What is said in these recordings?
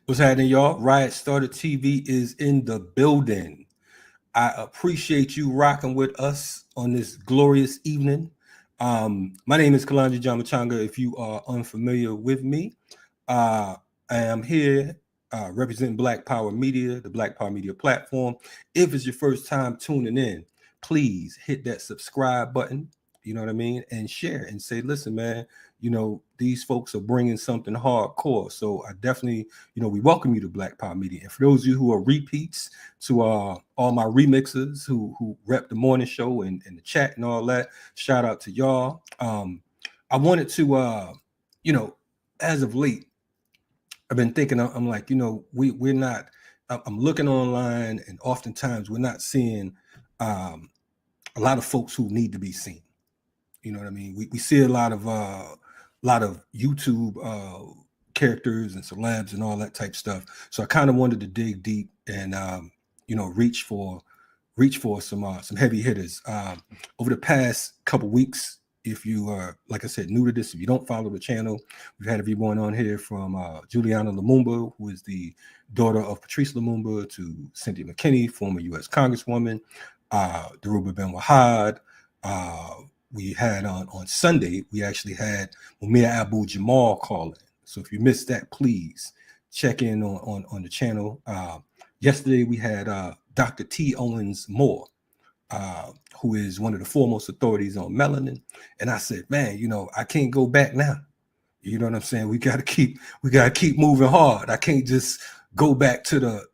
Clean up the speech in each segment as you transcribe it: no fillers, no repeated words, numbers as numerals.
What's happening, y'all? Riot Started TV is in the building. I appreciate you rocking with us on this glorious evening. My name is Kalonji Jama Changa. If you are unfamiliar with me, I am here representing Black Power Media, the Black Power Media platform. If it's your first time tuning in, please hit that subscribe button, you know what I mean, and share and say, listen, man, you know, these folks are bringing something hardcore. So I definitely, you know, we welcome you to Black Power Media. And for those of you who are repeats, to all my remixers who rep the morning show and the chat and all that, shout out to y'all. I wanted to, you know, as of late, I've been thinking, I'm like, you know, we're not, I'm looking online, and oftentimes we're not seeing a lot of folks who need to be seen. You know what I mean? We see a lot of YouTube characters and celebs and all that type stuff. So I kind of wanted to dig deep and you know, reach for some heavy hitters. Over the past couple weeks, if you are, like I said, new to this, if you don't follow the channel, we've had everyone on here from Juliana Lumumba, who is the daughter of Patrice Lumumba, to Cynthia McKinney, former U.S. Congresswoman, Dhoruba Ben-Wahad. We had on Sunday, we actually had Mumia Abu-Jamal calling. So if you missed that, please check in on the channel. Yesterday, we had Dr. T. Owens Moore, who is one of the foremost authorities on melanin. And I said, man, you know, I can't go back now. You know what I'm saying? We got to keep moving hard. I can't just go back to the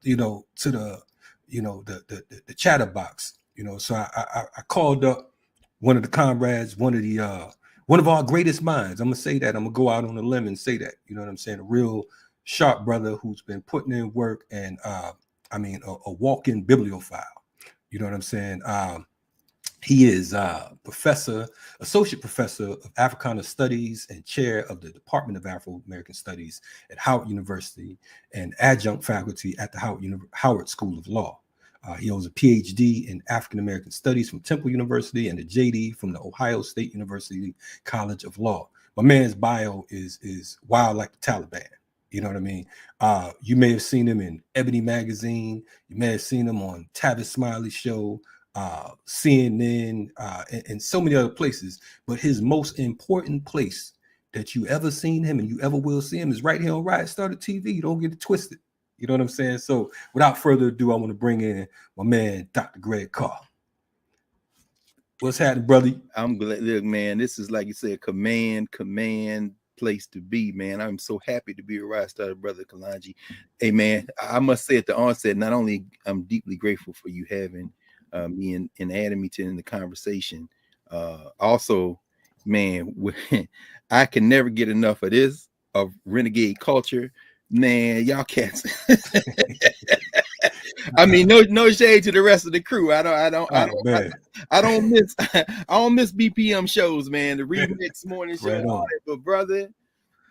chatterbox, you know. So I called up one of the comrades, one of our greatest minds. I'm gonna say that. I'm gonna go out on a limb and say that. You know what I'm saying? A real sharp brother who's been putting in work, and I mean, a walk-in bibliophile. You know what I'm saying? He is associate professor of Africana Studies and chair of the Department of Afro-American Studies at Howard University and adjunct faculty at the Howard School of Law. He owns a PhD in African American Studies from Temple University and a JD from the Ohio State University College of Law. My man's bio is wild like the Taliban. You know what I mean? You may have seen him in Ebony Magazine. You may have seen him on Tavis Smiley's show, CNN, and so many other places. But his most important place that you ever seen him and you ever will see him is right here on Riot Started TV. You don't get it twisted. You know what I'm saying? So without further ado, I want to bring in my man, Dr. Greg Carr. What's happening, brother? I'm glad. Look, man, this is, like you said, command place to be, man. I'm so happy to be a Riot Started brother, Kalonji. Hey, man, I must say at the onset, not only I'm deeply grateful for you having me and adding me in the conversation. Also, man, I can never get enough of this, of renegade culture. Man, y'all cats. I mean, no shade to the rest of the crew. I don't miss BPM shows, man. The remix morning show, right on. But brother,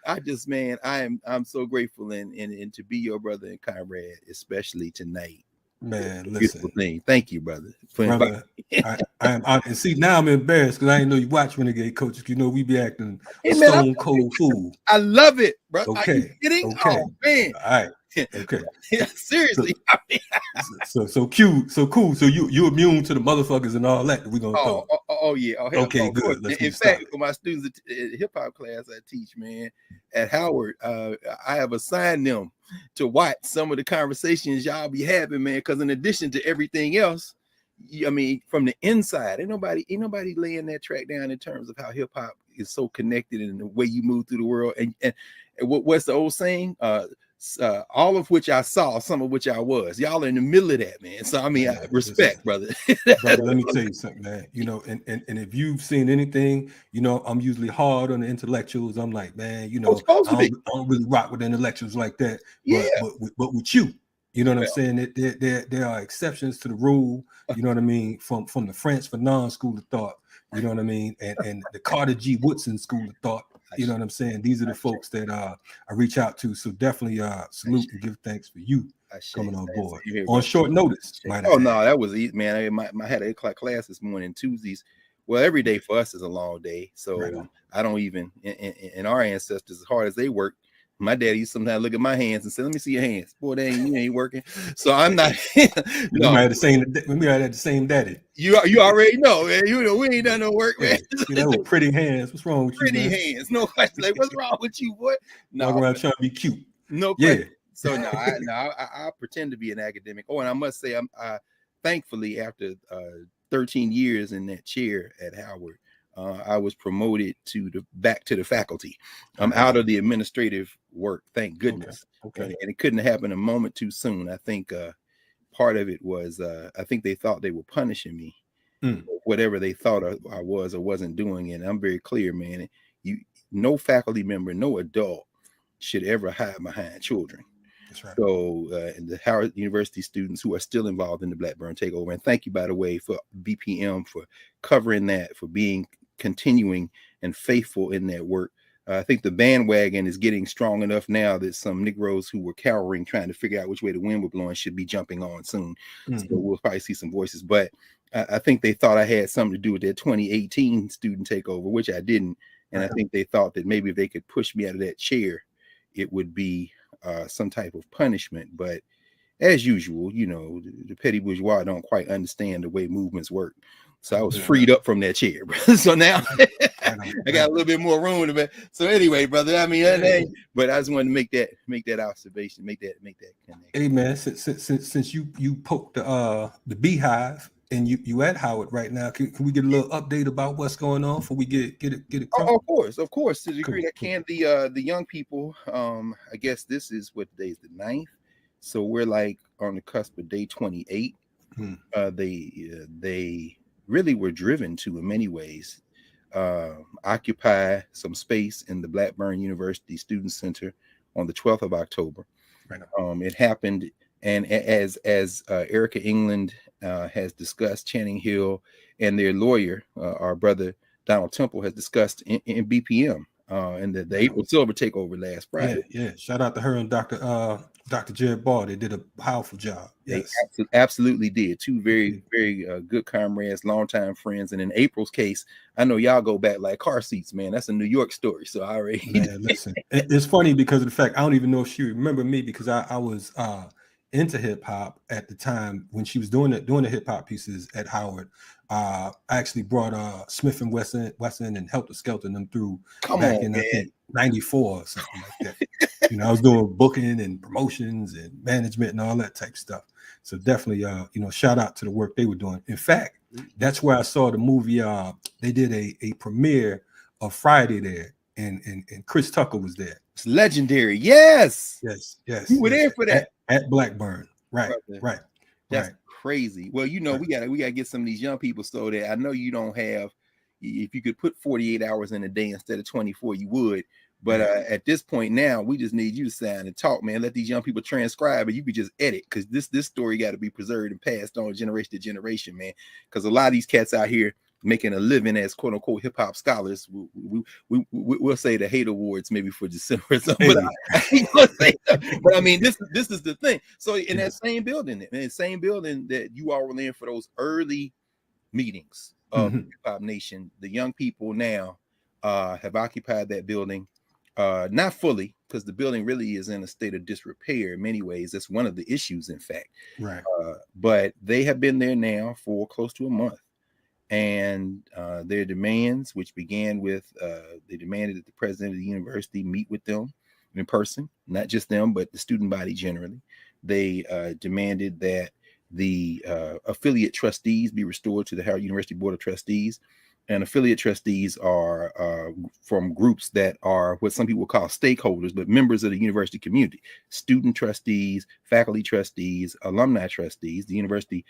I'm so grateful and to be your brother and comrade, especially tonight. Man, listen. Beautiful thing. Thank you, brother. And see, now I'm embarrassed because I didn't know you watch Renegade Coaches. You know, we be acting stone cold fool. I love it, bro. Okay. Are you kidding? Okay. Oh, man. All right. Okay. Yeah, seriously. So cute. So cool. So you immune to the motherfuckers and all that we're gonna throw. Oh yeah. Oh, okay, good. In fact, for my students at hip hop class I teach, man, at Howard, I have assigned them to watch some of the conversations y'all be having, man, because in addition to everything else, I mean, from the inside, ain't nobody laying that track down in terms of how hip hop is so connected in the way you move through the world. And what's the old saying? All of which I saw, some of which I was. Y'all are in the middle of that, man. So I mean, Man, respect, brother. brother, let me tell you something, man. You know, and if you've seen anything, you know, I'm usually hard on the intellectuals. I'm like, man, you know, supposed to I be. don't really rock with intellectuals like that. Yeah. But with you, you know what I'm saying? There are exceptions to the rule. You know what I mean? From the French Fanon school of thought. You know what I mean? And the Carter G. Woodson school of thought. You know what I'm saying? These are the folks that I reach out to. So definitely salute and give thanks for you coming on board on short notice. Oh no, that was easy, man. I had a class this morning, Tuesdays. Well, every day for us is a long day, so I don't even in our ancestors, as hard as they work. My daddy used to sometimes look at my hands and say, "Let me see your hands." Boy, you ain't working. So I'm not. No, we had the same daddy. You already know, man. You know we ain't done no work, man. You know, pretty hands. What's wrong with you, man? Pretty hands. No question. Like, what's wrong with you, boy? No, walking around trying to be cute. No question. So no, I pretend to be an academic. Oh, and I must say, I thankfully after 13 years in that chair at Howard, I was promoted back to the faculty. I'm out of the administrative work, thank goodness. Okay. And it couldn't happen a moment too soon. I think part of it was I think they thought they were punishing me, whatever they thought I was or wasn't doing. And I'm very clear, man. No faculty member, no adult should ever hide behind children. That's right. So and the Howard University students who are still involved in the Blackburn takeover, and thank you, by the way, for BPM for covering that, for being continuing and faithful in that work. I think the bandwagon is getting strong enough now that some Negroes who were cowering, trying to figure out which way the wind was blowing, should be jumping on soon. So we'll probably see some voices. But I think they thought I had something to do with their 2018 student takeover, which I didn't. And I think they thought that maybe if they could push me out of that chair, it would be some type of punishment. But as usual, you know, the petty bourgeois don't quite understand the way movements work. So I was freed up from that chair. So now I got a little bit more room to be. So anyway, brother, I mean, but I just wanted to make that observation, make that connection. Hey man, since you poked the beehive and you at Howard right now, can we get a little update about what's going on before we get it? Oh, of course, to the degree that can. The young people, I guess this is what today is, the 9th. So we're like on the cusp of day 28. They really were driven to, in many ways, occupy some space in the Blackburn University Student Center on the 12th of October. It happened, and as Erica England has discussed, Channing Hill and their lawyer, our brother Donald Temple, has discussed in BPM and the April Silver takeover last Friday. Yeah. Shout out to her and Dr. Jared Ball. They did a powerful job. Yes, they absolutely did. Two very, very good comrades, longtime friends. And in April's case, I know y'all go back like car seats, man. That's a New York story. So I already. Man, listen, it's funny because of the fact I don't even know if she remember me, because I was into hip hop at the time when she was doing the hip hop pieces at Howard. I actually brought Smith and Wesson and Helter Skelter them through back in I think 94 or something like that. You know, I was doing booking and promotions and management and all that type stuff. So definitely, shout out to the work they were doing. In fact, that's where I saw the movie. They did a premiere of Friday there, and Chris Tucker was there. It's legendary. Yes. You were there for that at Blackburn, right? That's crazy. Well, we gotta get some of these young people so that I know you don't have. If you could put 48 hours in a day instead of 24, you would. But at this point now, we just need you to sign and talk, man. Let these young people transcribe, and you could just edit, because this story got to be preserved and passed on generation to generation, man. Because a lot of these cats out here making a living as quote unquote hip hop scholars, we'll say the hate awards maybe for December or something. But I mean, this is the thing. So in that same building that you all were in for those early meetings of Hip Hop Nation, the young people now have occupied that building. Not fully, because the building really is in a state of disrepair in many ways. That's one of the issues, in fact. Right. But they have been there now for close to a month. And their demands, which began with they demanded that the president of the university meet with them in person, not just them, but the student body generally. They demanded that the affiliate trustees be restored to the Howard University Board of Trustees. And affiliate trustees are from groups that are what some people call stakeholders, but members of the university community: student trustees, faculty trustees, alumni trustees. The university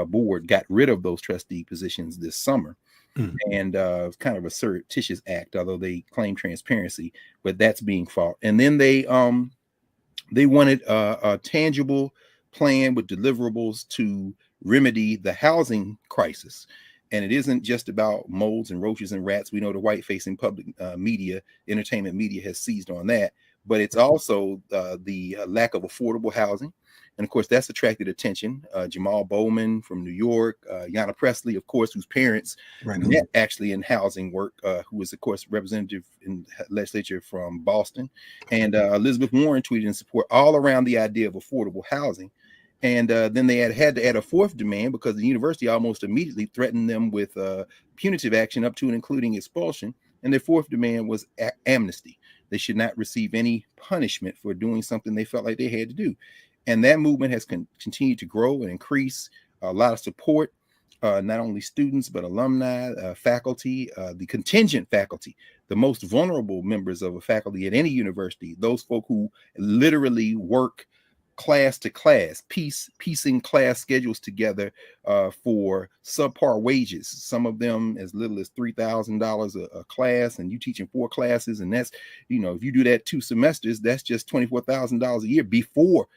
board got rid of those trustee positions this summer. And kind of a surreptitious act, although they claim transparency, but that's being fought. And then they wanted a tangible plan with deliverables to remedy the housing crisis. And it isn't just about moles and roaches and rats. We know the white-facing public media, entertainment media, has seized on that. But it's also the lack of affordable housing. And of course, that's attracted attention. Jamal Bowman from New York, Yana Presley, of course, whose parents met actually in housing work, who is, of course, representative in legislature from Boston. And Elizabeth Warren tweeted in support all around the idea of affordable housing. And then they had to add a fourth demand because the university almost immediately threatened them with punitive action up to and including expulsion. And their fourth demand was amnesty. They should not receive any punishment for doing something they felt like they had to do. And that movement has continued to grow and increase. A lot of support, not only students, but alumni, faculty, the contingent faculty, the most vulnerable members of a faculty at any university, those folk who literally work class to class, piecing class schedules together for subpar wages. Some of them as little as $3,000 a class, and you teaching 4 classes. And that's, if you do that 2 semesters, that's just $24,000 a year before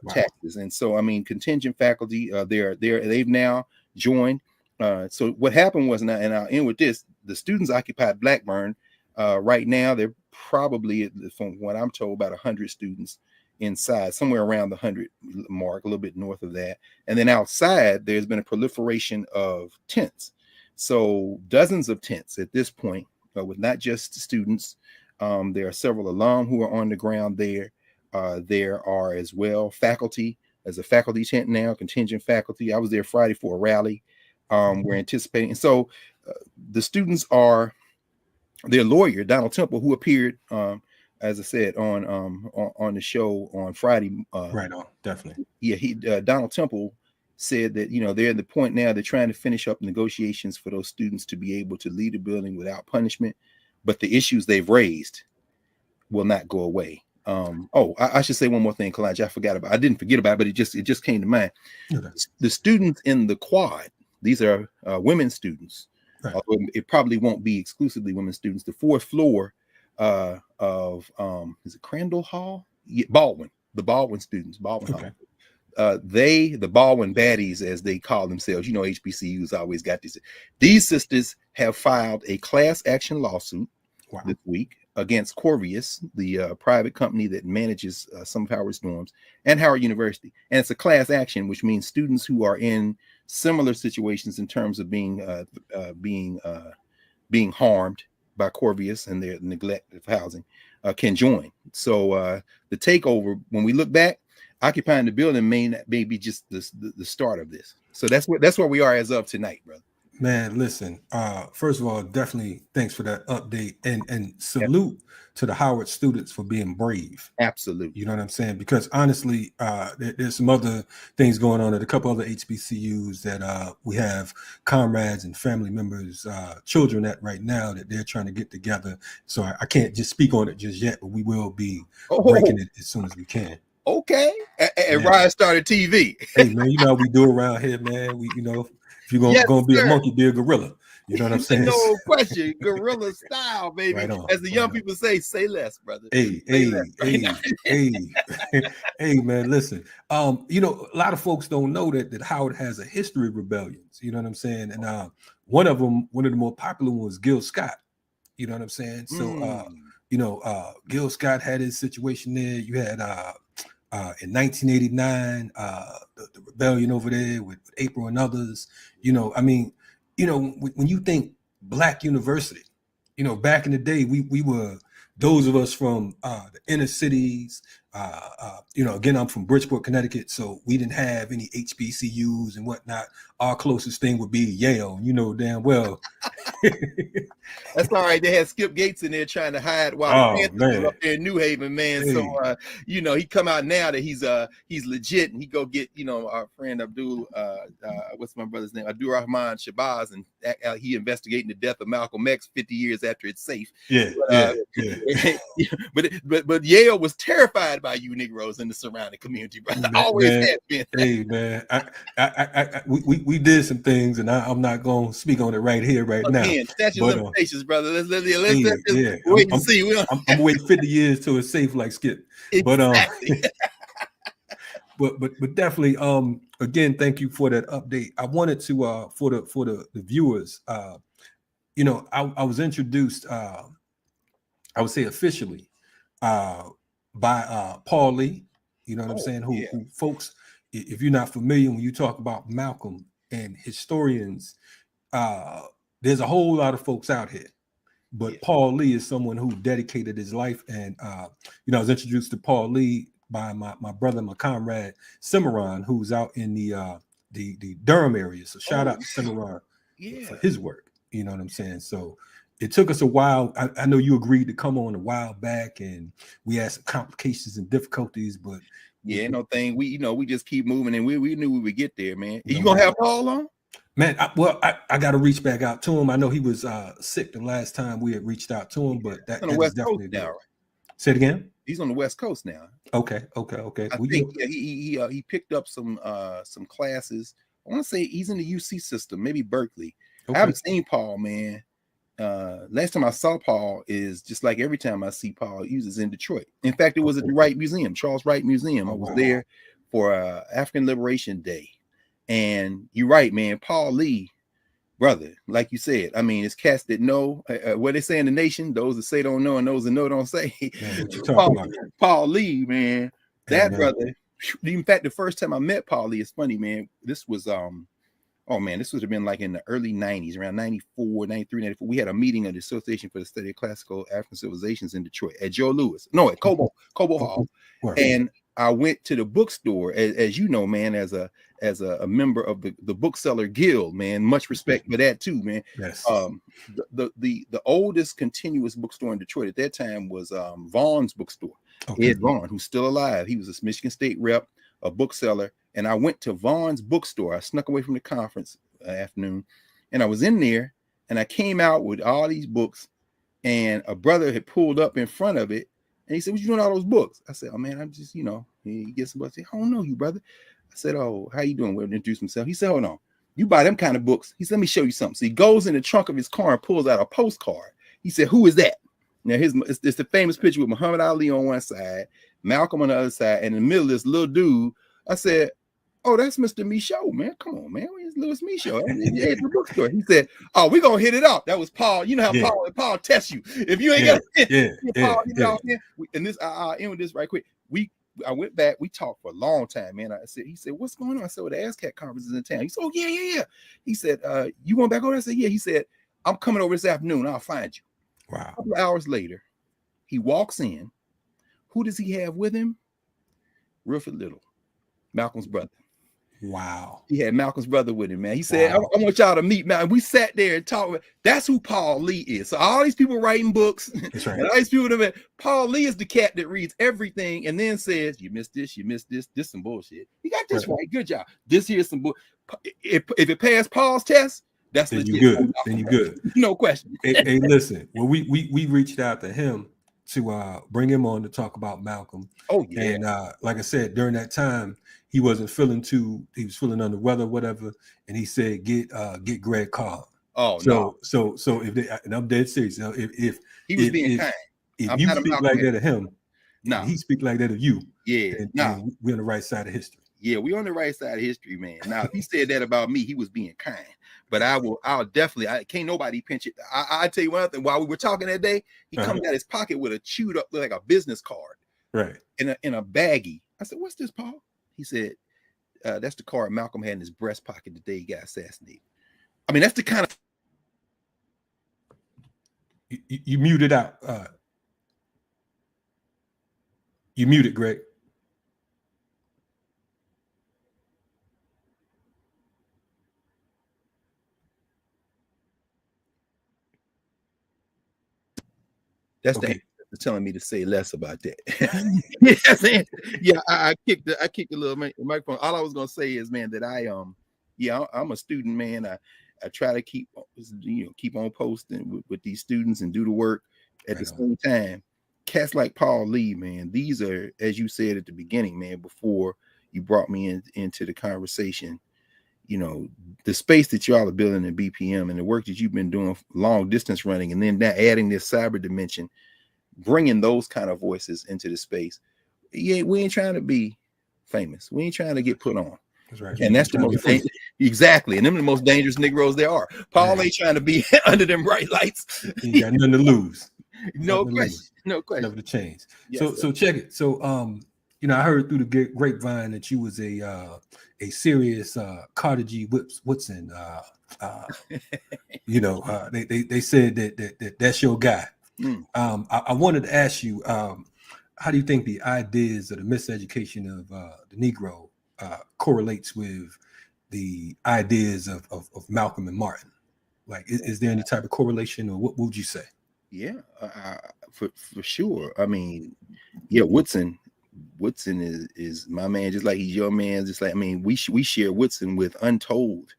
taxes. And so, I mean, contingent faculty, they've now joined. So what happened was, and I'll end with this: the students occupied Blackburn. Right now, they're probably, from what I'm told, about 100 students inside, somewhere around the 100 mark, a little bit north of that. And then outside, there's been a proliferation of tents. So dozens of tents at this point, with not just students. There are several alum who are on the ground there. There are as well faculty. There's a faculty tent now, contingent faculty. I was there Friday for a rally. We're anticipating. And so the students are, their lawyer, Donald Temple, who appeared, as I said, on the show on Friday. Right on, definitely. Yeah, Donald Temple said that, they're at the point now, they're trying to finish up negotiations for those students to be able to leave the building without punishment. But the issues they've raised will not go away. I should say one more thing, Kalonji. I didn't forget about it, but it just came to mind. Okay. The students in the quad, these are women students. Right. Although it probably won't be exclusively women students. The 4th floor of is it Crandall Hall? Yeah, Baldwin, the Baldwin students, Baldwin Hall. The Baldwin baddies, as they call themselves, HBCUs always got this. These sisters have filed a class action lawsuit this week against Corvius, the private company that manages some of Howard's dorms, and Howard University. And it's a class action, which means students who are in similar situations in terms of being harmed by Corvius and their neglect of housing can join. So the takeover, when we look back, occupying the building may be just the start of this. So that's where we are as of tonight, brother. Man, listen, first of all, definitely thanks for that update, and salute to the Howard students for being brave. Absolutely. You know what I'm saying? Because honestly, there's some other things going on at a couple other HBCUs that we have comrades and family members, children at right now that they're trying to get together. So I can't just speak on it just yet, but we will be breaking it as soon as we can. Okay. And Ryan started TV. Hey, man, you know how we do around here, man. If you're gonna be a monkey, be a gorilla. You know what I'm saying? No question, gorilla style, baby. Right on, as the young people say less, brother. Hey, man, listen. A lot of folks don't know that Howard has a history of rebellions. You know what I'm saying? And one of the more popular ones was Gil Scott. You know what I'm saying? So Gil Scott had his situation there. You had in 1989, the rebellion over there with April and others. When you think Black University, back in the day, we were, those of us from the inner cities. Again, I'm from Bridgeport, Connecticut, so we didn't have any HBCUs and whatnot. Our closest thing would be Yale. You know damn well. That's all right. They had Skip Gates in there trying to hide while the Oh Panthers was man. up there in New Haven, man. Hey. So you know, he come out now that he's legit, and he go get, you know, our friend Abdul what's my brother's name? Abdul Rahman Shabazz, and he investigating the death of Malcolm X 50 years after it's safe. Yeah, But Yale was terrified by you Negroes in the surrounding community, bro. Always man, has been. hey man, we did some things, and I'm not gonna speak on it right here, right now. Statute of limitations, brother. Let's Yeah, wait and see. I'm waiting 50 years till it's safe, like Skip. Exactly. But definitely, again, thank you for that update. I wanted to for the viewers, you know, I was introduced, I would say officially, by Paul Lee. You know what I'm saying? Who folks, if you're not familiar, when you talk about Malcolm and historians, there's a whole lot of folks out here. But Paul Lee is someone who dedicated his life, and you know, I was introduced to Paul Lee by my brother, my comrade Cimarron, who's out in the Durham area. So shout out to Cimarron for his work. You know what I'm saying? So it took us a while. I know you agreed to come on a while back, and we had some complications and difficulties, but no thing. We just keep moving, and we knew we would get there, man. You gonna have Paul on? Man, I got to reach back out to him. I know he was sick the last time we had reached out to him, but that is definitely now. Right? Say it again. He's on the West Coast now. Okay. I think he picked up some classes. I want to say he's in the UC system, maybe Berkeley. Okay. I haven't seen Paul, man. Last time I saw Paul is just like every time I see Paul, he was in Detroit. In fact, it was at the Wright Museum, Charles Wright Museum. I was there for African Liberation Day. And you're right, man. Paul Lee, brother, like you said, I mean, it's cats that know what they say in the nation, those that say don't know and those that know don't say. Man, Paul Lee, man, that brother. In fact, the first time I met Paul Lee, it's funny, man. This was this would have been like in the early 90s, around 94, 93, 94. We had a meeting of the Association for the Study of Classical African Civilizations in Detroit at at Cobo Hall. Right. And I went to the bookstore, as you know, man, as a member of the bookseller guild, man. Much respect for that too, man. Yes. The oldest continuous bookstore in Detroit at that time was Vaughn's bookstore. Ed Vaughn, who's still alive. He was a Michigan State rep, a bookseller. And I went to Vaughn's bookstore. I snuck away from the conference afternoon, and I was in there, and I came out with all these books, and a brother had pulled up in front of it. And he said, "What you doing all those books?" I said, "Oh man, I'm just, he gets some books." I don't know you, brother. I said, "Oh, how you doing?" We'll introduce himself. He said, "Hold on, you buy them kind of books?" He said, "Let me show you something." So he goes in the trunk of his car and pulls out a postcard. He said, "Who is that?" Now it's the famous picture with Muhammad Ali on one side, Malcolm on the other side, and in the middle this little dude. I said, "Oh, that's Mr. Michaud, man. Come on, man. Where's Louis Michaud? At the bookstore." He said, "Oh, we're gonna hit it off." That was Paul. You know how Paul tests you. If you ain't got and this, I'll end with this right quick. I went back, we talked for a long time, man. He said, "What's going on?" I said, "Well, the ASCAP conference is in town." He said, "Oh, yeah. He said, "You going back over?" I said, "Yeah." He said, "I'm coming over this afternoon. I'll find you." Wow. A couple of hours later, he walks in. Who does he have with him? Wilfred Little, Malcolm's brother. Wow. He had Malcolm's brother with him, man. He said, I want y'all to meet, man. We sat there and talked. That's who Paul Lee is. So all these people writing books, that's right. And all these people that Paul Lee is the cat that reads everything and then says, "You missed this, this some bullshit. You got this right. Good job. This here's some bull." If it passed Paul's test, that's then legit. You good. Then you good. No question. Hey, listen. Well, we reached out to him to bring him on to talk about Malcolm. Oh yeah. And like I said, during that time, he wasn't feeling he was feeling under the weather, whatever. And he said, get Greg Carr. Oh, so if they, and I'm dead serious. If he was being kind, if you speak like that of him, he speak like that of you. Yeah, and we're on the right side of history. Yeah, we're on the right side of history, man. Now, if he said that about me, he was being kind. But I'll definitely, can't nobody pinch it. I tell you one thing. While we were talking that day, he comes out his pocket with a chewed up, like a business card, right, in a baggie. I said, "What's this, Paul?" He said, "That's the card Malcolm had in his breast pocket the day he got assassinated." I mean, that's the kind of. You muted out. You muted, Greg. That's the Okay. answer to telling me to say less about that. Yeah, yeah, I kicked the little microphone. All I was gonna say is, man, that I'm a student, man. I try to keep on posting with these students and do the work at the same time. Cats like Paul Lee, man, these are, as you said at the beginning, man, before you brought me into the conversation, the space that y'all are building in BPM and the work that you've been doing long distance running, and then now adding this cyber dimension, bringing those kind of voices into the space. Yeah, we ain't trying to be famous. We ain't trying to get put on. That's right. And that's the most exactly. And them the most dangerous Negroes there are. Paul ain't trying to be under them bright lights. He got nothing to lose. No question. No question. Never to change. Yes, so check it. So I heard through the grapevine that you was a serious Carter G. Woodson. They said that's your guy. I wanted to ask you, how do you think the ideas of the miseducation of the Negro correlates with the ideas of Malcolm and Martin? Like, is there any type of correlation, or what would you say? Yeah, for sure. I mean, yeah, Woodson is my man, just like he's your man. Just like, I mean, we share Woodson with untold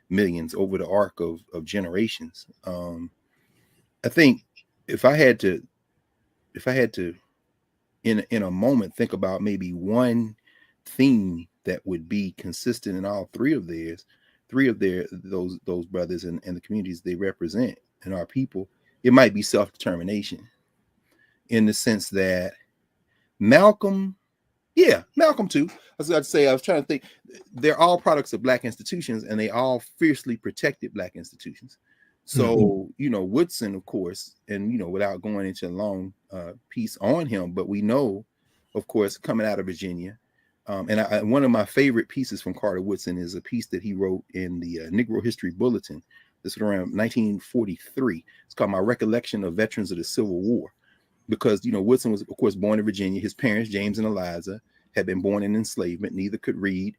millions over the arc of generations. I think if I had to in a moment think about maybe one theme that would be consistent in all three of those brothers and the communities they represent and our people, it might be self-determination, in the sense that Malcolm too. I was trying to think, they're all products of Black institutions, and they all fiercely protected Black institutions. So, Woodson, of course, and, without going into a long piece on him, but we know, of course, coming out of Virginia, and one of my favorite pieces from Carter Woodson is a piece that he wrote in the Negro History Bulletin. This was around 1943. It's called My Recollection of Veterans of the Civil War, because, Woodson was, of course, born in Virginia. His parents, James and Eliza, had been born in enslavement. Neither could read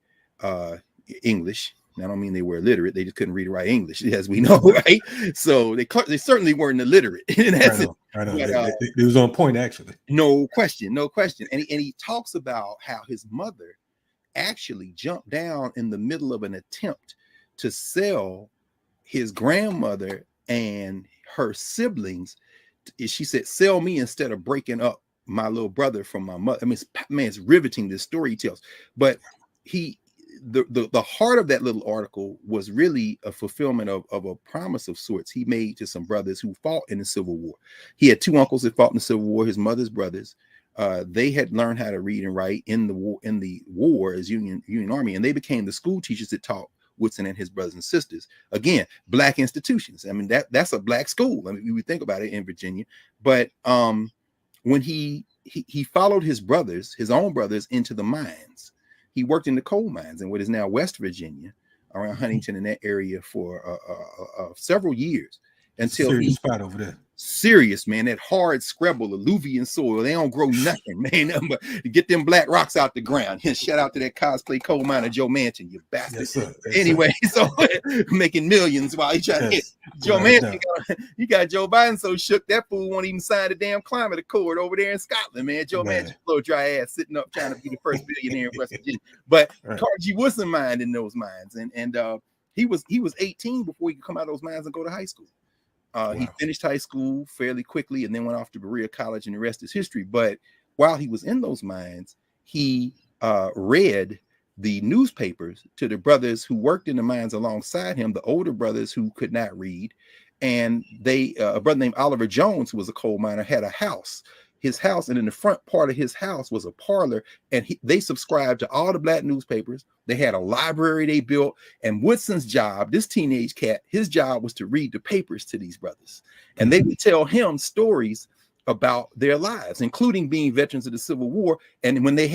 English. I don't mean they were illiterate. They just couldn't read or write English, as we know, right? So they certainly weren't illiterate. I know. It was on point, actually. No question. And he talks about how his mother actually jumped down in the middle of an attempt to sell his grandmother and her siblings. She said, "Sell me instead of breaking up my little brother from my mother." I mean, it's riveting, this story he tells. But the heart of that little article was really a fulfillment of a promise of sorts he made to some brothers who fought in the Civil War. He had two uncles that fought in the Civil War, his mother's brothers. They had learned how to read and write in the war as Union Army, and they became the school teachers that taught Woodson and his brothers and sisters. Again, Black institutions. I mean, that's a Black school. I mean, we think about it in Virginia. But when he followed his own brothers into the mines, he worked in the coal mines in what is now West Virginia, around Huntington, in that area, for several years, until serious spot over there. Serious, man. That hard scrabble, alluvian soil, they don't grow nothing, man. But get them black rocks out the ground. Shout out to that cosplay coal miner Joe Manchin, you bastard. Yes, sir. Anyway, so making millions while he trying to hit Joe Manchin. You got Joe Biden so shook that fool won't even sign the damn climate accord over there in Scotland, man. Joe Manchin, blow dry ass, sitting up trying to be the first billionaire in West Virginia. But Carr G. Woodson mined in those mines, and he was 18 before he could come out of those mines and go to high school. He finished high school fairly quickly and then went off to Berea College, and the rest is history. But while he was in those mines, he read the newspapers to the brothers who worked in the mines alongside him, the older brothers who could not read. And a brother named Oliver Jones, who was a coal miner, had a house. His house, and in the front part of his house was a parlor, and they subscribed to all the Black newspapers. They had a library they built, and Woodson's job, this teenage cat, his job was to read the papers to these brothers, and they would tell him stories about their lives, including being veterans of the Civil War. And when they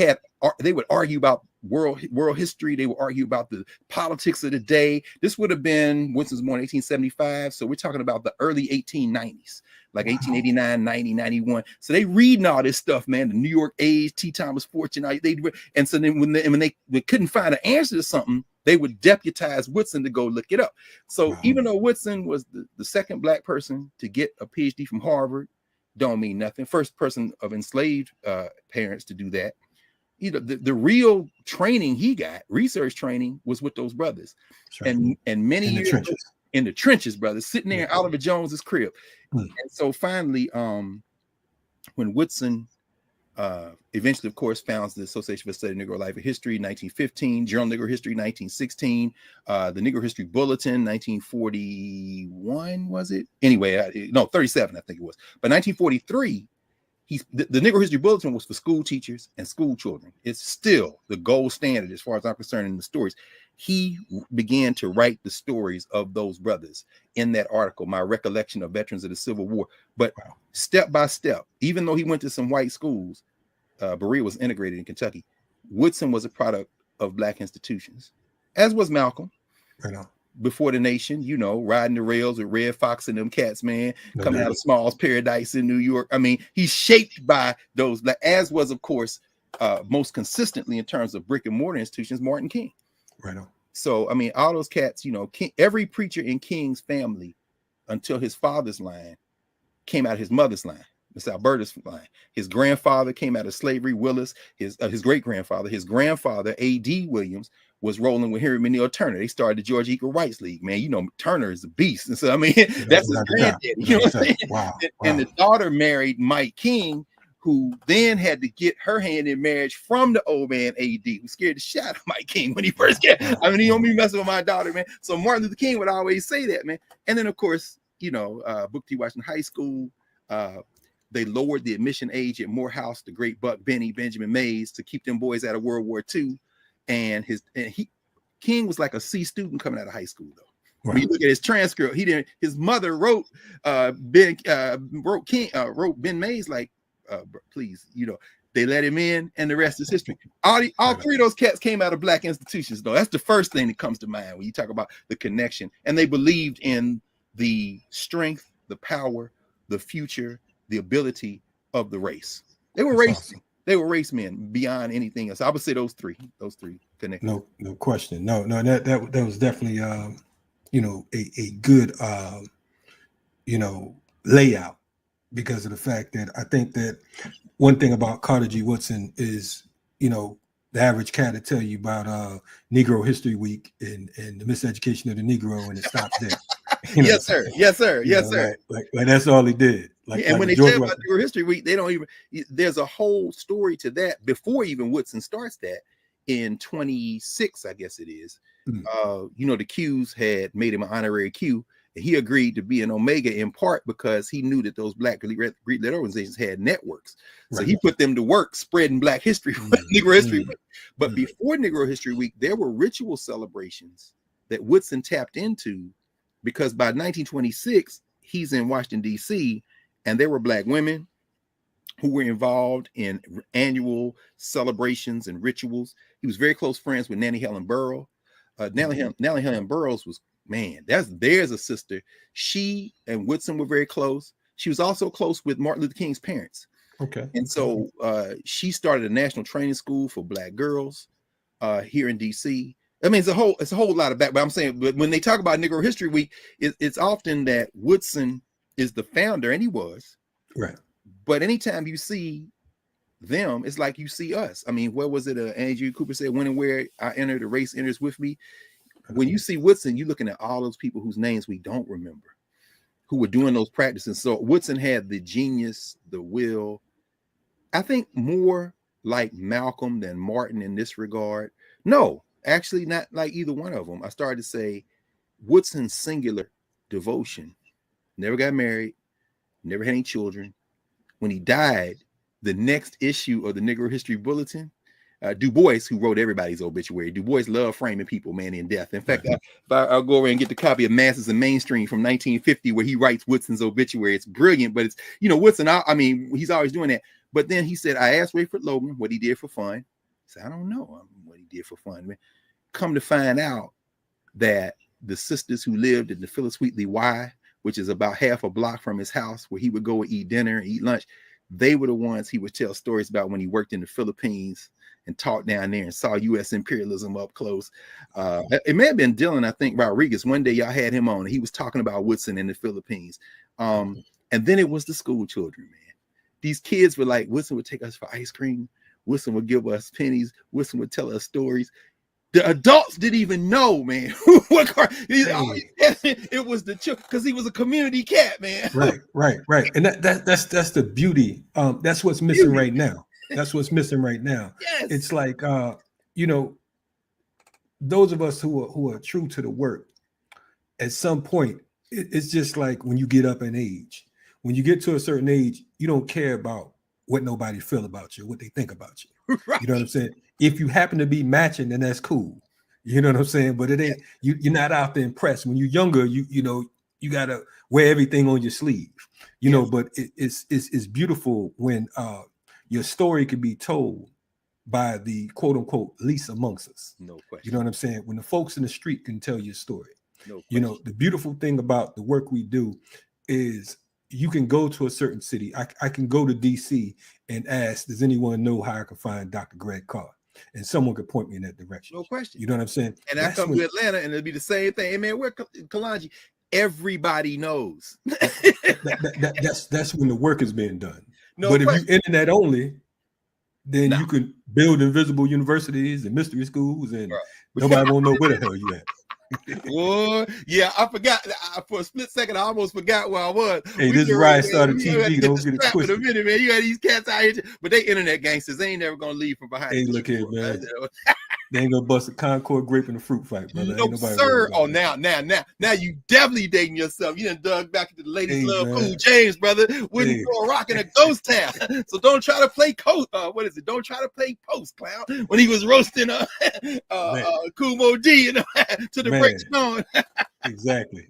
would argue about world history, they would argue about the politics of the day. This would have been, Winston's born in 1875, so we're talking about the early 1890s, like 1889, 90, 91. So they reading all this stuff, man. The New York Age, T. Thomas Fortune, and so then when they couldn't find an answer to something, they would deputize Woodson to go look it up. So even though Woodson was the second Black person to get a PhD from Harvard, don't mean nothing. First person of enslaved parents to do that. You know, the real training he got, research training, was with those brothers. Right. And many in the years trenches. In the trenches, brothers, sitting there in Oliver Jones's crib. And so finally, when Woodson eventually, of course, founds the Association for the Study of Negro Life and History, 1915, Journal of Negro History, 1916, the Negro History Bulletin, 1941, was it? Anyway, no, 37, I think it was. But 1943, the Negro History Bulletin was for school teachers and school children. It's still the gold standard as far as I'm concerned in the stories. He began to write the stories of those brothers in that article, My Recollection of Veterans of the Civil War. But step by step, even though he went to some white schools, Berea was integrated in Kentucky. Woodson was a product of Black institutions, as was Malcolm. Right on. Before the Nation, you know, riding the rails with Red Fox and them cats, man, coming out of Small's Paradise in New York. I mean, he's shaped by those, as was, of course, most consistently in terms of brick and mortar institutions, Martin King. Right on. So, I mean, all those cats, you know, King, every preacher in King's family until his father's line came out of his mother's line, Miss Alberta's line. His grandfather came out of slavery, Willis, his great-grandfather, his grandfather, A.D. Williams, was rolling with Henry Menil Turner. They started the Georgia Equal Rights League, man. You know, Turner is a beast. And so, I mean, that's his granddaddy. You know what I'm saying? Wow. And the daughter married Mike King, who then had to get her hand in marriage from the old man A.D., who scared the shit out of Mike King when he first came. I mean, he don't be messing with my daughter, man. So Martin Luther King would always say that, man. And then, of course, you know, Booker T. Washington High School, they lowered the admission age at Morehouse, the great Buck Benny, Benjamin Mays, to keep them boys out of World War II. And King was like a C student coming out of high school, though. Right. When you look at his transcript, his mother wrote Ben Mays like, please, you know, they let him in, and the rest is history. All three of those cats came out of Black institutions, though. That's the first thing that comes to mind when you talk about the connection. And they believed in the strength, the power, the future, the ability of the race. They were race. Awesome. They were race men beyond anything else. I would say those three connected. No question. No, that was definitely you know, a good you know, layout, because of the fact that I think that one thing about Carter G. Woodson is, you know, the average cat will tell you about Negro History Week and the miseducation of the Negro, and it stops there. You know, yes, sir. Yes, sir. Yes, sir. Like that's all he did. Like, and when they say about Negro History Week, they don't even. There's a whole story to that before even Woodson starts that in 26, I guess it is. Mm-hmm. You know, the Qs had made him an honorary Q. And he agreed to be an Omega in part because he knew that those Black Greek letter organizations had networks. So he put them to work spreading Black history, Negro History Week. But before Negro History Week, there were ritual celebrations that Woodson tapped into, because by 1926, he's in Washington, D.C., and there were Black women who were involved in annual celebrations and rituals. He was very close friends with Nannie Helen Burroughs. Nannie Helen Burroughs was, man, there's a sister. She and Woodson were very close. She was also close with Martin Luther King's parents. Okay. And so she started a national training school for Black girls here in DC. I mean, it's a whole lot of that. But I'm saying, but when they talk about Negro History Week, it's often that Woodson is the founder, and he was. Right. But anytime you see them, it's like you see us. I mean, what was it? Andrew Cooper said, "When and where I enter, the race enters with me." When you see Woodson, you're looking at all those people whose names we don't remember, who were doing those practices. So Woodson had the genius, the will, I think more like Malcolm than Martin in this regard. No, actually not like either one of them. I started to say Woodson's singular devotion, never got married, never had any children. When he died, the next issue of the Negro History Bulletin, Du Bois, who wrote everybody's obituary, Du Bois loved framing people, man, in death. In fact, I'll go over and get the copy of Masses and Mainstream from 1950, where he writes Woodson's obituary. It's brilliant, but it's, you know, Woodson, I mean, he's always doing that. But then he said, I asked Rayford Logan what he did for fun. He said, I don't know what he did for fun. Man. Come to find out that the sisters who lived in the Phyllis Wheatley Y, which is about half a block from his house, where he would go and eat dinner and eat lunch, they were the ones he would tell stories about when he worked in the Philippines and taught down there and saw U.S. imperialism up close. It may have been Dylan, I think, Rodriguez. One day y'all had him on, and he was talking about Woodson in the Philippines. And then it was the school children, man. these kids were like, Wilson would take us for ice cream. Wilson would give us pennies. Wilson would tell us stories. The adults didn't even know, man. What Carr, it was the chill because he was a community cat, man. Right. And that's the beauty. That's what's missing right now. That's what's missing right now. Yes. It's like you know, those of us who are true to the work, at some point, it's just like when you get up in age. When you get to a certain age, you don't care about what nobody feel about you, what they think about you. Right. You know what I'm saying? If you happen to be matching, then that's cool. You know what I'm saying? But it ain't you're not out there impressed. When you're younger, you know, you gotta wear everything on your sleeve. You know, but it's beautiful when your story can be told by the quote unquote least amongst us. No question. You know what I'm saying? When the folks in the street can tell your story. No question. You know, the beautiful thing about the work we do is you can go to a certain city. I can go to DC and ask, does anyone know how I can find Dr. Greg Carr? And someone could point me in that direction. No question. You know what I'm saying? And I come to Atlanta and it'll be the same thing. Hey man, where Kalonji? Everybody knows. That's when the work is being done. No but question. If you internet only, then you can build invisible universities and mystery schools, and nobody won't know where the hell you at. Well, yeah, I forgot for a split second. I almost forgot where I was. Hey, this ride started TV. Don't get it twisted. In a minute, man. You got these cats out here, but they internet gangsters. They ain't never gonna leave from behind. Hey, look here, man. They ain't gonna bust a Concord grape in a fruit fight, brother. No, sir. Oh, now you definitely dating yourself. You done dug back into the ladies' love Cool James, brother. When you go rocking a ghost town. So don't try to play what is it? Don't try to play post, clown. When he was roasting Kumo D to the break stone. Exactly.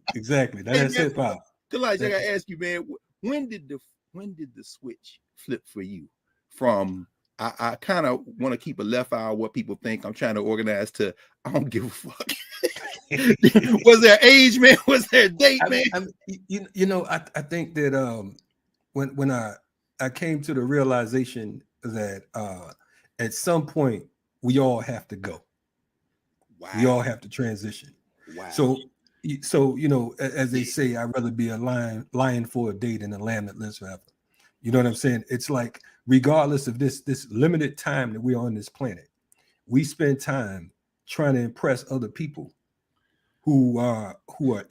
That's hip hop. Kalonji, I gotta ask you, man, when did the switch flip for you from I kind of want to keep a left eye on what people think. I'm trying to organize to I don't give a fuck. Was there age, man? Was there a date, man? I think that when I came to the realization that at some point we all have to go. Wow. We all have to transition. Wow. So you know, as they say, I'd rather be a lion for a day than a lamb that lives forever. You know what I'm saying? It's like, regardless of this limited time that we're on this planet, we spend time trying to impress other people who are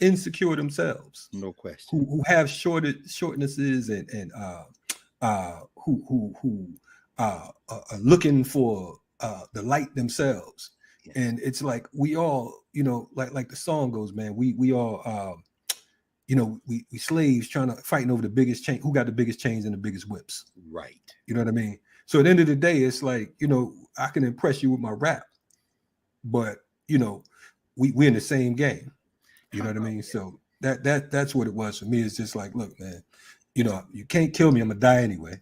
insecure themselves. No question. Who have shortnesses and who are looking for the light themselves. Yes. And it's like we all, you know, like the song goes, man, we all you know, we slaves trying to fighting over the biggest chain, who got the biggest chains and the biggest whips. Right. You know what I mean? So at the end of the day, it's like, you know, I can impress you with my rap, but you know, we in the same game. You know what I mean? So that's what it was for me. It's just like, look, man, you know, you can't kill me. I'm gonna die anyway.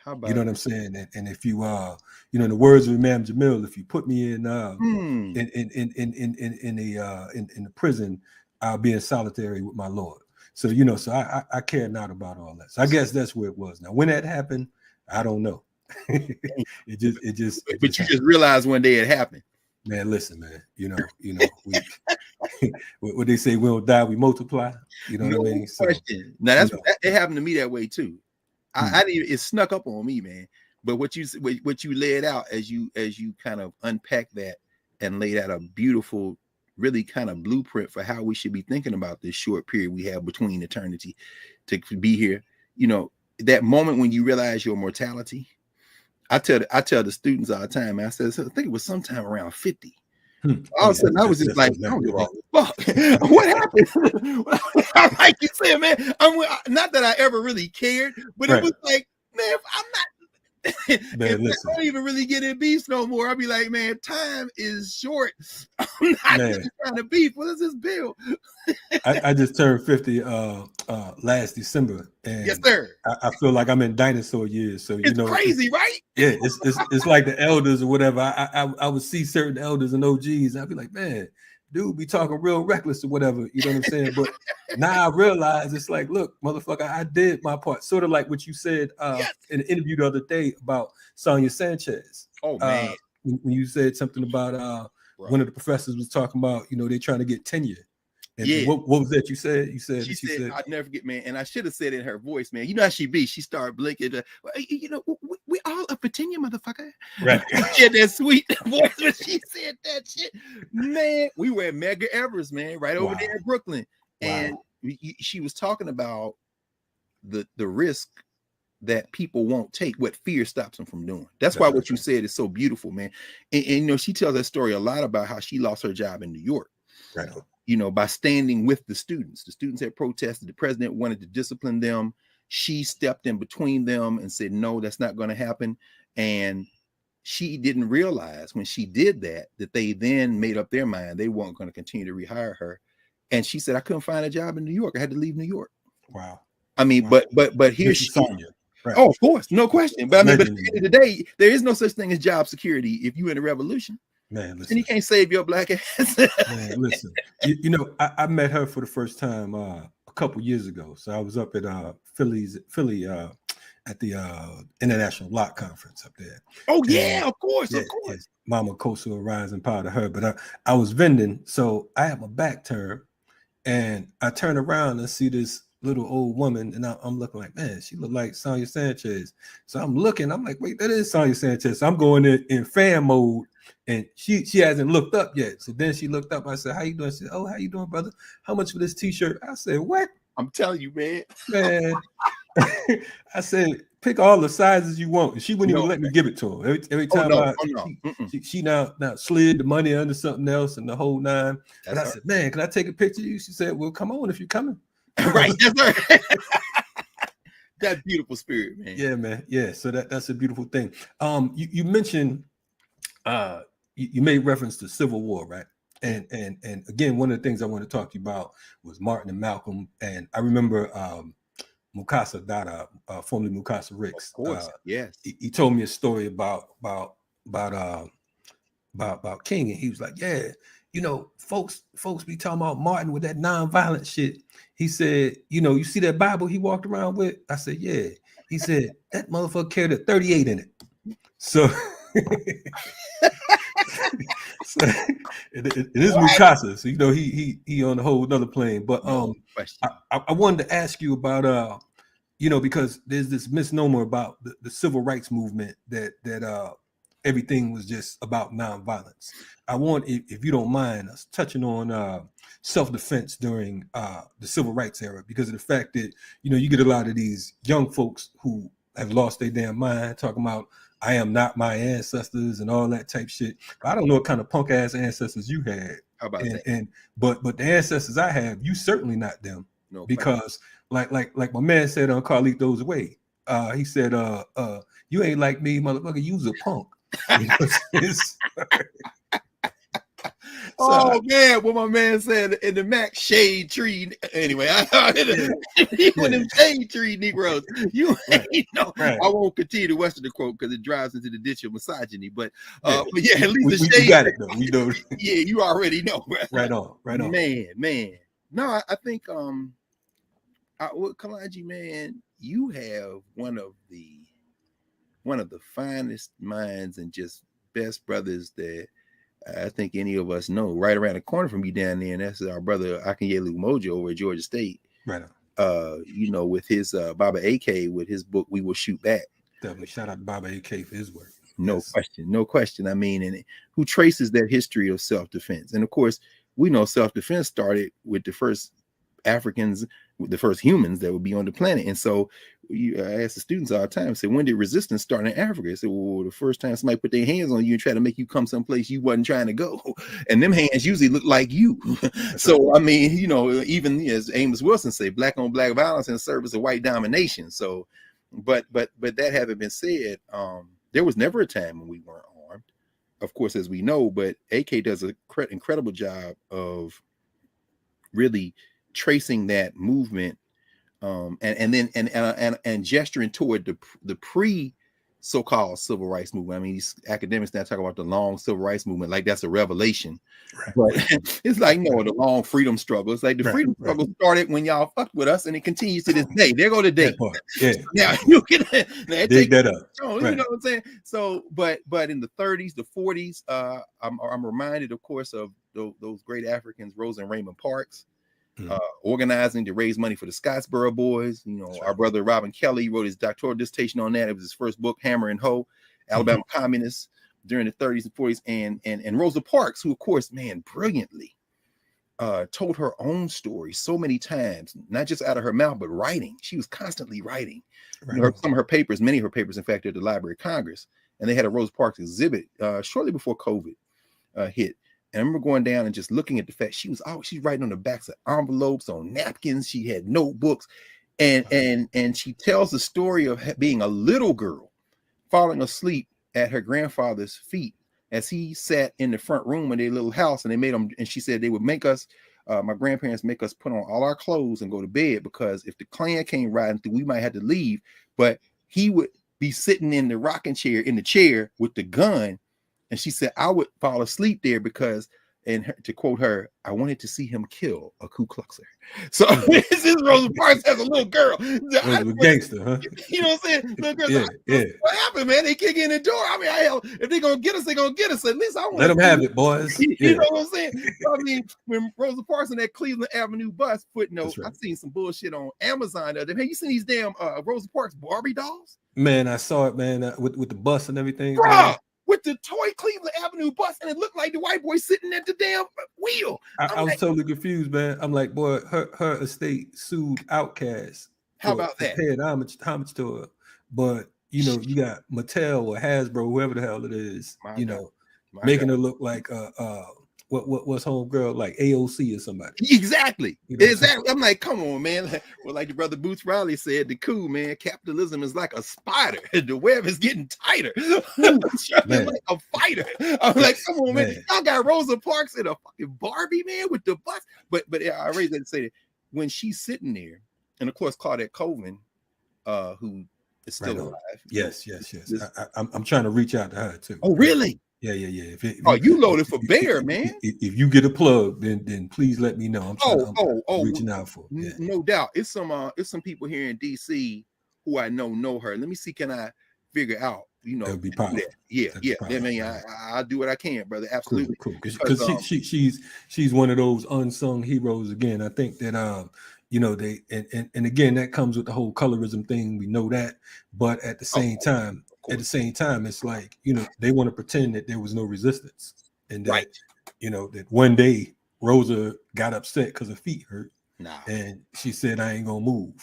How about you know what I'm saying? And if you you know, in the words of Imam Jamil, if you put me in the prison, I'll be in solitary with my Lord. So, you know, so I care not about all that. So I guess that's where it was. Now, when that happened, I don't know. It just you just realized one day it happened. Man, listen, man. You know, we what they say, we don't die, we multiply. You know what I mean? So, now that's it happened to me that way too. I didn't. It snuck up on me, man. But what you laid out as you kind of unpack that and laid out a beautiful, really kind of blueprint for how we should be thinking about this short period we have between eternity to be here. You know, that moment when you realize your mortality. I tell the students all the time. I said, I think it was sometime around 50. All of a sudden, I was just like, I don't give a fuck. What happened? Like you said, man, not that I ever really cared, but it was like, man, I'm not. Man, I don't even really get in beefs no more. I'll be like, man, time is short. I'm not even trying to beef. What is this bill? I just turned 50 last December, and yes, sir. I feel like I'm in dinosaur years. So it's crazy, right? Yeah, it's like the elders or whatever. I would see certain elders and OGs, and I'd be like, man, dude, be talking real reckless or whatever. You know what I'm saying? But now I realize it's like, look, motherfucker, I did my part. Sort of like what you said in an interview the other day about Sonia Sanchez. Oh man, when you said something about one of the professors was talking about, you know, they're trying to get tenure And Yeah. what was that you said? You said She that you said, said, I'd never forget, man. And I should have said it in her voice, man. You know how she be. She started blinking. Well, you know, we all up Virginia, motherfucker. right. She had that sweet voice when she said that shit. Man, we were at Medgar Evers, man, right over there in Brooklyn. And she was talking about the risk that people won't take, what fear stops them from doing. That's why what you said is so beautiful, man. And you know, she tells that story a lot about how she lost her job in New York. Right on. You know, by standing with the students. The students had protested. The president wanted to discipline them. She stepped in between them and said, no, that's not going to happen. And she didn't realize when she did that they then made up their mind they weren't going to continue to rehire her. And she said, I couldn't find a job in New York. I had to leave New York. Wow. I mean, but here she Sonia. Right. Oh, of course, no question. But I mean, but at the end of the day, there is no such thing as job security if you're in a revolution. Man, listen. And you can't save your black ass. Man, listen. You know, I met her for the first time a couple years ago. So I was up at Philly at the International Block Conference up there. Oh, yeah, of course. Yes. Mama Kosa, rising part of her. But I was vending, so I had my back turned, and I turn around and see this little old woman, and I'm looking like, man, she looked like Sonia Sanchez. So I'm looking, I'm like, wait, that is Sonia Sanchez. So I'm going in fan mode, and she hasn't looked up yet. So then she looked up. I said, how you doing? She said, oh, how you doing, brother? How much for this t-shirt? I said, what? I'm telling you, man. I said, pick all the sizes you want. And she wouldn't even let me give it to her. Every time she now slid the money under something else and the whole nine. And I said, man, can I take a picture of you? She said, well, come on if you're coming. Right. That's right. That beautiful spirit, man. Yeah, man. Yeah. So that's a beautiful thing. You mentioned you made reference to Civil War, right? And again, one of the things I want to talk to you about was Martin and Malcolm. And I remember Mukasa Dada, formerly Mukasa Ricks. Of course, yes. He told me a story about King, and he was like, yeah, you know, folks be talking about Martin with that nonviolent shit. He said, you know, you see that Bible he walked around with? I said, yeah. He said, that motherfucker carried a 38 in it. So, it is Mukasa. So, you know, he on a whole another plane. But I wanted to ask you about you know, because there's this misnomer about the civil rights movement that everything was just about nonviolence. I want, if you don't mind, us touching on self-defense during the civil rights era, because of the fact that, you know, you get a lot of these young folks who have lost their damn mind talking about, I am not my ancestors and all that type shit. But I don't know what kind of punk ass ancestors you had. How about that? But the ancestors I have, you certainly not them. No, because like my man said on Carlito's Way, he said, you ain't like me, motherfucker, you's a punk. You know, oh man, what my man said in the Mac shade tree. Anyway, you one of them shade tree Negroes. You ain't know. Right. I won't continue to western the quote because it drives into the ditch of misogyny. But at least the shade. We got it though. We know. Yeah, you already know. Right on. Man. No, I think Kalonji, man, you have one of the finest minds and just best brothers that I think any of us know. Right around the corner from you down there, and that's our brother Akinyelu Mojo over at Georgia State. Right. You know, with his Baba AK, with his book We Will Shoot Back. Definitely shout out to Baba AK for his work. No question. I mean, and who traces that history of self-defense. And of course, we know self-defense started with the first Africans, the first humans that would be on the planet. And so I ask the students all the time, say, when did resistance start in Africa? I said, well, the first time somebody put their hands on you and try to make you come someplace you wasn't trying to go. And them hands usually look like you. So, I mean, you know, even as Amos Wilson say, black on black violence in service of white domination. So, but that having been said, there was never a time when we weren't armed, of course, as we know, but AK does an incredible job of really tracing that movement, and gesturing toward the pre so-called civil rights movement. I mean, these academics now talk about the long civil rights movement like that's a revelation, right. But it's like, no, the long freedom struggle. It's like the freedom struggle started when y'all fucked with us, and it continues to this day. There go the day. Yeah. Now you can dig that up. You know what I'm saying? So, but in the 30s, the 40s, I'm reminded, of course, of those great Africans, Rosa and Raymond Parks. organizing to raise money for the Scottsboro boys. You know, our brother Robin Kelly wrote his doctoral dissertation on that. It was his first book, Hammer and Hoe, Alabama Communists during the 30s and 40s. And Rosa Parks, who, of course, man, brilliantly told her own story so many times, not just out of her mouth, but writing. She was constantly writing. Right. You know, some of her papers, many of her papers, in fact, at the Library of Congress. And they had a Rosa Parks exhibit shortly before COVID hit. And I remember going down and just looking at the fact she's writing on the backs of envelopes, on napkins. She had notebooks, and she tells the story of being a little girl falling asleep at her grandfather's feet as he sat in the front room of their little house. And they made them, and she said they would make us, my grandparents make us put on all our clothes and go to bed, because if the Klan came riding through, we might have to leave. But he would be sitting in the rocking chair, in the chair with the gun. And she said, I would fall asleep there because, and to quote her, I wanted to see him kill a Ku Kluxer. So this is Rosa Parks as a little girl. A gangster, huh? You know what I'm saying? Little girl, what happened, man? They kick in the door. I mean, if they're going to get us, they're going to get us. At least I want let them have it, boys. You know what I'm saying? I mean, when Rosa Parks on that Cleveland Avenue bus, footnote, right. I've seen some bullshit on Amazon. Have you seen these damn Rosa Parks Barbie dolls? Man, I saw it, man, with the bus and everything. Bruh! With the toy Cleveland Avenue bus, and it looked like the white boy sitting at the damn wheel. I was totally confused, man. I'm like, boy, her estate sued Outkast. How about that? Paid homage to her. But, you know, you got Mattel or Hasbro, whoever the hell it is, making her look like what's homegirl, like AOC or somebody. Exactly. You know? Exactly. I'm like, come on, man. Well, like the brother Boots Riley said, the coup, man, capitalism is like a spider. The web is getting tighter. She's like a fighter. I'm like, come on, man. Y'all got Rosa Parks in a fucking Barbie, man, with the bus. But I raised that to say that when she's sitting there, and of course Claudette Colvin, who is still alive. Yes. I'm trying to reach out to her too. Oh, really? Yeah. You loaded for bear, man. If you get a plug, then please let me know. I'm reaching out for. Yeah. No doubt. It's some people here in DC who I know her. Let me see, can I figure out? You know, that'd be powerful. Yeah. I mean, I'll do what I can, brother. Absolutely. Cool. Because she's one of those unsung heroes. Again, I think that you know, they and again, that comes with the whole colorism thing. We know that, but at the same time, it's like, you know, they want to pretend that there was no resistance, and that, you know, that one day Rosa got upset because her feet hurt. And she said, I ain't gonna move.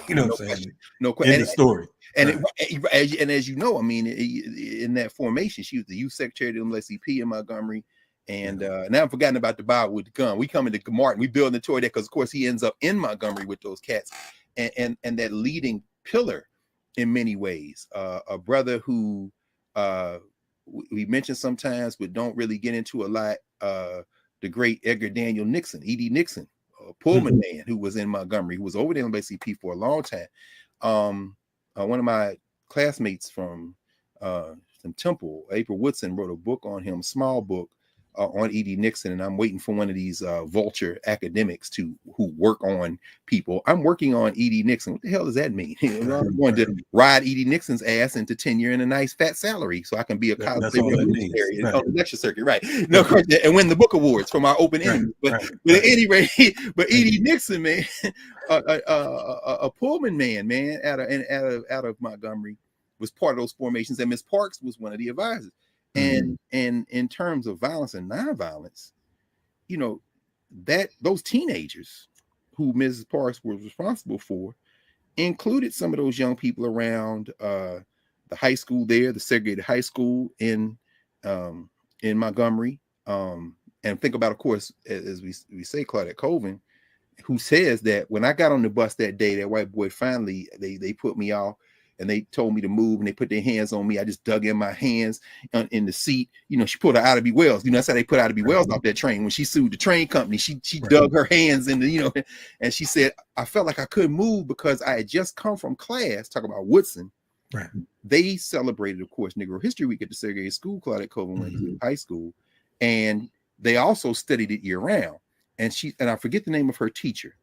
You know what I'm saying? No question. End of story. And as you know, I mean, in that formation, she was the youth secretary of the NAACP in Montgomery. And now I'm forgetting about the Bible with the gun. We come into Martin, we build the toy there because, of course, he ends up in Montgomery with those cats, and that leading pillar in many ways. A brother who we mention sometimes, but don't really get into a lot. The great Edgar Daniel Nixon, E.D. Nixon, a Pullman man who was in Montgomery, who was over there in NAACP for a long time. One of my classmates from Temple, April Woodson, wrote a book on him, small book, on E.D. Nixon, and I'm waiting for one of these vulture academics who work on people. I'm working on E.D. Nixon. What the hell does that mean? I'm going to ride E.D. Nixon's ass into tenure and a nice fat salary so I can be a college revolutionary on the lecture circuit, right? No, and win the book awards from our open end. But at any rate, but E.D. Nixon, man, a Pullman man, out of Montgomery, was part of those formations, and Miss Parks was one of the advisors. And in terms of violence and nonviolence, you know, that those teenagers who Mrs. Parks was responsible for included some of those young people around the high school there, the segregated high school in Montgomery. And think about, of course, as we say, Claudette Colvin, who says that when I got on the bus that day, that white boy finally they put me off. And they told me to move, and they put their hands on me. I just dug in my hands in the seat. You know, she pulled her Ida B. Wells. You know, that's how they put Ida B. Wells off that train. When she sued the train company, she dug her hands in the, you know, and she said, I felt like I couldn't move because I had just come from class, talking about Woodson. Right. They celebrated, of course, Negro History Week at the segregated school, Claudette Colvin went to high school. And they also studied it year round. And I forget the name of her teacher,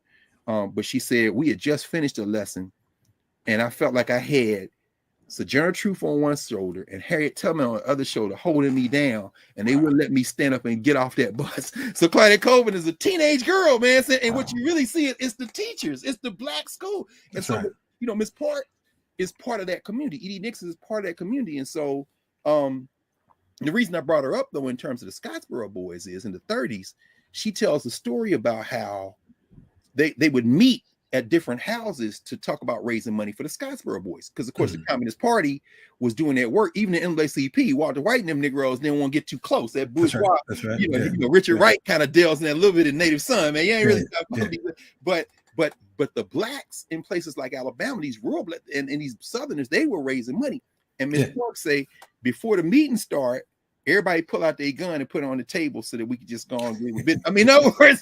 but she said, we had just finished a lesson. And I felt like I had Sojourner Truth on one shoulder and Harriet Tubman on the other shoulder, holding me down, and they wouldn't let me stand up and get off that bus. So Claudette Colvin is a teenage girl, man. And what you really see is the teachers, it's the black school. And so, you know, Miss Part is part of that community. Edie Nixon is part of that community. And so the reason I brought her up, though, in terms of the Scottsboro boys is in the 30s, she tells a story about how they would meet at different houses to talk about raising money for the Scottsboro boys. Because, of course, the Communist Party was doing their work. Even the NAACP, Walter White and them Negroes didn't want to get too close. That bourgeois, you know, Richard Wright kind of deals in that little bit of Native Son, man. You ain't really but the blacks in places like Alabama, these rural and these Southerners, they were raising money. And Ms. Park say, before the meeting start, everybody pull out their gun and put it on the table so that we could just go on and give a bit. I mean, in other words,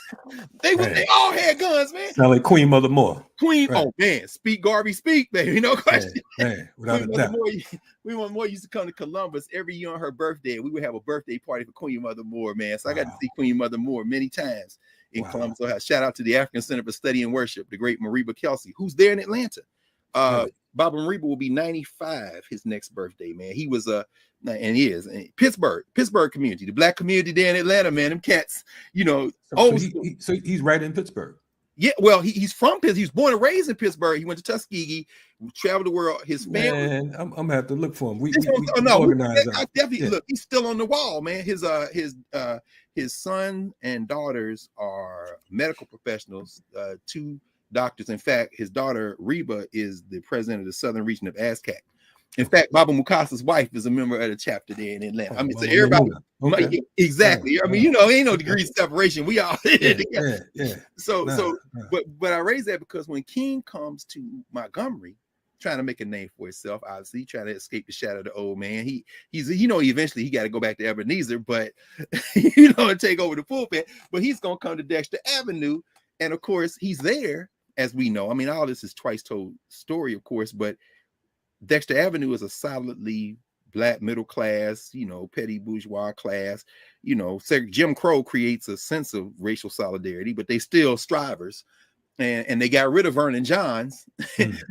they all had guns, man. Sound like Queen Mother Moore. Oh man, speak Garvey, speak, baby. No question. Without a doubt. Queen Mother Moore used to come to Columbus every year on her birthday. We would have a birthday party for Queen Mother Moore, man. So I got to see Queen Mother Moore many times in Columbus, Ohio. Shout out to the African Center for Study and Worship, the great Mariba Kelsey, who's there in Atlanta. Baba Mariba will be 95 his next birthday, man. He was and he is Pittsburgh community, the black community there in Atlanta, man. Them cats, you know. So he's right in Pittsburgh. Yeah, well, he's from Pittsburgh. He was born and raised in Pittsburgh. He went to Tuskegee, traveled the world. His family. Man, I'm gonna have to look for him. I definitely look. He's still on the wall, man. His son and daughters are medical professionals. 2 doctors. In fact, his daughter Reba is the president of the Southern region of ASCAC. In fact, Baba Mukasa's wife is a member of the chapter there in Atlanta. I mean, so everybody, exactly. I mean, you know, ain't no degree of separation. We all together. But I raise that because when King comes to Montgomery, trying to make a name for himself, obviously trying to escape the shadow of the old man. He's eventually he got to go back to Ebenezer, but and take over the pulpit. But he's gonna come to Dexter Avenue, and of course he's there, as we know. I mean, all this is twice told story, of course, but Dexter Avenue is a solidly black middle class, petty bourgeois class. Jim Crow creates a sense of racial solidarity, but they still strivers. And they got rid of Vernon Johns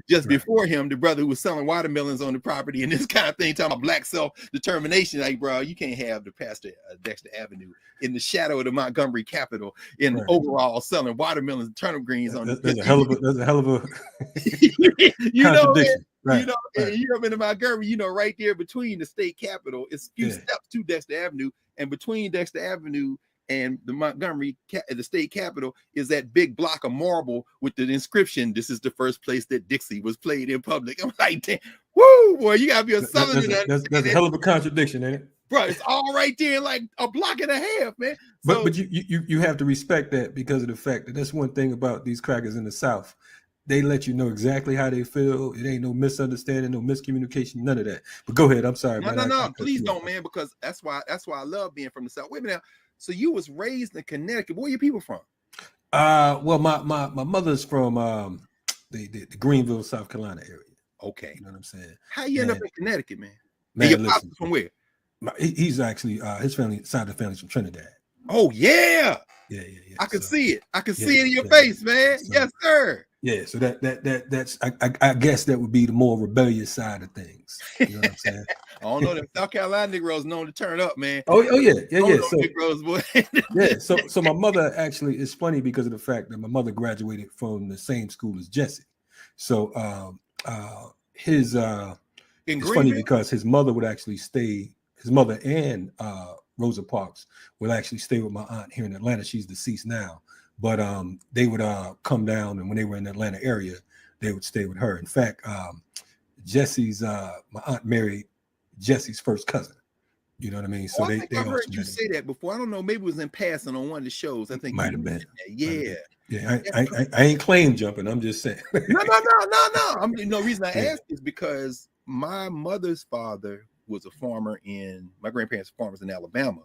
just before him, the brother who was selling watermelons on the property and this kind of thing, talking about black self-determination. Like, bro, you can't have the pastor Dexter Avenue in the shadow of the Montgomery Capitol in overall selling watermelons and turnip greens on there's a hell of a contradiction. And you're up in Montgomery, right there between the state capitol, it's a few steps to Dexter Avenue, and between Dexter Avenue and the Montgomery, the state capitol, is that big block of marble with the inscription, "This is the first place that Dixie was played in public." I'm like, damn, woo, boy, you gotta be a Southerner. That's a hell of a contradiction, ain't it? Bro, it's all right there, like a block and a half, man. But you have to respect that, because of the fact that that's one thing about these crackers in the South. They let you know exactly how they feel. It ain't no misunderstanding, no miscommunication, none of that. But go ahead. I'm sorry. No, please don't, man, because that's why I love being from the South. Wait a minute. So you was raised in Connecticut. Where are your people from? Well, my mother's from the Greenville, South Carolina area. Okay. You know what I'm saying? How you end up in Connecticut, man? Man, your listen, from where? He's actually his side of the family's from Trinidad. Oh yeah. Yeah. I can see it. I can see it in your face, man. So, yes, sir. Yeah, so that's I guess that would be the more rebellious side of things. You know what I'm saying? I don't know, them South Carolina Negroes known to turn up, man. Oh yeah. So Negroes, boy. So my mother actually, it's funny because of the fact that my mother graduated from the same school as Jesse. So it's funny because his mother would actually stay. His mother and Rosa Parks would actually stay with my aunt here in Atlanta. She's deceased now. But they would come down, and when they were in the Atlanta area, they would stay with her. In fact, Jesse's my aunt married Jesse's first cousin. You know what I mean? So I heard you say that before. I don't know, maybe it was in passing on one of the shows. I think might have been. Yeah. I ain't claim jumping. I'm just saying. No. The reason I asked is because my mother's father was a farmer my grandparents were farmers in Alabama.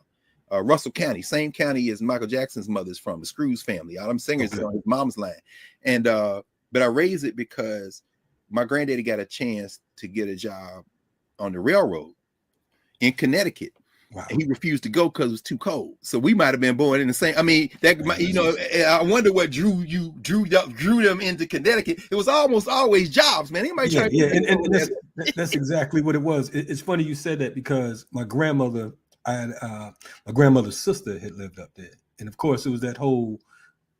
Russell County, same county as Michael Jackson's mother's from, the Screws family. All them singers is on his mom's line. And but I raised it because my granddaddy got a chance to get a job on the railroad in Connecticut. Wow. And he refused to go because it was too cold. So we might have been born in the same. I mean, I wonder what drew them into Connecticut. It was almost always jobs, man. Anybody trying and That's exactly what it was. It's funny you said that because my grandmother, I had my grandmother's sister had lived up there, and of course it was that whole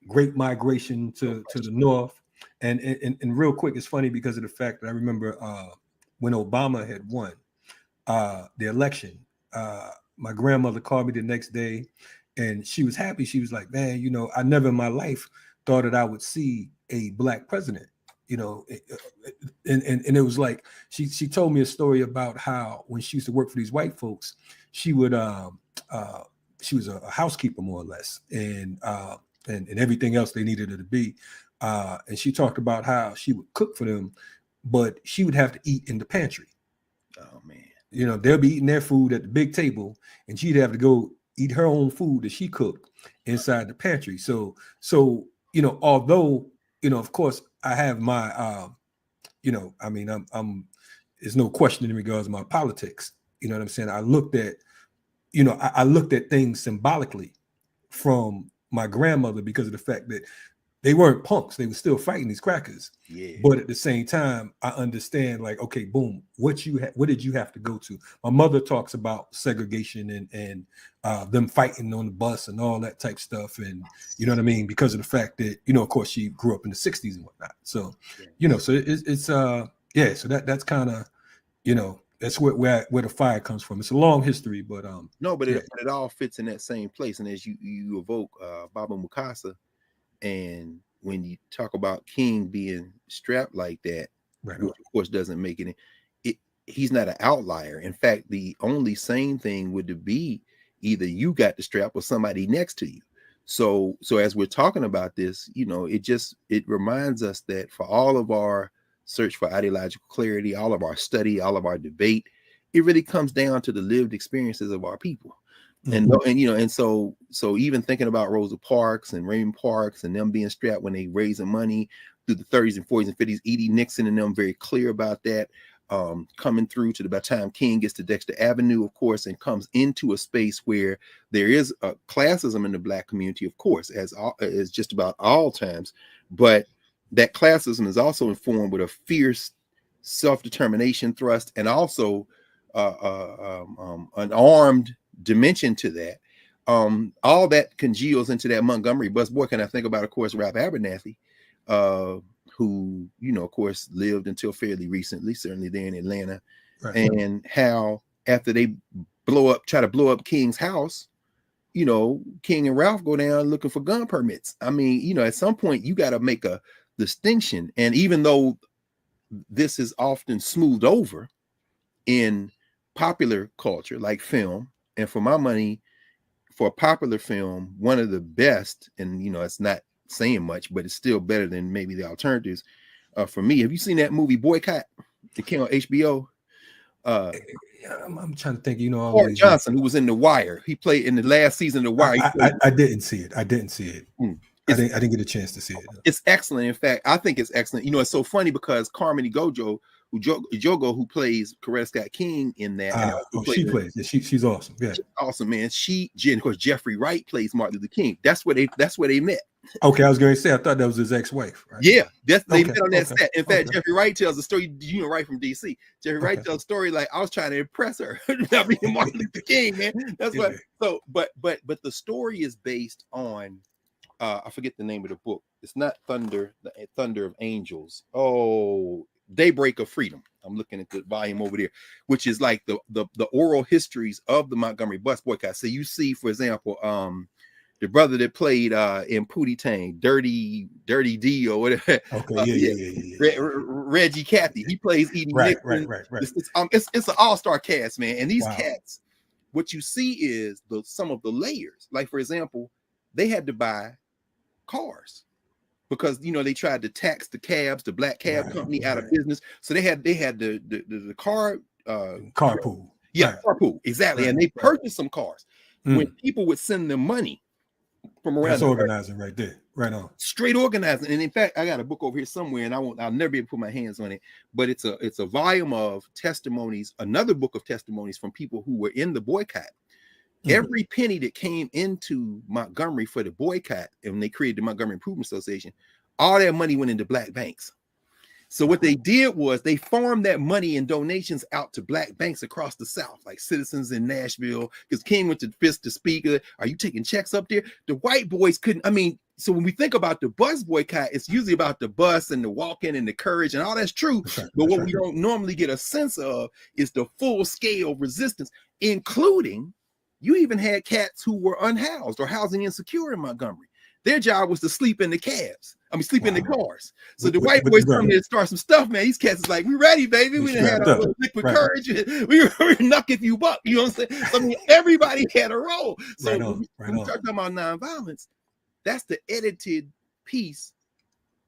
great migration to the north. And real quick, it's funny because of the fact that I remember when Obama had won the election. My grandmother called me the next day, and she was happy. She was like, "Man, I never in my life thought that I would see a black president." And it was like she told me a story about how when she used to work for these white folks, she would she was a housekeeper more or less, and everything else they needed her to be. And she talked about how she would cook for them, but she would have to eat in the pantry. Oh man. They'll be eating their food at the big table, and she'd have to go eat her own food that she cooked inside the pantry. So although of course I have my I mean I'm there's no question in regards to my politics. You know what I'm saying? I looked at I looked at things symbolically from my grandmother because of the fact that they weren't punks. They were still fighting these crackers. Yeah. But at the same time, I understand, like, okay, boom, what did you have to go to? My mother talks about segregation and them fighting on the bus and all that type stuff. And you know what I mean? Because of the fact that, of course, she grew up in the 60s and whatnot. So, so it's so that's kind of, that's where the fire comes from. It's a long history, but no, but it all fits in that same place. And as you evoke Baba Mukasa, and when you talk about King being strapped like that, right, which of course doesn't make he's not an outlier. In fact, the only sane thing would be either you got the strap or somebody next to you. So as we're talking about this, it reminds us that for all of our search for ideological clarity, all of our study, all of our debate, it really comes down to the lived experiences of our people. And so even thinking about Rosa Parks and Raymond Parks and them being strapped when they raising money through the 30s and 40s and 50s, Edie Nixon and them very clear about that, coming through to by the time King gets to Dexter Avenue, of course, and comes into a space where there is a classism in the Black community, of course, as just about all times, but that classism is also informed with a fierce self-determination thrust and also an armed dimension to that. All that congeals into that Montgomery bus boy. Can I think about, of course, Ralph Abernathy, who, of course, lived until fairly recently, certainly there in Atlanta, right. And how after they try to blow up King's house, King and Ralph go down looking for gun permits. I mean, at some point you got to make a distinction. And even though this is often smoothed over in popular culture, like film, and for my money, for a popular film, one of the best, and it's not saying much, but it's still better than maybe the alternatives. For me, have you seen that movie Boycott? It came on HBO. I'm trying to think. Carr Johnson, who was in The Wire, he played in the last season of The Wire. I didn't see it. I didn't get a chance to see it. It's excellent. In fact, I think it's excellent. It's so funny because Carmine Gojo, who plays Coretta Scott King in that. She plays. Yeah, she's awesome. Yeah, she's awesome, man. Of course, Jeffrey Wright plays Martin Luther King. That's where they met. Okay, I was going to say I thought that was his ex-wife. Right? Yeah, they met on that set. In fact, Jeffrey Wright tells the story. Right from DC. Jeffrey Wright tells a story like I was trying to impress her about being Martin Luther King, man. That's what. So, but the story is based on. I forget the name of the book. It's not Thunder of Angels. Oh, Daybreak of Freedom. I'm looking at the volume over there, which is like the oral histories of the Montgomery bus boycott. So you see, for example, the brother that played in Pootie Tang, Dirty D or whatever. Okay, Reggie Cathy. He plays Edie Nixon. Right. It's an all-star cast, man. And these cats, what you see is some of the layers. Like, for example, they had to buy cars because they tried to tax the black cab company out of business. So they had the car carpool. Yeah, carpool, exactly. And they purchased some cars. When people would send them money from around, that's organizing right there, right on. Straight organizing. And in fact, I got a book over here somewhere, and I'll never be able to put my hands on it. But it's a volume of testimonies, another book of testimonies from people who were in the boycott. Every penny that came into Montgomery for the boycott, and when they created the Montgomery Improvement Association, all that money went into black banks. So what they did was they farmed that money and donations out to black banks across the South, like Citizens in Nashville, because King went to Fist to speak. Are you taking checks up there? The white boys couldn't. I mean, so when we think about the bus boycott, it's usually about the bus and the walking and the courage, and all that's true. But what we don't normally get a sense of is the full scale resistance, including you even had cats who were unhoused or housing insecure in Montgomery. Their job was to sleep in the cabs. I mean, sleep in the cars. So the white boys come in and start some stuff, man. These cats is like, we ready, baby. We done had our little liquid courage. We were knuck if you buck. You know what I'm saying? So, I mean, everybody had a role. So when we start talking about nonviolence, that's the edited piece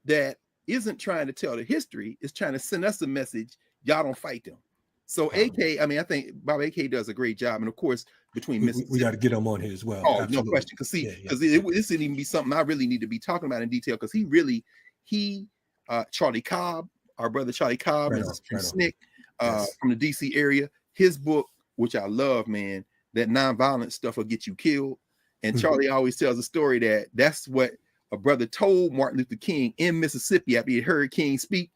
that isn't trying to tell the history. It's trying to send us a message. Y'all don't fight them. So AK, I mean, I think Bob AK does a great job. And of course, between we got to get him on here as well. Oh, absolutely. No question. Because this didn't even be something I really need to be talking about in detail, because Charlie Cobb, our brother Charlie Cobb, is from SNCC, from the DC area. His book, which I love, man, that nonviolent stuff will get you killed. And Charlie always tells a story that's what a brother told Martin Luther King in Mississippi after he heard King speak.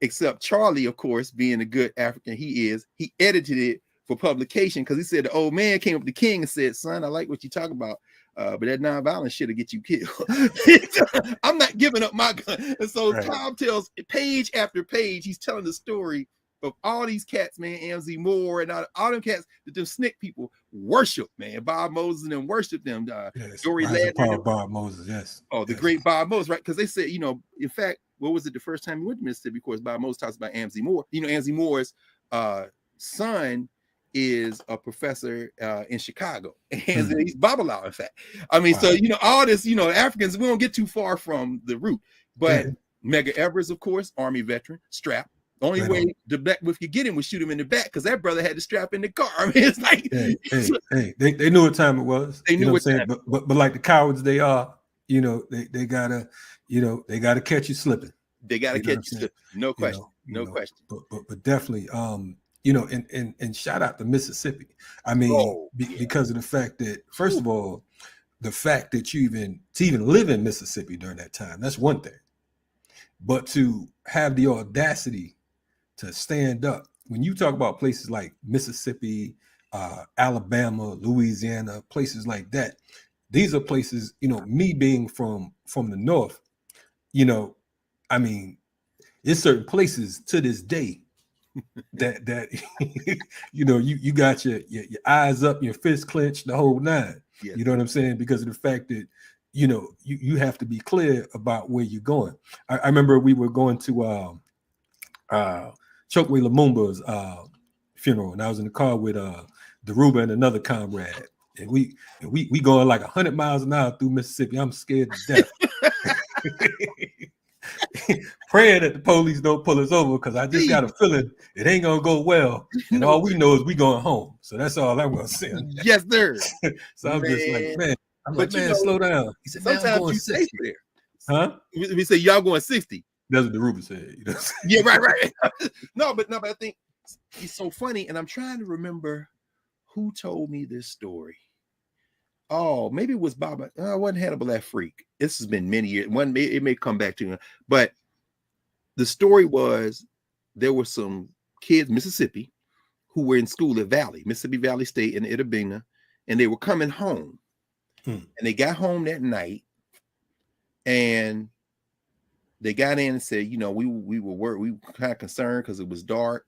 Except Charlie, of course, being a good African he is, he edited it for publication, because he said the old man came up to King and said, son, I like what you talk about, but that nonviolent shit will get you killed. I'm not giving up my gun. And so Cobb tells page after page, he's telling the story of all these cats, man, Amzie Moore and all them cats that them SNCC people worship, man. Bob Moses and them worship them. Dory Ladner. Bob Moses, yes. Oh, the great Bob Moses, right? Because they said, in fact, what was it the first time he went to Mississippi? Of course, Bob Moses talks about Amzie Moore. Amzie Moore's son is a professor in Chicago, and he's Babalawo, in fact. I mean, so all this, Africans, we don't get too far from the root. But Medgar Evers, of course, Army veteran, strapped. The only way the Black Wolf could get him was shoot him in the back, because that brother had the strap in the car. I mean, it's like they knew what time it was. They knew what time. But like the cowards they are, they gotta catch you slipping. They gotta catch you slipping. No question. No question. But definitely, and shout out to Mississippi. I mean, because of the fact that, first of all, the fact that you even live in Mississippi during that time, that's one thing. But to have the audacity to stand up, when you talk about places like Mississippi, Alabama, Louisiana, places like that, these are places, me being from the North, I mean, there's certain places to this day that you got your eyes up, your fist clenched, the whole nine. Yes. You know what I'm saying? Because of the fact that you have to be clear about where you're going. I remember we were going to Chokwe Lumumba's funeral, and I was in the car with Daruba and another comrade, and we going like 100 miles an hour through Mississippi. I'm scared to death. Praying that the police don't pull us over, because I just got a feeling it ain't gonna go well, and all we know is we going home. So that's all I'm gonna say. Yes, sir. So I'm just like, man, slow down. He said, sometimes I'm going 60 there. Huh? We say y'all going 60. That's what the Ruben said. Yeah, right. No, but I think it's so funny, and I'm trying to remember who told me this story. Oh, maybe it was Bob. It wasn't Hannibal that freak. This has been many years. It may come back to him, but the story was there were some kids, Mississippi, who were in school at Mississippi Valley State in Itabena, and they were coming home. And they got home that night, and they got in and said, we were kind of concerned because it was dark,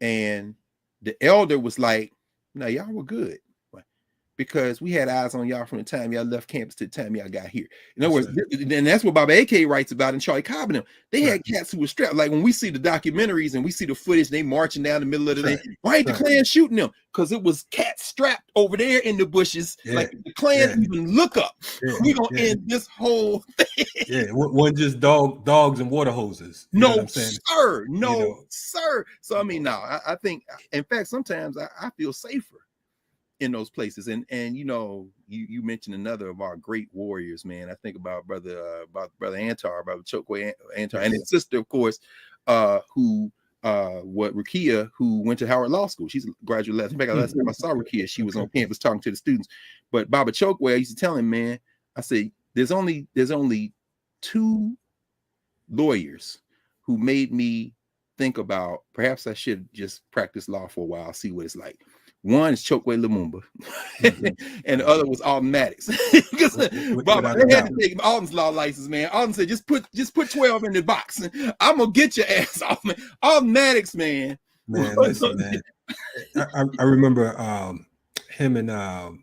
and the elder was like, "No, y'all were good, because we had eyes on y'all from the time y'all left campus to the time y'all got here." In other words, and that's what Bob AK writes about in Charlie Cobb and them. They had cats who were strapped. Like when we see the documentaries and we see the footage, they marching down the middle of the day. Why ain't the Klan shooting them? Because it was cats strapped over there in the bushes. Like the Klan even look up. We gonna end this whole thing. One just dogs and water hoses. No, sir. No, sir. So I mean, I think, in fact, sometimes I feel safer in those places. And you mentioned another of our great warriors, man. I think about brother Antar, brother Chokwe Antar, and his sister, of course, Rukia, who went to Howard Law School. She's a graduate last. In fact, last time I saw Rukia, she was on campus talking to the students. But Baba Chokwe, I used to tell him, man, I say there's only two lawyers who made me think about perhaps I should just practice law for a while, see what it's like. One is Chokwe Lumumba, and the other was automatics. Because they had to take Alton's law license, man. Alton said, just put 12 in the box. I'm gonna get your ass off, man. Automatics, man. Man, listen, man. I remember him and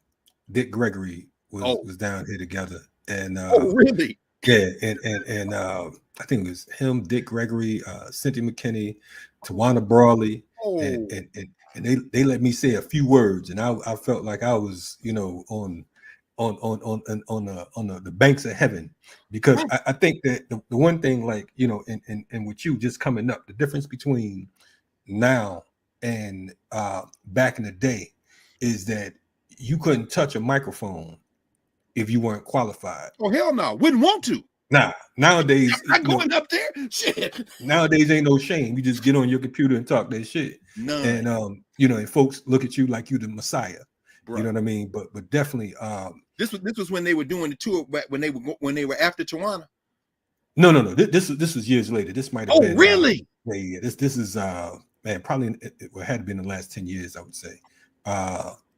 Dick Gregory was down here together, and really? Yeah, and I think it was him, Dick Gregory, Cynthia McKinney, Tawana Brawley, and they let me say a few words, and I felt like I was, you know, on the banks of heaven, because I think that the one thing, like, you know, and with you just coming up, the difference between now and back in the day is that you couldn't touch a microphone if you weren't qualified. Oh, hell no, wouldn't want to. Nah, nowadays I'm not going up there. Shit. Nowadays ain't no shame. You just get on your computer and talk that shit. None. And you know, and folks look at you like you the Messiah. Bro. You know what I mean? But definitely this was when they were doing the tour, when they were after Tawana. No. This was years later. This might have been. Oh, really? Yeah. This is man, probably it had been the last 10 years, I would say.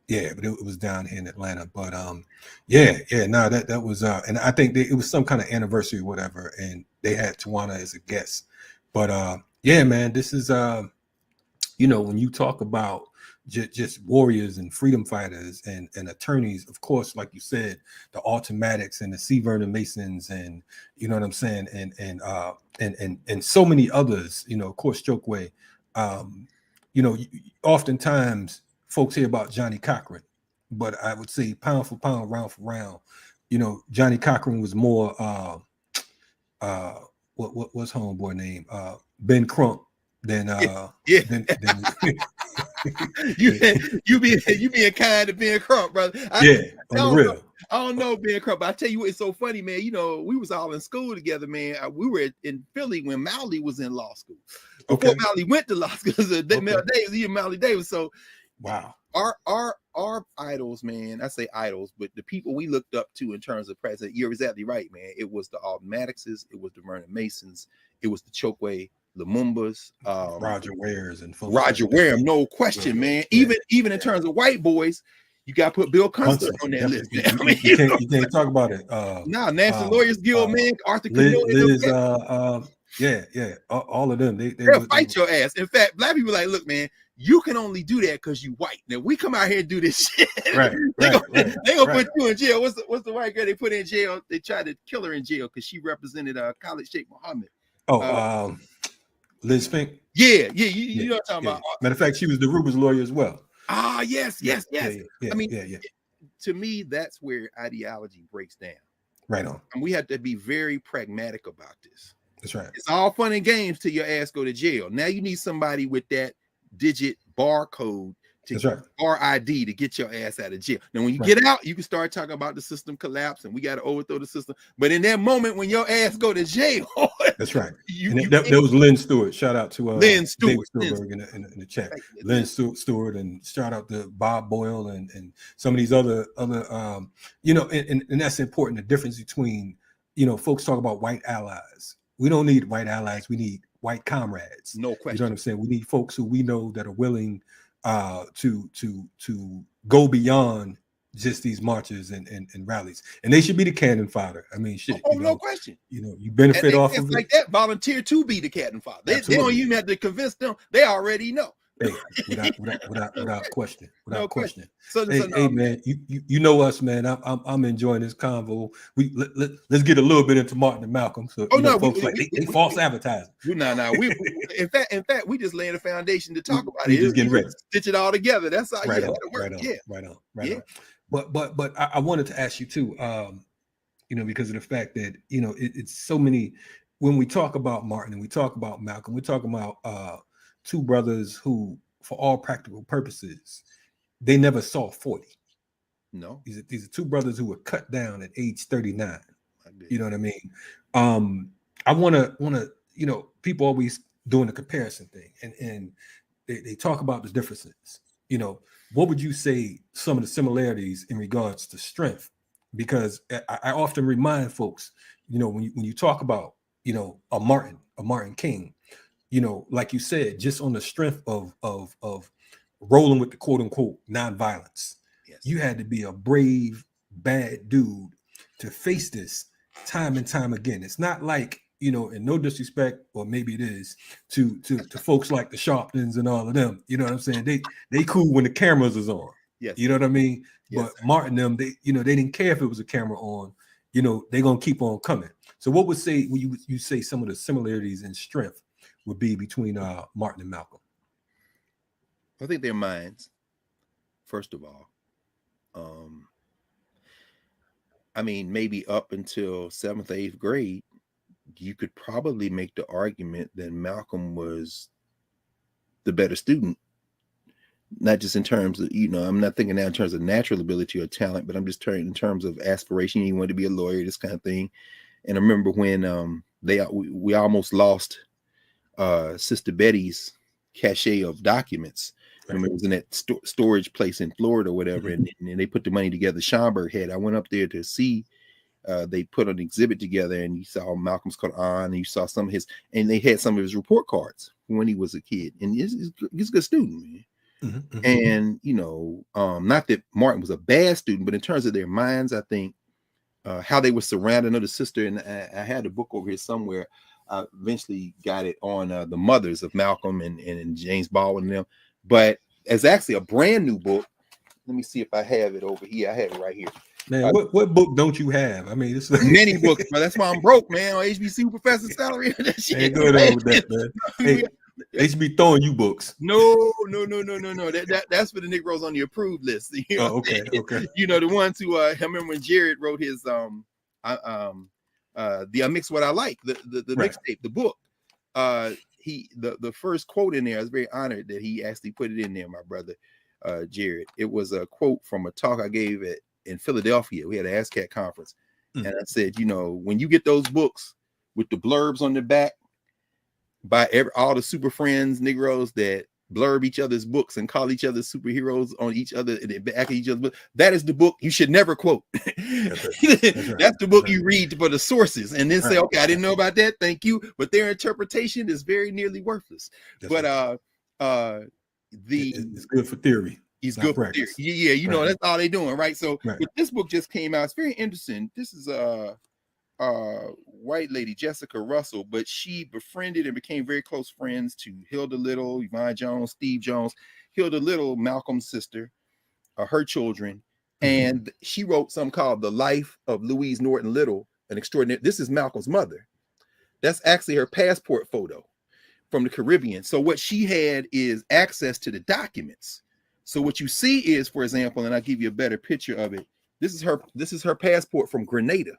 Yeah, but it was down here in Atlanta. But no, that was and I think it was some kind of anniversary or whatever, and they had Tawana as a guest. But yeah, man, this is you know, when you talk about just warriors and freedom fighters and attorneys, of course, like you said, the automatics and the C. Vernon Masons, and you know what I'm saying, and so many others, you know, of course, Chokwe. You know, oftentimes folks hear about Johnny Cochran, but I would say pound for pound, round for round, you know, Johnny Cochran was more what's homeboy name? Ben Crump than you being kind to Ben Crump, brother. On the real. I don't know Ben Crump, but I tell you what, it's so funny, man. You know, we was all in school together, man. We were in Philly when Mowley was in law school. Before Mowley went to law school, Mel Davis, he and Mowley Davis. So wow. Our idols, man. I say idols, but the people we looked up to in terms of president, you're exactly right, man. It was the Automaticses, it was the Vernon Masons, it was the Chokwe Lumumbas, Roger Wares and Roger Ware, no question, man. Even in terms of white boys, you got to put Bill Kunstler on that list. You can't talk about it. National Lawyers Guild, man. Arthur Liz, all of them. They'll fight your ass. In fact, black people like, look, man, you can only do that because you white. Now we come out here and do this shit. Right. They gonna put you in jail. What's the white girl they put in jail? They tried to kill her in jail because she represented Khalid Sheikh Mohammed. Liz Fink. Yeah. You know what I'm talking about. Matter of fact, she was the Ruber's lawyer as well. Yes. I mean, yeah. To me, that's where ideology breaks down. Right on. And we have to be very pragmatic about this. That's right. It's all fun and games till your ass go to jail. Now you need somebody with that digit barcode to RID to get your ass out of jail. Now, when you get out, you can start talking about the system collapse and we got to overthrow the system. But in that moment when your ass go to jail, that's right. That was Lynn Stewart. Shout out to Lynn Stewart in the chat. Lynn Stewart, and shout out to Bob Boyle and some of these other you know, and that's important. The difference between, you know, folks talk about white allies. We don't need white allies. We need white comrades. No question. You know what I'm saying? We need folks who we know that are willing to go beyond just these marches and rallies, and they should be the cannon fodder. I mean, shit. No question. You know, you benefit off of it. Like that. Volunteer to be the cannon fodder. They don't even have to convince them. They already know. Hey, without question. No question. Hey, man, you know us, man. I'm enjoying this convo. Let's get a little bit into Martin and Malcolm. So folks they false advertising. No. In fact, we just laying the foundation to talk about it. Just getting ready. Stitch it all together. That's how right on. But I wanted to ask you too, you know, because of the fact that, you know, it's so many. When we talk about Martin and we talk about Malcolm, we talk about two brothers who, for all practical purposes, they never saw 40. No, these are two brothers who were cut down at age 39. You know what I mean? I want to, you know, people always doing the comparison thing, and they talk about the differences. You know, what would you say some of the similarities in regards to strength? Because I often remind folks, you know, when you talk about a Martin King, like you said, just on the strength of rolling with the quote unquote nonviolence. Yes. You had to be a brave, bad dude to face this time and time again. It's not like, and no disrespect, or maybe it is, to folks like the Sharptons and all of them. You know what I'm saying? They cool when the cameras is on. Yes. You know what I mean? Yes, but Martin them, they didn't care if it was a camera on. They're gonna keep on coming. So what would you say some of the similarities in strength would be between Martin and Malcolm? I think their minds, first of all. I mean, maybe up until 7th, 8th grade, you could probably make the argument that Malcolm was the better student. Not just in terms of, I'm not thinking now in terms of natural ability or talent, but I'm just in terms of aspiration. He wanted to be a lawyer, this kind of thing. And I remember when we almost lost Sister Betty's cachet of documents. Right. Remember, it was in that storage place in Florida or whatever, and they put the money together. Schomburg had. I went up there to see. They put an exhibit together, and you saw Malcolm's Quran, and you saw some of his, and they had some of his report cards when he was a kid, and he's a good student, man. And not that Martin was a bad student, but in terms of their minds, I think how they were surrounded. Another sister, and I had a book over here somewhere. I eventually got it on the mothers of Malcolm and James Baldwin and them, but it's actually a brand new book. Let me see if I have it over here. I have it right here. Man, what book don't you have? I mean, this is many books, but that's why I'm broke, man. On HBCU professor salary. That shit. Ain't good over that, man. Hey, they should be throwing you books. No. That's for the Negroes on the approved list. Okay. The ones who I remember when Jared wrote his the I Mix What I Like, the mixtape, the book. The first quote in there, I was very honored that he actually put it in there, my brother Jared. It was a quote from a talk I gave in Philadelphia. We had an ASCAT conference. And I said, when you get those books with the blurbs on the back by all the super friends, Negroes that blurb each other's books and call each other superheroes on each other in the back of each other's book, that is the book you should never quote. That's the book you read for the sources and then say, okay, I didn't know about that. Thank you. But their interpretation is very nearly worthless. It's good for theory. He's good for theory. Yeah, that's all they're doing, right? So but this book just came out. It's very interesting. This is a white lady, Jessica Russell, but she befriended and became very close friends to Hilda Little, Yvonne Jones, Steve Jones. Hilda Little, Malcolm's sister, her children, and she wrote something called The Life of Louise Norton Little, an extraordinary. This is Malcolm's mother. That's actually her passport photo from the Caribbean. So what she had is access to the documents. So what you see is, for example, and I'll give you a better picture of it. This is her passport from Grenada.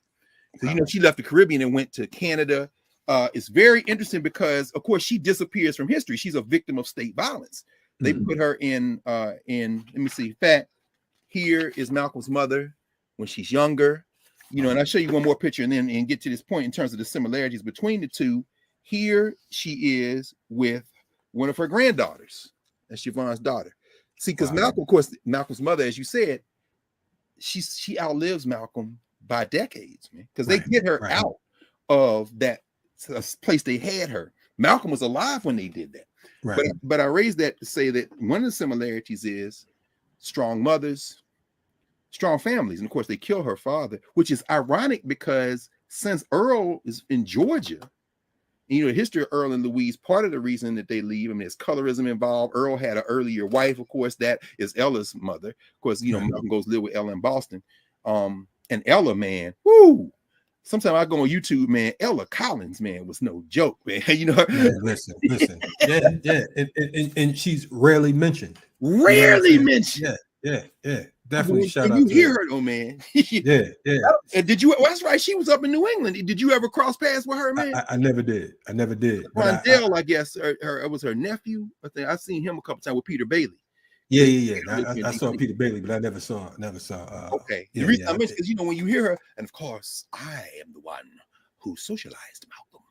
So, she left the Caribbean and went to Canada. It's very interesting because, of course, she disappears from history. She's a victim of state violence. They put her in, let me see, in fact, here is Malcolm's mother when she's younger, and I'll show you one more picture and then get to this point in terms of the similarities between the two. Here she is with one of her granddaughters. That's Yvonne's daughter. See, because Malcolm, of course, Malcolm's mother, as you said, she outlives Malcolm by decades, man, because they get her out of that place they had her. Malcolm was alive when they did that. But I raised that to say that one of the similarities is strong mothers, strong families, and of course they kill her father, which is ironic because since Earl is in Georgia, the history of Earl and Louise, part of the reason that they leave, there's colorism involved. Earl had an earlier wife, of course, that is Ella's mother. Of course, Malcolm goes live with Ella in Boston. And Ella, man, whoo! Sometimes I go on YouTube, man. Ella Collins, man, was no joke, man. Man, listen. Yeah. And she's rarely mentioned. Yeah. Definitely shout out. You hear her though, man. Yeah. And did you? Well, that's right. She was up in New England. Did you ever cross paths with her, man? I never did. Rondell, I guess, it was her nephew. I think I've seen him a couple times with Peter Bailey. Yeah. I saw Peter Bailey, but I never saw. Okay. The reason I mentioned is, when you hear her, and of course, I am the one who socialized Malcolm.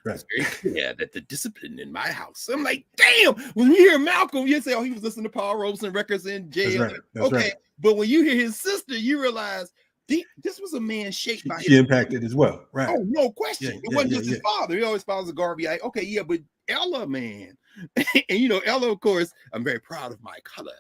Right. It's very clear that the discipline in my house. I'm like, damn. When you hear Malcolm, you say, oh, he was listening to Paul Robeson records in jail. That's right. But when you hear his sister, you realize, This was a man shaped by she impacted as well, right? Oh, no question. Yeah, It wasn't just his father. He always follows the Garvey. Okay, yeah, but Ella, man. And Ella, of course, I'm very proud of my color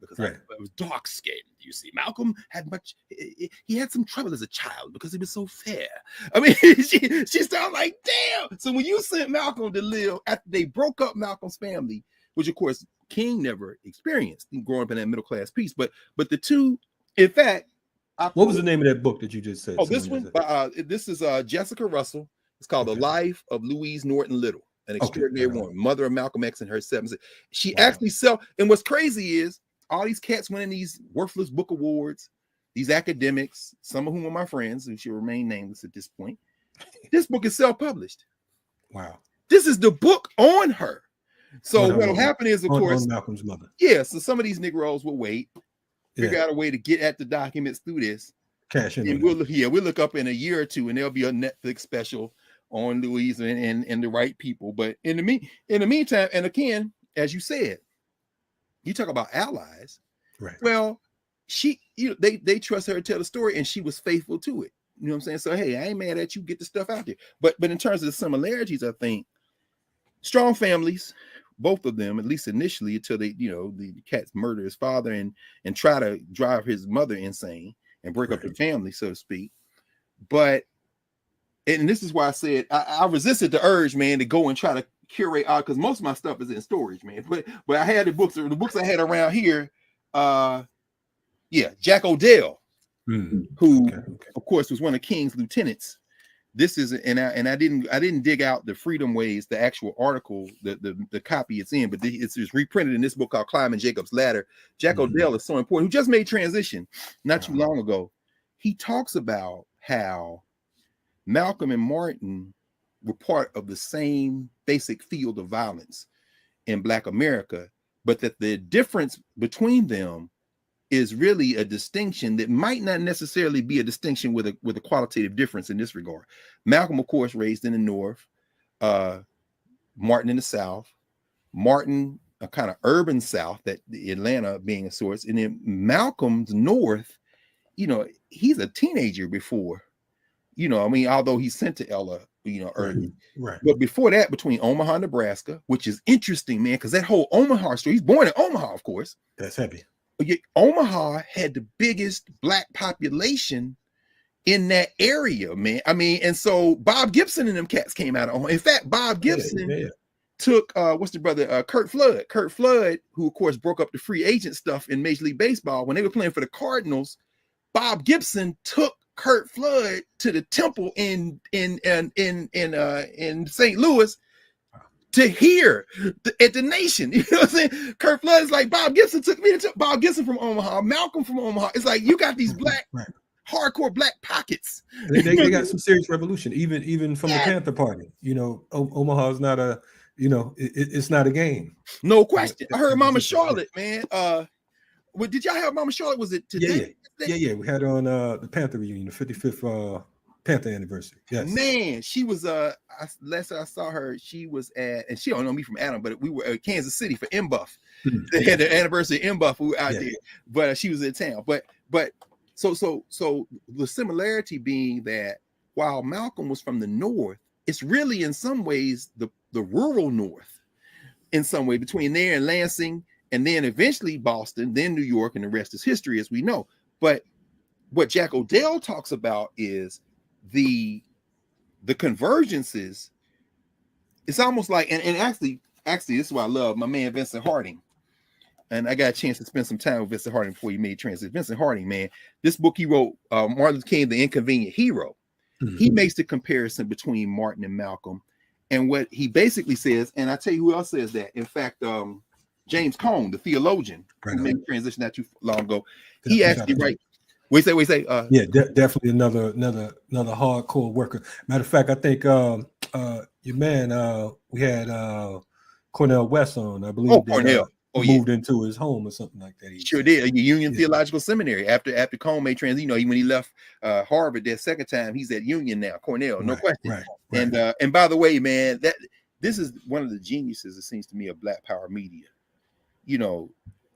because I was dark skinned. You see, Malcolm had he had some trouble as a child because he was so fair. I mean, she sounded like, damn. So when you sent Malcolm to live after they broke up Malcolm's family, which of course King never experienced growing up in that middle class piece, but the two, in fact, what was the name of that book that you just said? Oh, this one. This is Jessica Russell. It's called The Life of Louise Norton Little, an extraordinary woman, mother of Malcolm X and her 7. She actually and what's crazy is all these cats winning these worthless book awards, these academics, some of whom are my friends who should remain nameless at this point. This book is self-published. Wow. This is the book on her. So what'll happen is, of course, on Malcolm's mother. Yeah. So some of these Negroes will wait, figure out a way to get at the documents through this. Cash in. And we'll look up in a year or two, and there'll be a Netflix special on Louise and the right people. But in the meantime, and again, as you said, you talk about allies, right? Well, they trust her to tell the story, and she was faithful to it. You know what I'm saying? So hey, I ain't mad at you. Get the stuff out there. But in terms of the similarities, I think strong families, both of them, at least initially, until they, the cats murder his father and try to drive his mother insane and break up the family, so to speak. But, and this is why I said I resisted the urge, man, to go and try to curate out, because most of my stuff is in storage, man. But I had the books I had around here. Jack Odell, who of course was one of King's lieutenants. This is and I didn't dig out the Freedom Ways, the actual article, the copy it's in, but it's just reprinted in this book called Climbing Jacob's Ladder. Jack Odell is so important, who just made transition not too long ago. He talks about how Malcolm and Martin were part of the same basic field of violence in Black America, but that the difference between them is really a distinction that might not necessarily be a distinction with a qualitative difference in this regard. Malcolm, of course, raised in the North, Martin in the South, Martin a kind of urban South, that Atlanta being a source, and then Malcolm's North, he's a teenager before, although he's sent to Ella, early. Right. But before that, between Omaha, Nebraska, which is interesting, man, because that whole Omaha story, he's born in Omaha, of course. That's heavy. Omaha had the biggest Black population in that area, man. I mean, and so Bob Gibson and them cats came out of Omaha. In fact, Bob Gibson took what's the brother, Kurt Flood. Kurt Flood, who of course broke up the free agent stuff in Major League Baseball when they were playing for the Cardinals. Bob Gibson took Kurt Flood to the temple in St. Louis to hear at the Nation. You know what I'm saying? Kurt Flood is like, Bob Gibson took me to Bob Gibson from Omaha, Malcolm from Omaha. It's like you got these Black, hardcore Black pockets. They got some serious revolution, even from the Panther Party. Omaha is not a, it's not a game. No question. I heard Mama Charlotte, man. Did y'all have Mama Charlotte? Was it today? Yeah. We had on the Panther reunion, the 55th Panther anniversary. Yes, man, she was last I saw her, she was at, and she don't know me from Adam, but we were at Kansas City for MBuff. They had the anniversary of MBuff. We were out there, but she was in town. But so the similarity being that while Malcolm was from the North, it's really in some ways the rural North, in some way, between there and Lansing, and then eventually Boston, then New York, and the rest is history, as we know. But what Jack Odell talks about is the convergences. It's almost like, and actually this is what I love, my man Vincent Harding. And I got a chance to spend some time with Vincent Harding before he made transit. Vincent Harding, man, this book he wrote, Martin Luther King, The Inconvenient Hero. He makes the comparison between Martin and Malcolm. And what he basically says, and I tell you who else says that. In fact, James Cone, the theologian, who made the transition not too long ago, he actually writes. What you say? Definitely another hardcore worker. Matter of fact, I think your man, we had Cornel West on, I believe. Cornel. Moved into his home or something like that. He sure did. Union Theological Seminary. After Cone made transition, when he left Harvard that second time, he's at Union now. Cornell, no question. Right. And by the way, man, this is one of the geniuses, it seems to me, of Black Power media.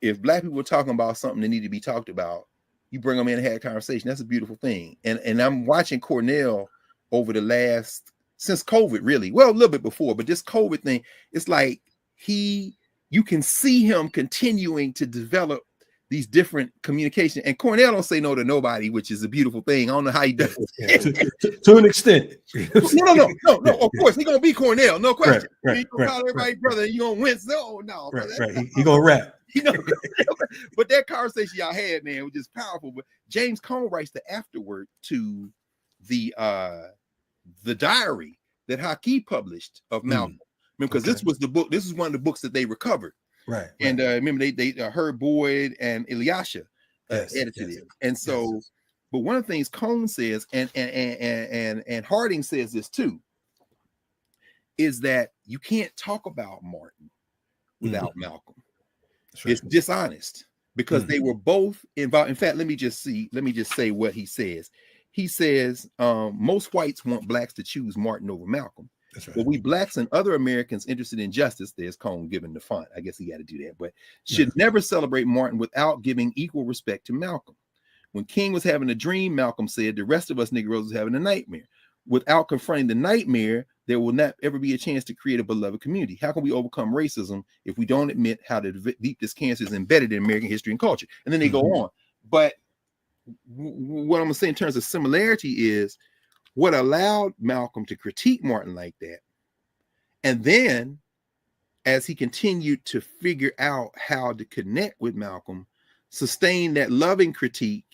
If Black people were talking about something that need to be talked about, you bring them in and have a conversation. That's a beautiful thing. And I'm watching Cornell over the last, since COVID, really. Well, a little bit before, but this COVID thing, it's like you can see him continuing to develop these different communication. And Cornell don't say no to nobody, which is a beautiful thing. I don't know how he does it. To an extent. No. Of course, he's gonna be Cornell, no question. Right, you gonna call everybody brother, and you gonna win. Oh no, right. He gonna rap. You know, but that conversation y'all had, man, was just powerful. But James Cone writes the afterword to the diary that Haki published of Malcolm. Because this was the book, this is one of the books that they recovered. Right. And remember, they Herb Boyd and Elisha edited it. And so, but one of the things Cone says, and Harding says this too, is that you can't talk about Martin without Malcolm. Right. It's dishonest because they were both involved. In fact, let me just say what he says. He says most whites want blacks to choose Martin over Malcolm. That's right. But we blacks and other Americans interested in justice, there's Cone given the font. I guess he got to do that, but should never celebrate Martin without giving equal respect to Malcolm. When King was having a dream, Malcolm said, the rest of us Negroes was having a nightmare. Without confronting the nightmare, there will not ever be a chance to create a beloved community. How can we overcome racism if we don't admit how deep this cancer is embedded in American history and culture? And then they go on. But what I'm going to say in terms of similarity is what allowed Malcolm to critique Martin like that. And then as he continued to figure out how to connect with Malcolm, sustain that loving critique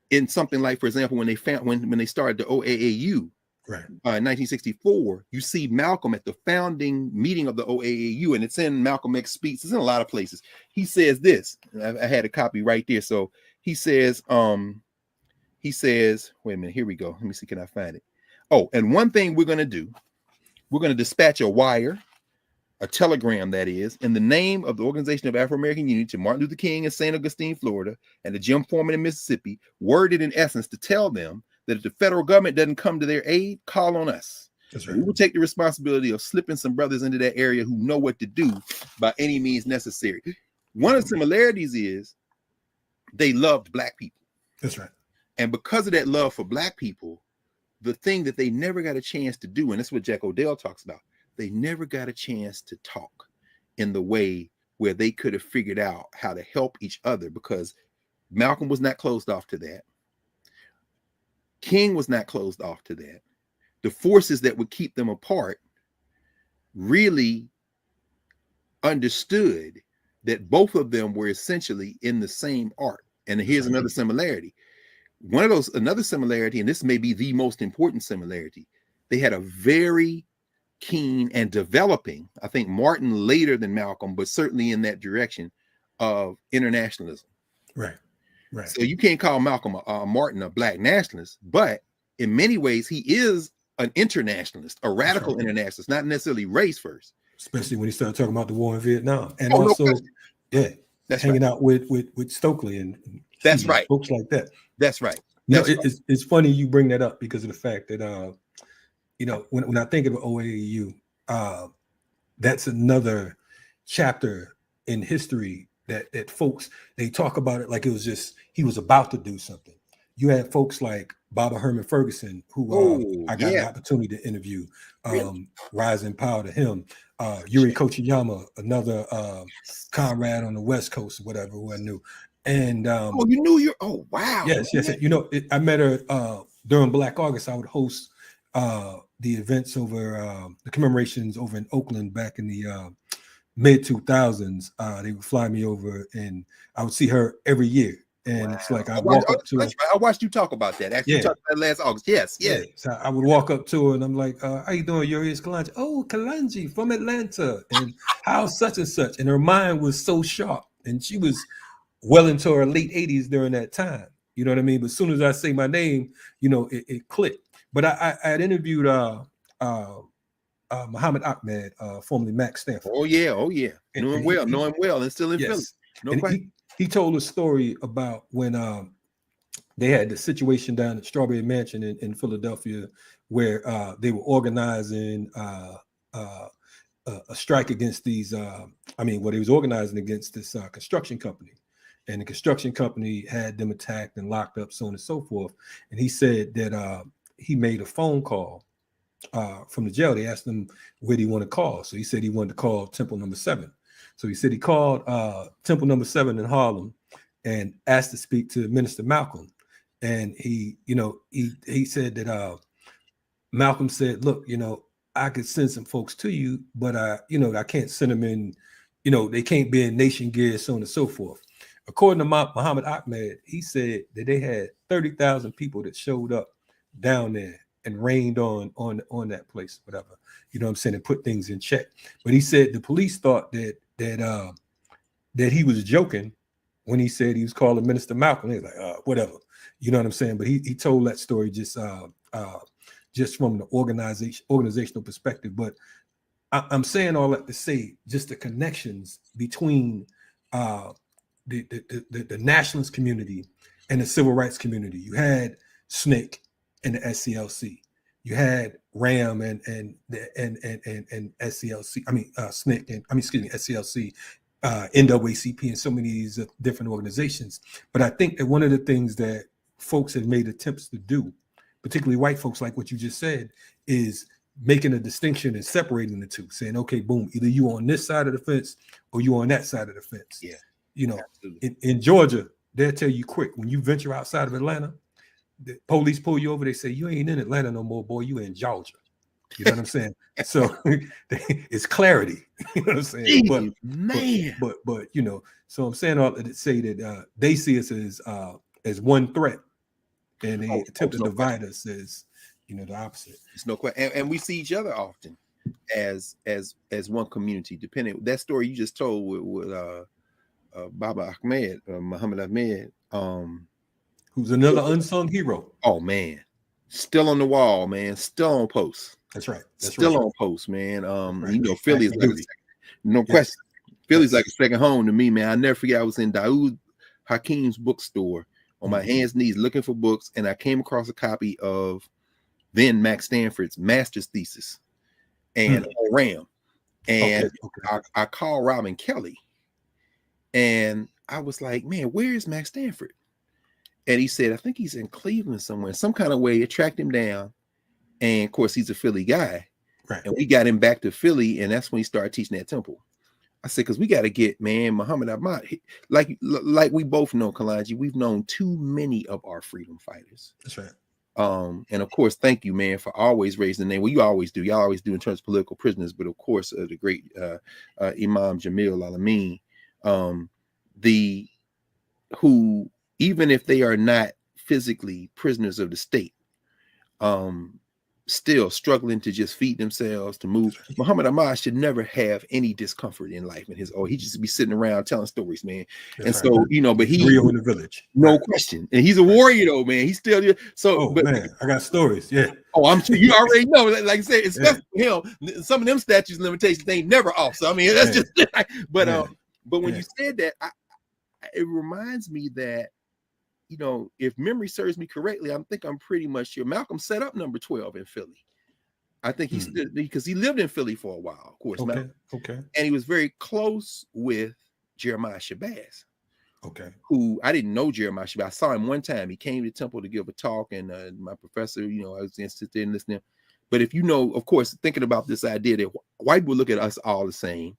in something like, for example, when they started the OAAU, right, 1964, you see Malcolm at the founding meeting of the OAAU, and it's in Malcolm X speech. It's in a lot of places. He says this. I had a copy right there. So he says, wait a minute, here we go. Let me see, can I find it? Oh, and one thing we're going to do, we're going to dispatch a wire, a telegram that is, in the name of the Organization of Afro-American Unity to Martin Luther King in St. Augustine, Florida, and to Jim Foreman in Mississippi, worded in essence to tell them that if the federal government doesn't come to their aid, call on us. That's right. We will take the responsibility of slipping some brothers into that area who know what to do by any means necessary. One of the similarities is they loved Black people. That's right. And because of that love for Black people, the thing that they never got a chance to do, and that's what Jack Odell talks about, they never got a chance to talk in the way where they could have figured out how to help each other, because Malcolm was not closed off to that. King was not closed off to that. The forces that would keep them apart really understood that both of them were essentially in the same art. And here's another similarity. Another similarity, and this may be the most important similarity, they had a very keen and developing, I think Martin later than Malcolm, but certainly in that direction of internationalism. Right. Right. So you can't call Malcolm Martin a Black nationalist, but in many ways he is an internationalist, a radical internationalist, not necessarily race first. Especially when he started talking about the war in Vietnam, and also, that's hanging out with Stokely and that's right, folks like that. That's right. It's funny you bring that up because of the fact that when I think of OAU, that's another chapter in history that folks, they talk about it like it was just he was about to do something. You had folks like Baba Herman Ferguson, who I got an opportunity to interview. Rising power to him. Yuri Kochiyama, another comrade on the West Coast, whatever, who I knew. And you knew wow. Yes. I met her during Black August. I would host the events over the commemorations over in Oakland back in the mid 2000s. They would fly me over, and I would see her every year. And it's like I walk up to her. Right. I watched you talk about that. Actually, you talked about that last August. Yes. So I would walk up to her, and I'm like, "How you doing? You're Kalonji." "Oh, Kalonji from Atlanta." And how such and such. And her mind was so sharp, and she was well into her late 80s during that time. You know what I mean? But as soon as I say my name, it clicked. But I had interviewed Muhammad Ahmed, formerly Max Stanford. Oh yeah. Know him well, and still in Philly. No question. He told a story about when they had the situation down at Strawberry Mansion in Philadelphia, where they were organizing a strike against these. They was organizing against this construction company, and the construction company had them attacked and locked up, so on and so forth. And he said that he made a phone call from the jail. They asked him where do you want to call. So he said he wanted to call Temple number 7. So he said he called Temple number 7 in Harlem and asked to speak to Minister Malcolm. And he said that Malcolm said, look, I could send some folks to you, but I can't send them in, they can't be in nation gear, so on and so forth. According to Muhammad Ahmed, he said that they had 30,000 people that showed up down there and rained on that place, whatever, and put things in check. But he said the police thought that he was joking when he said he was calling Minister Malcolm. He was like, whatever, you know what I'm saying? But he told that story just from the organizational perspective. But I'm saying all that to say just the connections between the nationalist community and the civil rights community. You had SNCC and the SCLC. You had RAM and SCLC. SNCC and SCLC, NAACP, and so many of these different organizations. But I think that one of the things that folks have made attempts to do, particularly white folks, like what you just said, is making a distinction and separating the two, saying, okay, boom, either you on this side of the fence or you on that side of the fence. Yeah. In Georgia, they'll tell you quick, when you venture outside of Atlanta, the police pull you over, they say, you ain't in Atlanta no more, boy, you in Georgia. You know what I'm saying? So it's clarity. You know what I'm saying? Jeez, man. But so I'm saying all that to say that they see us as one threat, and they attempt to divide us as the opposite. It's no question, and we see each other often as one community. Depending that story you just told with Baba Ahmed, Muhammad Ahmed, who's another unsung hero. Oh man, still on the wall, man. Still on post. That's right. Still on post, man. Philly is like no question. Philly's like a second home to me, man. I never forget. I was in Daoud Hakim's bookstore on my hands and knees looking for books, and I came across a copy of then Max Stanford's master's thesis and RAM. And I called Robin Kelly, and I was like, man, where is Max Stanford? And he said, I think he's in Cleveland somewhere. Some kind of way it tracked him down. And of course, he's a Philly guy. Right. And we got him back to Philly, and that's when he started teaching at Temple. I said, because we got to get, man, Muhammad Ahmad. Like we both know, Kalonji, we've known too many of our freedom fighters. That's right. And of course, thank you, man, for always raising the name. Well, you always do. You always do in terms of political prisoners, but of course, the great Imam Jamil Alameen, who, even if they are not physically prisoners of the state, still struggling to just feed themselves, to move. Muhammad Ahmad should never have any discomfort in life. And he just be sitting around telling stories, man. That's and right. So, but he real in the village, no question. And he's a warrior, though, man. He's still so. But man, I got stories. Yeah. Oh, I'm sure you already know. Like I said, especially him. Some of them statutes and limitations they ain't never off. So I mean, that's just. But when you said that, it reminds me that, if memory serves me correctly, I think I'm pretty much sure Malcolm set up number 12 in Philly. I think he stood because he lived in Philly for a while, of course. Okay. And he was very close with Jeremiah Shabazz. Okay. Who I didn't know Jeremiah Shabazz. I saw him one time. He came to Temple to give a talk, and my professor, I was interested in listening. But if of course, thinking about this idea that white people look at us all the same,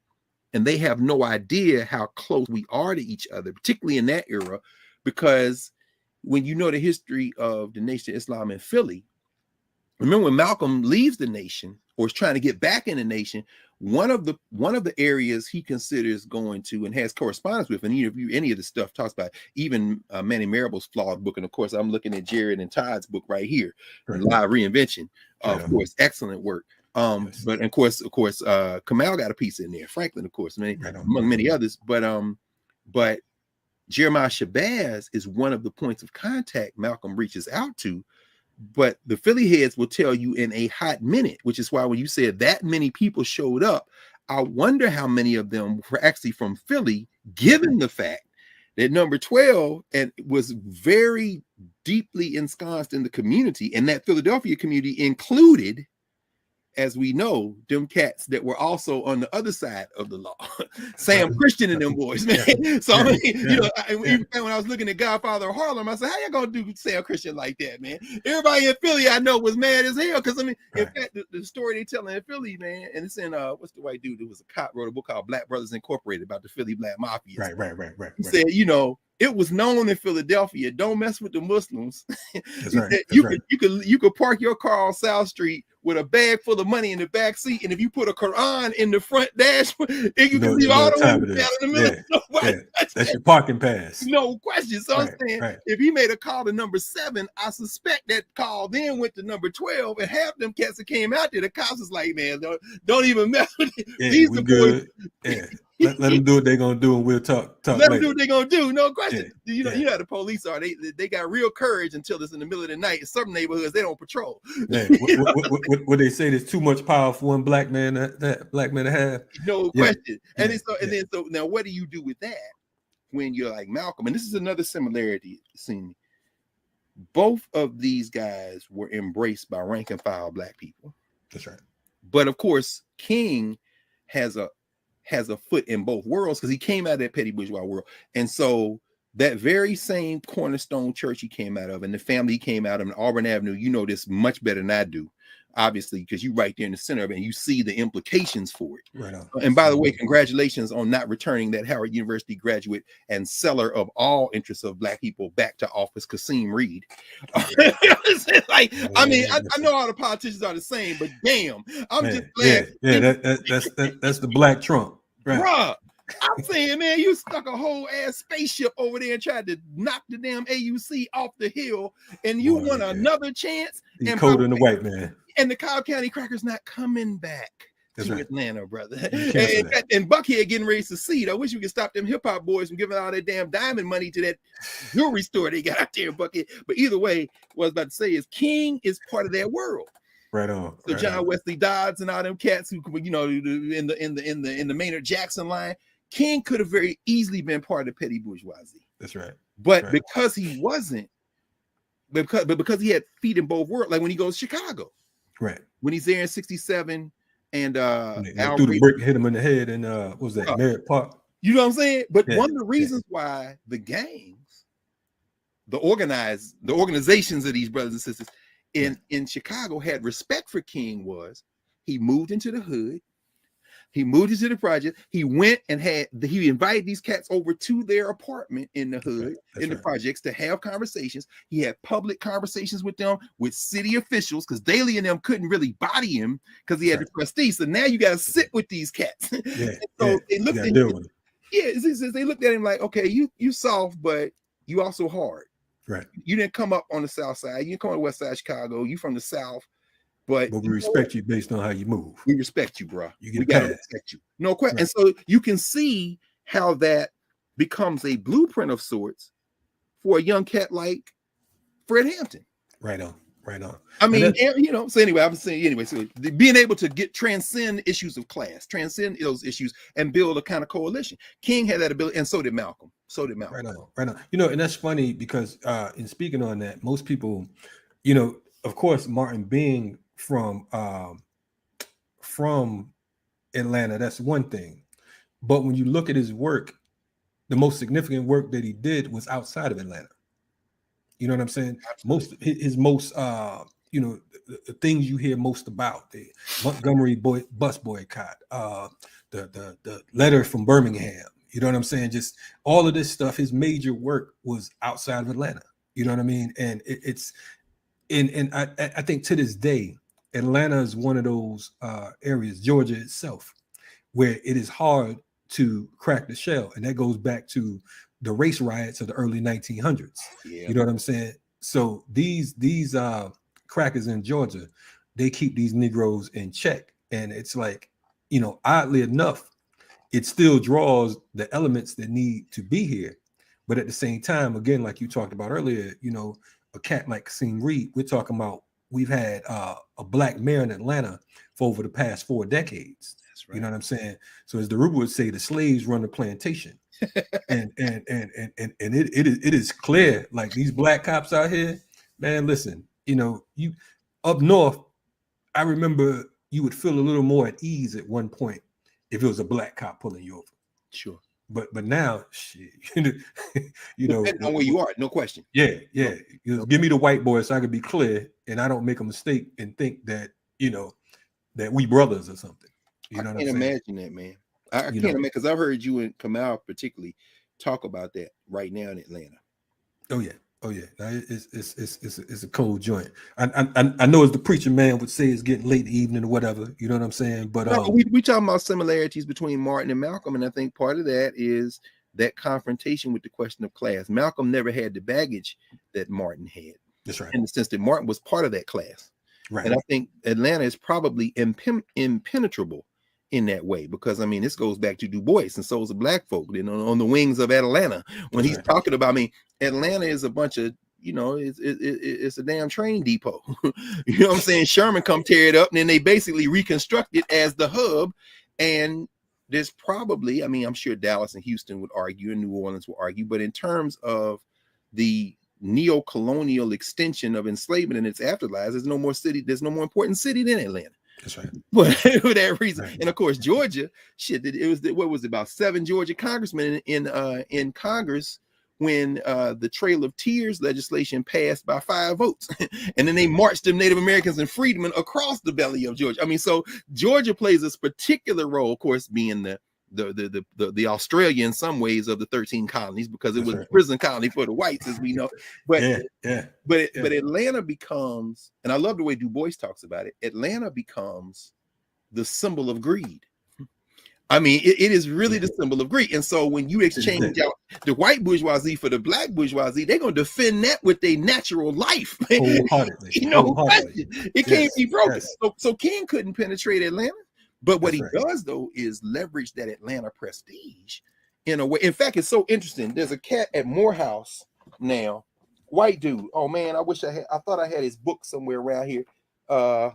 and they have no idea how close we are to each other, particularly in that era, because when you know the history of the Nation of Islam in Philly, remember when Malcolm leaves the nation or is trying to get back in the nation, one of the areas he considers going to and has correspondence with, and any of the stuff talks about, even Manny Marable's flawed book, and of course I'm looking at Jared and Todd's book right here, Live Reinvention, of course, excellent work. But of course, Kamal got a piece in there, Franklin, of course, among many others, but Jeremiah Shabazz is one of the points of contact Malcolm reaches out to, but the Philly heads will tell you in a hot minute, which is why when you said that many people showed up, I wonder how many of them were actually from Philly, given the fact that number 12 was very deeply ensconced in the community, and that Philadelphia community included as we know, them cats that were also on the other side of the law, Sam Christian and them boys, man. So I mean, you know, even when I was looking at Godfather of Harlem, I said, how you gonna do Sam Christian like that, man? Everybody in Philly I know was mad as hell, because I mean, in fact, the story they telling in Philly, man, and it's in what's the white dude? It was a cop wrote a book called Black Brothers Incorporated about the Philly Black Mafia. Right. He said, you know, it was known in Philadelphia, don't mess with the Muslims. You could park your car on South Street with a bag full of money in the back seat, and if you put a Quran in the front dash, then you can leave all the windows down in the middle. That's your parking pass. No question. So I'm saying, if he made a call to number 7, I suspect that call then went to number 12, and half them cats that came out there, the cops was like, man, don't even mess with it. These the boys. Let them do what they're gonna do, and we'll talk Let later. them do what they're gonna do. No question. You know how the police are. They got real courage until it's in the middle of the night. In some neighborhoods, they don't patrol. What they say, there's too much power for one black man that black man to have. No question. And so now, what do you do with that when you're like Malcolm? And this is another similarity. See, both of these guys were embraced by rank and file black people. That's right. But of course, King has a foot in both worlds, because he came out of that petty bourgeois world. And so that very same Cornerstone church he came out of, and the family he came out of in Auburn Avenue, you know this much better than I do, obviously, because you're right there in the center of it and you see the implications for it. Right on. And by the way, congratulations on not returning that Howard University graduate and seller of all interests of black people back to office, Kasim Reed. Like, I mean, I know all the politicians are the same, but damn, I'm just glad. That's the Black Trump. Right. Bruh, I'm saying, man, you stuck a whole ass spaceship over there and tried to knock the damn AUC off the hill, and you want another chance. He's colder than the white man. And the Cobb County Crackers not coming back to right. Atlanta, brother. And Buckhead getting ready to secede. I wish we could stop them hip hop boys from giving all their damn diamond money to that jewelry store they got out there in Buckhead. But either way, what I was about to say is King is part of that world. Right on. So John Wesley Dodds and all them cats who, you know, in the Maynard Jackson line, King could have very easily been part of the petty bourgeoisie. That's right. But because he wasn't, because he had feet in both worlds, like when he goes to Chicago. Right. When he's there in 67 and threw the brick, hit him in the head, and what was that, Merritt Park? You know what I'm saying? But one of the reasons why the gangs, the organizations of these brothers and sisters in Chicago had respect for King was he moved into the hood. He moved into the project. He went and he invited these cats over to their apartment in the hood, the projects, to have conversations. He had public conversations with them, with city officials, because Daley and them couldn't really body him because he had the prestige. So now you got to sit with these cats. So they looked at him. They looked at him like, okay, you soft, but you also hard. Right. You didn't come up on the south side. You didn't come on the west side of Chicago. You from the south. But we respect you based on how you move. We respect you, bro. We gotta respect you. No question. Right. And so you can see how that becomes a blueprint of sorts for a young cat like Fred Hampton. Right on. I mean, you know, so anyway, I'm saying anyway, so being able to transcend issues of class, transcend those issues, and build a kind of coalition. King had that ability, and so did Malcolm. Right on. You know, and that's funny because in speaking on that, most people, you know, of course, Martin being from Atlanta, that's one thing. But when you look at his work, the most significant work that he did was outside of Atlanta. You know what I'm saying? His most you know, the things you hear most about, the Montgomery bus boycott, the letter from Birmingham. You know what I'm saying? Just all of this stuff. His major work was outside of Atlanta. You know what I mean? And I think to this day, Atlanta is one of those areas, Georgia itself, where it is hard to crack the shell. And that goes back to the race riots of the early 1900s. You know what I'm saying? So these crackers in Georgia, they keep these Negroes in check. And it's like, you know, oddly enough, it still draws the elements that need to be here. But at the same time, again, like you talked about earlier, you know, a cat like Kasim Reed, we're talking about, we've had a black mayor in Atlanta for over the past 4 decades. That's right. You know what I'm saying? So as the Ruber would say, the slaves run the plantation. and it is clear, like these black cops out here, man, listen, you know, you up north, I remember you would feel a little more at ease at one point if it was a black cop pulling you over. Sure. But now, shit, Depending on where you are, no question. Yeah. Give me the white boy so I can be clear and I don't make a mistake and think that, that we brothers or something. You know what I'm saying? I can't imagine that, man. I can't imagine, because I've heard you and Kamal particularly talk about that right now in Atlanta. Oh yeah. It's a cold joint. I know as the preacher man would say it's getting late evening or whatever. You know what I'm saying? But we talking about similarities between Martin and Malcolm, and I think part of that is that confrontation with the question of class. Malcolm never had the baggage that Martin had. That's right. In the sense that Martin was part of that class. Right. And I think Atlanta is probably impenetrable in that way, because I mean, this goes back to Du Bois and Souls of Black Folk, on the wings of Atlanta, when he's talking about, I mean, Atlanta is a bunch of, it's a damn train depot. You know what I'm saying? Sherman come tear it up, and then they basically reconstruct it as the hub. And there's probably, I mean, I'm sure Dallas and Houston would argue, and New Orleans will argue, but in terms of the neo-colonial extension of enslavement and its afterlives, there's no more important city than Atlanta. That's right. But for that reason, right. And of course, Georgia, what was it, about 7 Georgia congressmen in Congress when the Trail of Tears legislation passed by 5 votes, and then they marched them Native Americans and freedmen across the belly of Georgia. I mean, so Georgia plays this particular role, of course, being the Australia in some ways of the 13 colonies, because it was a prison colony for the whites, as we know. But but Atlanta becomes, and I love the way Du Bois talks about it, Atlanta becomes the symbol of greed. I mean, it is really the symbol of greed. And so when you exchange out the white bourgeoisie for the black bourgeoisie, they're going to defend that with their natural life. Wholeheartedly. It can't be broken. So King couldn't penetrate Atlanta. But what he does, though, is leverage that Atlanta prestige in a way. In fact, it's so interesting. There's a cat at Morehouse now, white dude. Oh man, I thought I had his book somewhere around here. Here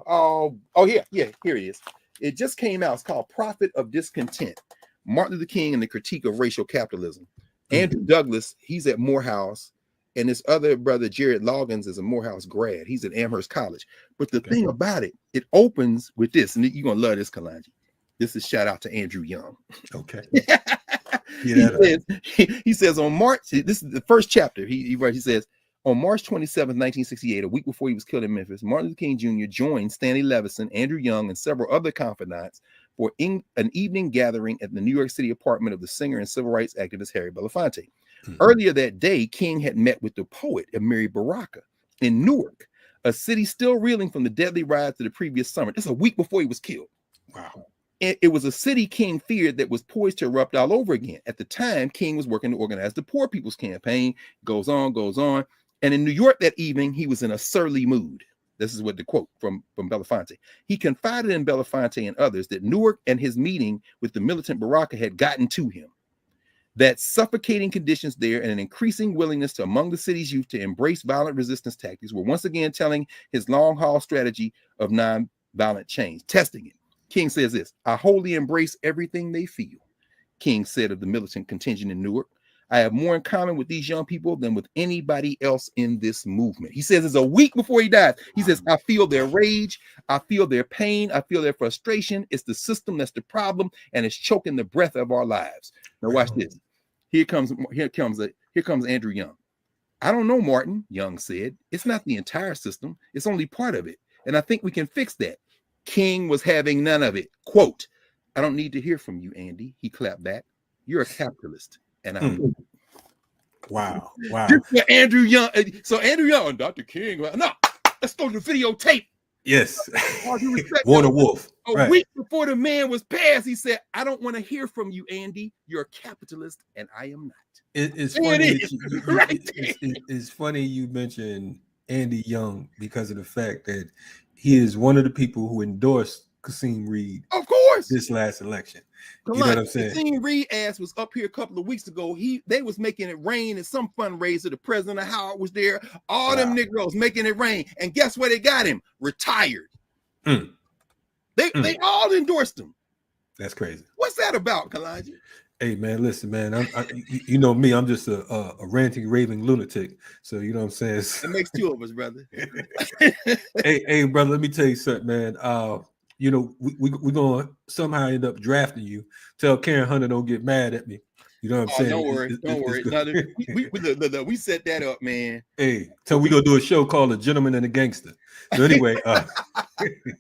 it is. It just came out. It's called Prophet of Discontent: Martin Luther King and the Critique of Racial Capitalism. Andrew Douglas, he's at Morehouse, and his other brother, Jared Loggins, is a Morehouse grad. He's at Amherst College. But the thing about it, it opens with this, and you're going to love this, Kalonji. This is shout out to Andrew Young. Okay. He says on March, this is the first chapter. He says, on March 27, 1968, a week before he was killed in Memphis, Martin Luther King Jr. joined Stanley Levison, Andrew Young, and several other confidants for an evening gathering at the New York City apartment of the singer and civil rights activist Harry Belafonte. Earlier that day, King had met with the poet Amiri Baraka in Newark, a city still reeling from the deadly riots of the previous summer. This is a week before he was killed. Wow. It was a city King feared that was poised to erupt all over again. At the time, King was working to organize the Poor People's Campaign. Goes on. And in New York that evening, he was in a surly mood. This is what the quote from Belafonte. He confided in Belafonte and others that Newark and his meeting with the militant Baraka had gotten to him. That suffocating conditions there and an increasing willingness among the city's youth to embrace violent resistance tactics were once again telling his long-haul strategy of non-violent change, testing it. King says this: I wholly embrace everything they feel. King said of the militant contingent in Newark, I have more in common with these young people than with anybody else in this movement. He says it's a week before he dies. He says, I feel their rage. I feel their pain. I feel their frustration. It's the system that's the problem, and it's choking the breath of our lives. Now watch this. Here comes Andrew Young. I don't know, Martin, Young said. It's not the entire system. It's only part of it. And I think we can fix that. King was having none of it. Quote, I don't need to hear from you, Andy. He clapped back. You're a capitalist. And I'm wow. Just for Andrew Young. So Andrew Young and Dr. King. No, let's go to the videotape. Yes. Warner Wolf. A week before the man was passed, he said, I don't want to hear from you, Andy. You're a capitalist, and I am not. It's funny. It's funny you mentioned Andy Young because of the fact that he is one of the people who endorsed Kasim Reed, of course, this last election. You know what I'm saying? Kasim Reed ass was up here a couple of weeks ago. They was making it rain at some fundraiser. The president of Howard was there. All them Negroes making it rain. And guess where they got him? Retired. They all endorsed him. That's crazy. What's that about, Kalonji? Hey man, listen, man. You know me. I'm just a ranting, raving lunatic. So you know what I'm saying. It makes 2 of us, brother. hey, brother. Let me tell you something, man. you know, we're gonna somehow end up drafting you. Tell Karen Hunter don't get mad at me. You know what I'm saying? Don't worry, don't worry. We set that up, man. Hey, so we gonna do a show called A Gentleman and a Gangster. So anyway,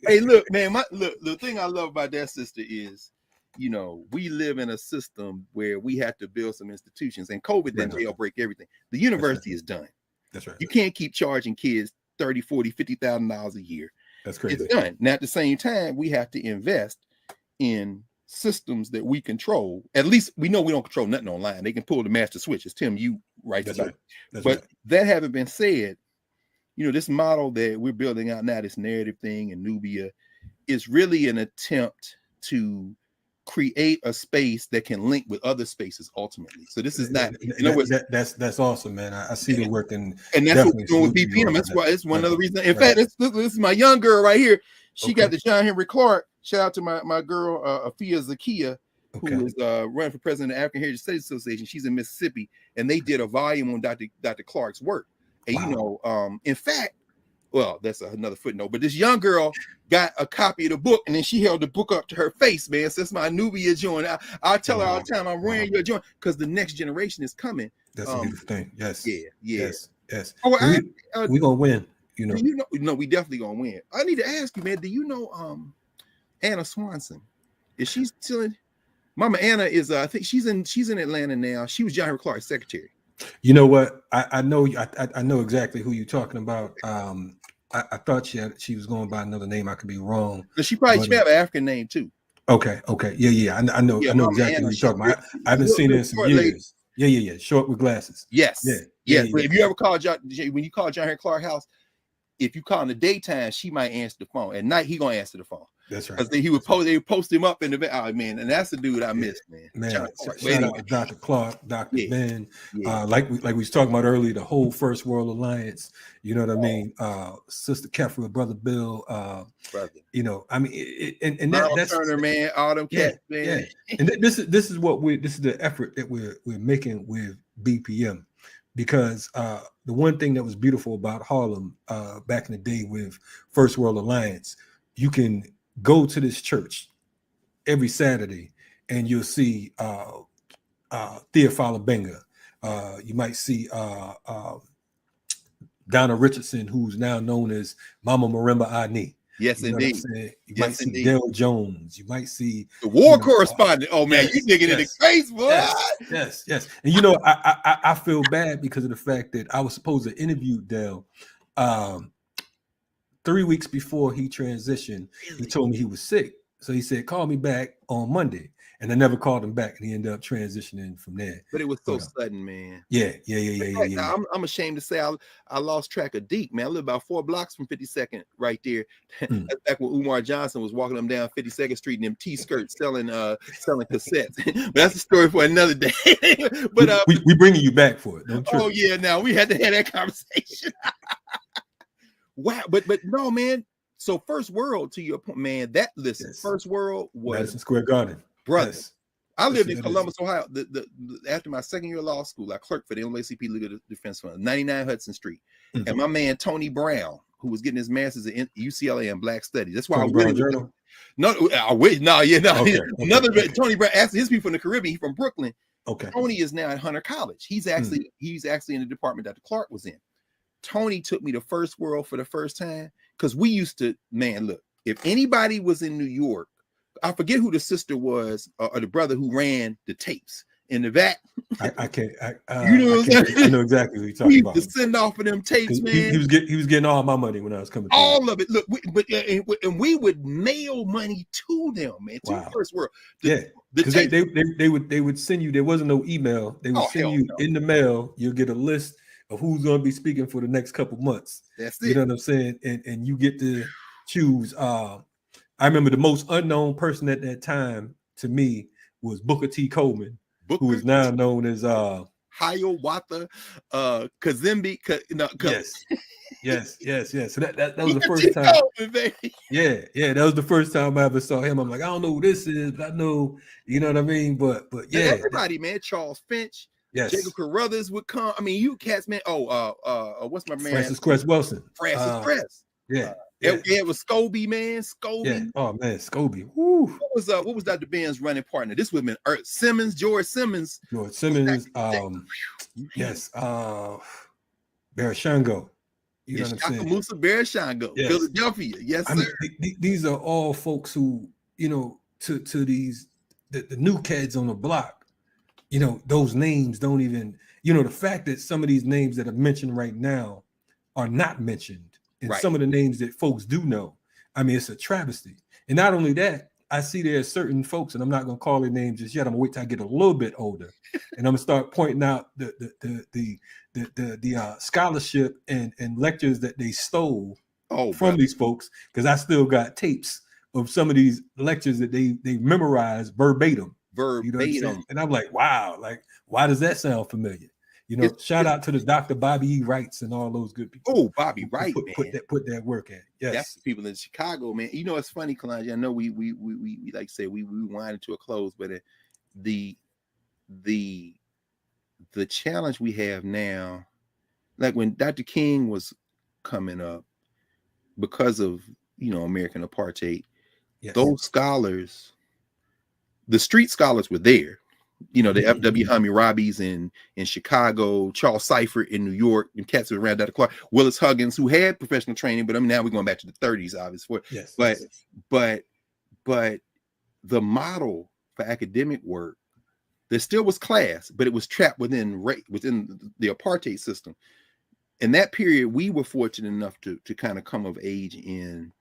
hey, look, man, the thing I love about that, sister, is, you know, we live in a system where we have to build some institutions, and COVID didn't jailbreak everything. The university is done. That's right. You can't keep charging kids $30,000, $40,000, $50,000 a year. That's crazy. It's done. Now, at the same time, we have to invest in systems that we control. At least we know we don't control nothing online. They can pull the master switches. Tim, you right. That's right. But that having been said, you know, this model that we're building out now, this narrative thing in Nubia, is really an attempt to create a space that can link with other spaces ultimately. So this is not, that's awesome, man. I see the work, and that's what we're doing with BPM. That's why it's one other reason. In fact, this is my young girl right here. She got the John Henry Clark. Shout out to my girl Afia Zakia, who is running for president of the African Heritage Studies Association. She's in Mississippi, and they did a volume on Dr. Clark's work. And you know, in fact, well, that's another footnote, but this young girl got a copy of the book, and then she held the book up to her face, man. Since my Nubia joint, I tell her all the time, I'm wearing your joint, because the next generation is coming. That's a beautiful thing. Yes. Yes. Oh, we gonna win. You know. No, we definitely gonna win. I need to ask you, man. Do you know Anna Swanson? Is she still in? Mama Anna is. I think she's in Atlanta now. She was John Henry Clark's secretary. You know what? I know exactly who you're talking about. I thought she was going by another name. I could be wrong. But she probably should have an African name too. Okay. Yeah. I know exactly what you're talking about. I haven't seen her in some years. Yeah. Short with glasses. Yes. Yeah. If you ever call when you call John Henry Clark house, if you call in the daytime, she might answer the phone. At night, he gonna answer the phone. That's right. Because they would post him up in the man, and that's the dude I miss, man. Shout out to Dr. Clark, Dr. Ben. Like we was talking about earlier, the whole First World Alliance. You know what I mean? Sister Kefra, Brother Bill. You know, I mean, and that's Turner, man. All them cats, man. Yeah. And this is the effort that we're making with BPM. Because the one thing that was beautiful about Harlem back in the day with First World Alliance, you can go to this church every Saturday and you'll see Theophila Benga. You might see Donna Richardson, who's now known as Mama Marimba Ani. Yes, indeed. You might see Dale Jones. You might see the war correspondent. Oh man, you digging in the face, boy. Yes. And you know, I feel bad because of the fact that I was supposed to interview Dale 3 weeks before he transitioned. He told me he was sick, so he said, "Call me back on Monday." And I never called him back, and he ended up transitioning from there. But it was so sudden, man. Yeah. Now, I'm ashamed to say I lost track of Deep, man. I live about 4 blocks from 52nd, right there. That's back when Umar Johnson was walking them down 52nd Street in them T-skirts selling cassettes. But that's a story for another day. But we bringing you back for it. Don't trip. Oh yeah, now we had to have that conversation. Wow, but no, man. So First World, to your point, man. First World was Madison Square Garden. Brother, I lived in Columbus, Ohio. After my second year of law school, I clerked for the NAACP Legal Defense Fund, 99 Hudson Street. And my man Tony Brown, who was getting his master's at UCLA in Black Studies. That's why I really Another Tony Brown asked his people from the Caribbean, from Brooklyn. Okay. Tony is now at Hunter College. He's actually in the department Dr. Clark was in. Tony took me to First World for the first time because we used to, man, look, if anybody was in New York, I forget who the sister was or the brother who ran the tapes in the back. I can't. You know what I'm saying? I know exactly what you're talking about. We used to send off of them tapes, man. He was getting all my money when I was coming. All of it. Look, we would mail money to them, man. To First World. Because they would send you. There wasn't no email. They would send you in the mail. You'll get a list of who's going to be speaking for the next couple months. That's it. You know what I'm saying? And you get to choose. I remember the most unknown person at that time to me was Booker T. Coleman, who is now known as Hiawatha Kazembe. Yes. So that was the first time. Coleman, yeah, that was the first time I ever saw him. I'm like, I don't know who this is, but I know, you know what I mean. But yeah, everybody, man. Charles Finch. Yes. Jacob Carruthers would come. I mean, you cats, man. What's my man? Francis Cress Wilson. Francis Cress. Yeah. Yeah. It was Scobie, man. Scobie. Yeah. Oh man, Scobie. Woo. What was Dr. Ben's running partner? This would have been Simmons, George Simmons. George Simmons. Yes. Barashango. You know what I'm saying? Musa Barashango, yes. Philadelphia. Yes, sir. Mean, these are all folks who, you know, to these the new kids on the block, you know, those names don't even, you know, the fact that some of these names that are mentioned right now are not mentioned, and some of the names that folks do know, I mean, it's a travesty. And not only that, I see there are certain folks, and I'm not going to call their names just yet. I'm gonna wait till I get a little bit older, and I'm gonna start pointing out the scholarship and lectures that they stole from these folks, because I still got tapes of some of these lectures that they memorized verbatim. You know what I'm saying? And I'm like, wow, like, why does that sound familiar? You know, shout out to the Dr. Bobby E. Wrights and all those good people. Oh, Bobby Wright, put that work in. Yes, that's the people in Chicago, man. You know, it's funny, Kalonji. I know we like to say we wind to a close, but the challenge we have now, like when Dr. King was coming up, because of, you know, American apartheid, those scholars, the street scholars were there. You know, the F.W. Hammurabi's in Chicago, Charles Seifert in New York, and cats around Dr. Clark, Willis Huggins, who had professional training, but I mean, now we're going back to the 30s, obviously. But the model for academic work, there still was class, but it was trapped within the apartheid system. In that period, we were fortunate enough to kind of come of age in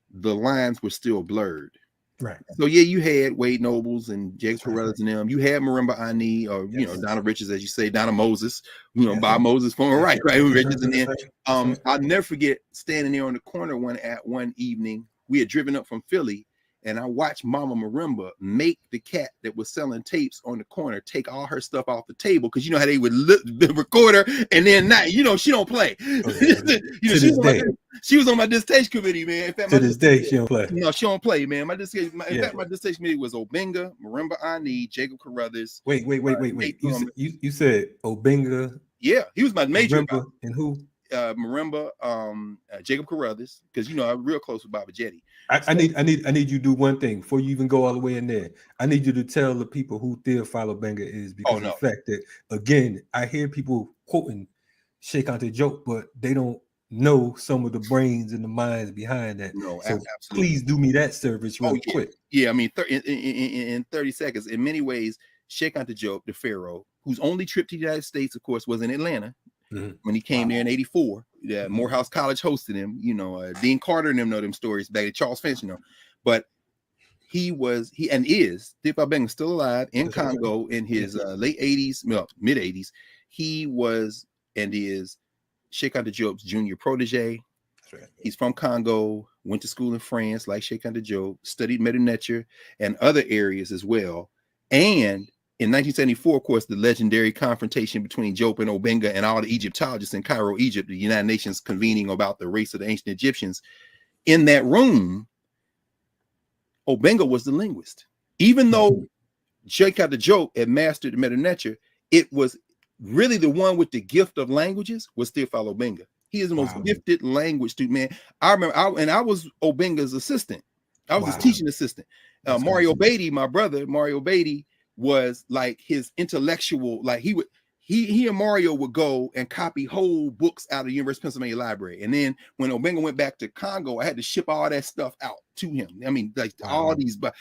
the lines were still blurred. Right. So yeah, you had Wade Nobles and James Carruthers and them. You had Marimba Ani, or you know, Donna Richards, as you say, Donna Moses, you know, Bob Moses, former right, Richards. And then I'll never forget standing there on the corner one evening. We had driven up from Philly, and I watched Mama Marimba make the cat that was selling tapes on the corner take all her stuff off the table, because you know how they would the recorder, and then not, you know, she don't play. She was on my dissertation committee, man. In fact, to this day, she don't play. No, she don't play, man. My dissertation committee was Obenga, Marimba Ani, Jacob Carruthers. Wait. You said Obenga. Yeah, he was my major. Marimba, and who? Marimba, Jacob Carruthers, because you know I'm real close with Baba Jetty. I need you to do one thing before you even go all the way in there. I need you to tell the people who Theophilo Benga is, because of the fact that, again, I hear people quoting Sheikh Ante Diop, but they don't know some of the brains and the minds behind that. No, so absolutely. Please do me that service real quick. Yeah, I mean, in 30 seconds, in many ways, Sheikh Ante Diop, the Pharaoh, whose only trip to the United States, of course, was in Atlanta. When he came there in '84, Morehouse College hosted him. You know, Dean Carter and them know them stories back at Charles Finch, you know. But he is Theophilo Benga still alive in Congo in his late 80s, mid 80s. He was and is Sheikh Ante Diop's junior protege. Right. He's from Congo, went to school in France like Sheikh Ante Diop, studied Medu Neter and other areas as well. And in 1974, of course, the legendary confrontation between Diop and Obenga and all the Egyptologists in Cairo, Egypt, the United Nations convening about the race of the ancient Egyptians. In that room, Obenga was the linguist. Even though Sheikh Ante Diop had mastered the Medu Neter, it was really the one with the gift of languages was Theophilo Obenga. He is the most gifted language student, man. I remember, I was Obenga's assistant. I was his teaching assistant. Mario Beatty, my brother, Mario Beatty, was like his intellectual, like he and Mario would go and copy whole books out of the University of Pennsylvania Library. And then when Obenga went back to Congo, I had to ship all that stuff out to him. I mean, like all these, but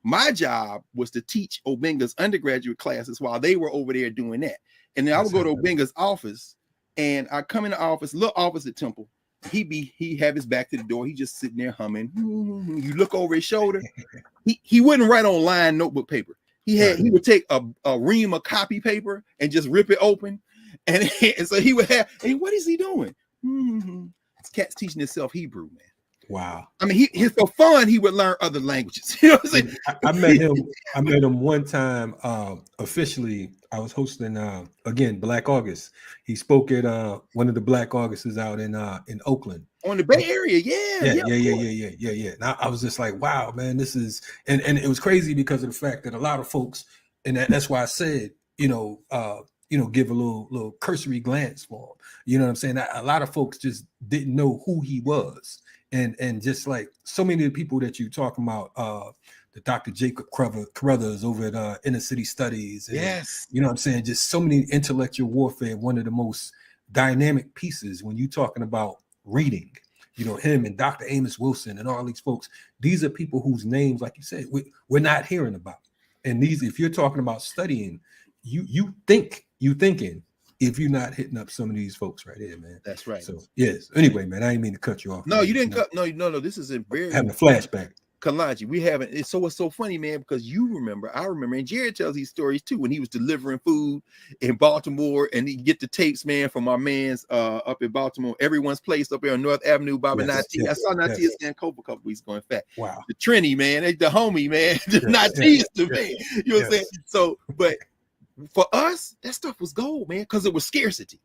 my job was to teach Obenga's undergraduate classes while they were over there doing that. And then I would go to Obenga's office, and I come in the office, little office at Temple. He have his back to the door. He just sitting there humming. You look over his shoulder. He wouldn't write on line notebook paper. He would take a ream of copy paper and just rip it open, and so he would have. Hey, what is he doing? This cat's teaching himself Hebrew, man. Wow. I mean, he's so fun. He would learn other languages. You know what I'm saying? I met him one time officially. I was hosting again Black August. He spoke at one of the Black Augusts out in Oakland. On the Bay Area, yeah. And I was just like, wow, man, this is and it was crazy because of the fact that a lot of folks, and that's why I said, you know, give a little cursory glance for him. You know what I'm saying? A lot of folks just didn't know who he was. And just like so many of the people that you talking about, the Dr. Jacob Carruthers over at Inner City Studies. And, yes. You know what I'm saying? Just so many intellectual warfare, one of the most dynamic pieces when you're talking about reading. Him and Dr. Amos Wilson and all these folks, these are people whose names, like you said, we're not hearing about. And these, if you're talking about studying, you thinking if you're not hitting up some of these folks right here, man. That's right. So yes. Anyway, man, I didn't mean to cut you off. No, you didn't cut. No. This is a very having a flashback. Kalonji, we haven't. It's so funny, man, because I remember, and Jared tells these stories too when he was delivering food in Baltimore, and he get the tapes, man, from our man's up in Baltimore, Everyone's Place up there on North Avenue, Bobby Nati. I saw Nati stand Cope a couple weeks ago. In fact, wow, the Trini, man, the homie, man, Nati is the man. You know what I'm saying? So, but for us, that stuff was gold, man, because it was scarcity.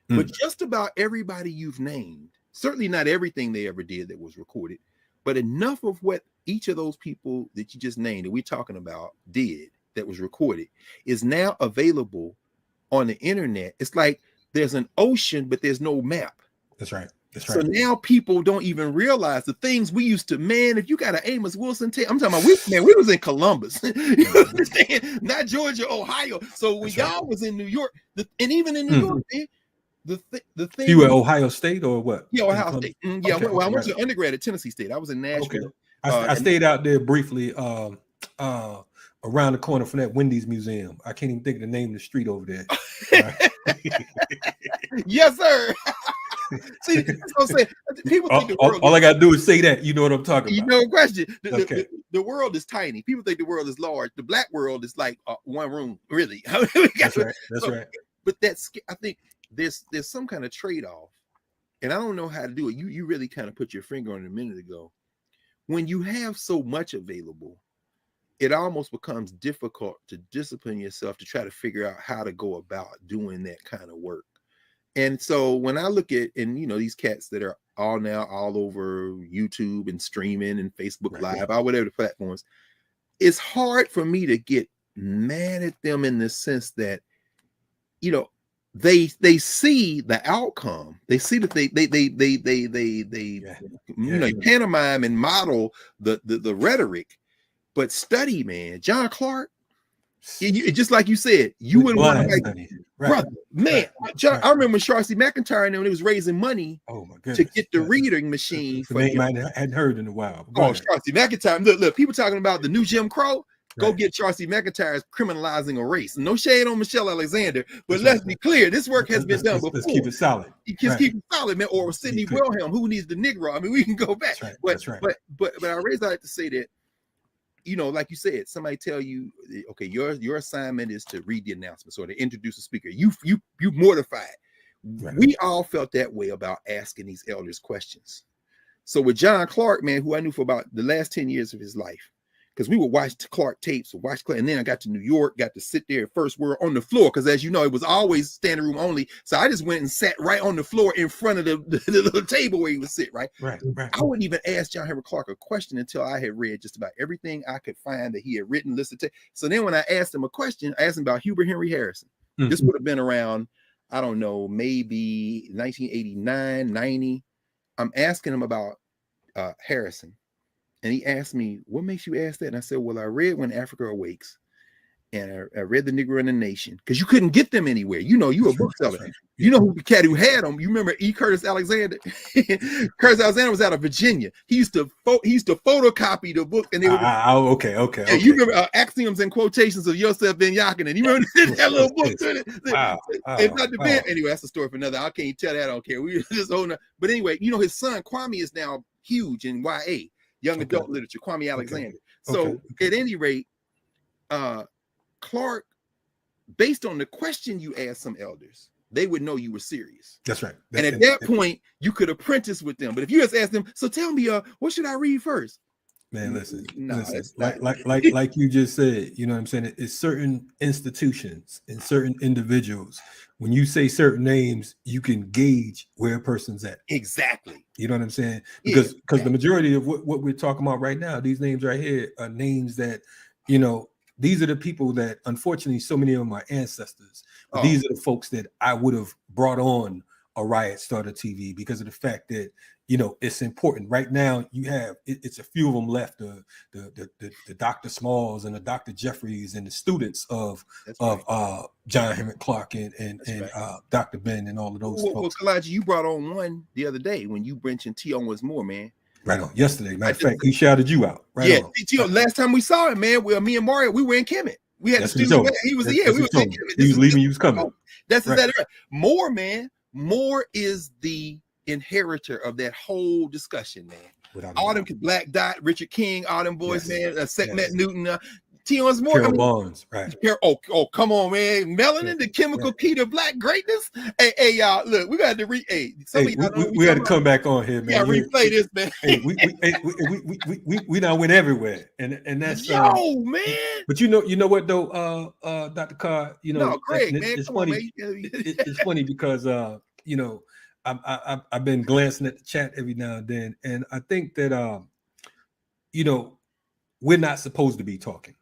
But just about everybody you've named, certainly not everything they ever did that was recorded, but enough of what each of those people that you just named that we're talking about did that was recorded is now available on the internet. It's like there's an ocean, but there's no map. That's right. So now people don't even realize the things we used to, man. If you got an Amos Wilson tape, I'm talking about, we was in Columbus, you understand? Not Georgia, Ohio. So when y'all was in New York, and even in New York, man, the thing. You were Ohio State or what? Yeah, Ohio State. Yeah, okay, well, I went to undergrad at Tennessee State. I was in Nashville. Okay. I stayed out there briefly around the corner from that Wendy's Museum. I can't even think of the name of the street over there. Yes, sir. See, that's what I'm saying. People think the world all I gotta do is say that. You know what I'm talking about. No question. Okay. The world is tiny. People think the world is large. The black world is like one room, really. That's right. That's right. But I think there's some kind of trade-off, and I don't know how to do it. You really kind of put your finger on it a minute ago. When you have so much available, it almost becomes difficult to discipline yourself to try to figure out how to go about doing that kind of work. And so when I look at, and these cats that are all over YouTube and streaming and Facebook Live, or whatever the platforms, it's hard for me to get mad at them in the sense that, they see the outcome. They see that they pantomime and model the rhetoric, but study, man. John Clark, just like you said, you wouldn't want to brother, man. John, I remember Charcy McIntyre when he was raising money to get the reading machine. For name I hadn't heard in a while. Charcy McIntyre. Look, people talking about the new Jim Crow. Go get Charcy McIntyre's Criminalizing a Race. No shade on Michelle Alexander, but let's be clear, this work has been done before. Let's keep it solid. Just keep it solid, man. Or Sidney Wilhelm, who needs the Negro? I mean, we can go back. That's right. But I raised like to say that, like you said, somebody tell you, okay, your assignment is to read the announcements or to introduce a speaker. You mortified. Right. We all felt that way about asking these elders questions. So with John Clark, man, who I knew for about the last 10 years of his life, because we would watch Clark tapes, and then I got to New York, got to sit there at First World on the floor, because as you know, it was always standing room only. So I just went and sat right on the floor in front of the little table where he would sit, right? Right. I wouldn't even ask John Henry Clark a question until I had read just about everything I could find that he had written, listened to. So then when I asked him a question, I asked him about Hubert Henry Harrison. Mm-hmm. This would have been around, I don't know, maybe 1989, 90. I'm asking him about Harrison. And he asked me, what makes you ask that? And I said, well, I read When Africa Awakes, and I read The Negro and the Nation, because you couldn't get them anywhere. You were a bookseller. Right. You know who the cat who had them. You remember E. Curtis Alexander? Curtis Alexander was out of Virginia. He used to photocopy the book. And they were okay. Yeah, you remember Axioms and Quotations of Yosef Ben Yakin. And you remember that little book? It's not the band. Anyway, that's a story for another. I can't tell that. I don't care. We just hold on. But anyway, his son Kwame is now huge in YA. Young adult literature, Kwame Alexander. So at any rate, Clark, based on the question you asked some elders, they would know you were serious. That's right. And at that point, you could apprentice with them. But if you just ask them, so tell me, what should I read first? Man, listen, like you just said, you know what I'm saying? It's certain institutions and certain individuals. When you say certain names, you can gauge where a person's at. Exactly. You know what I'm saying? Because the majority of what we're talking about right now, these names right here are names that, these are the people that, unfortunately, so many of my ancestors, but Oh. these are the folks that I would have brought on a Riot Starter TV because of the fact that, you know, it's important. Right now, you have it's a few of them left, the Dr. Smalls and the Dr. Jeffries and the students of John Henry Clark and Dr. Ben and all of those folks. Well, Kalonji, you brought on one the other day when you mentioned T. Owens Moore, man. Right on. Yesterday, matter of fact, he shouted you out. Right yeah, on. T. Last time we saw him, man, me and Mario, we were in Kemet. We had the studio. He was we were in Kemet. He was leaving, you was coming. That's exactly right. Moore, man. Moore is the inheritor of that whole discussion, man. All them Black Dot, Richard King, all them boys, man. Sekhmet Newton, T. Owens Moore. Carol Barnes, right? Oh, come on, man. Melanin, the chemical key to Black greatness. Hey, y'all, look, we got to we got to come back on here, man. Yeah, replay this, man. Hey, we now went everywhere, and that's man. But you know what though, Dr. Carr, you know, no, Greg, man, it's funny. It's funny because you know, I've been glancing at the chat every now and then, and I think that you know, we're not supposed to be talking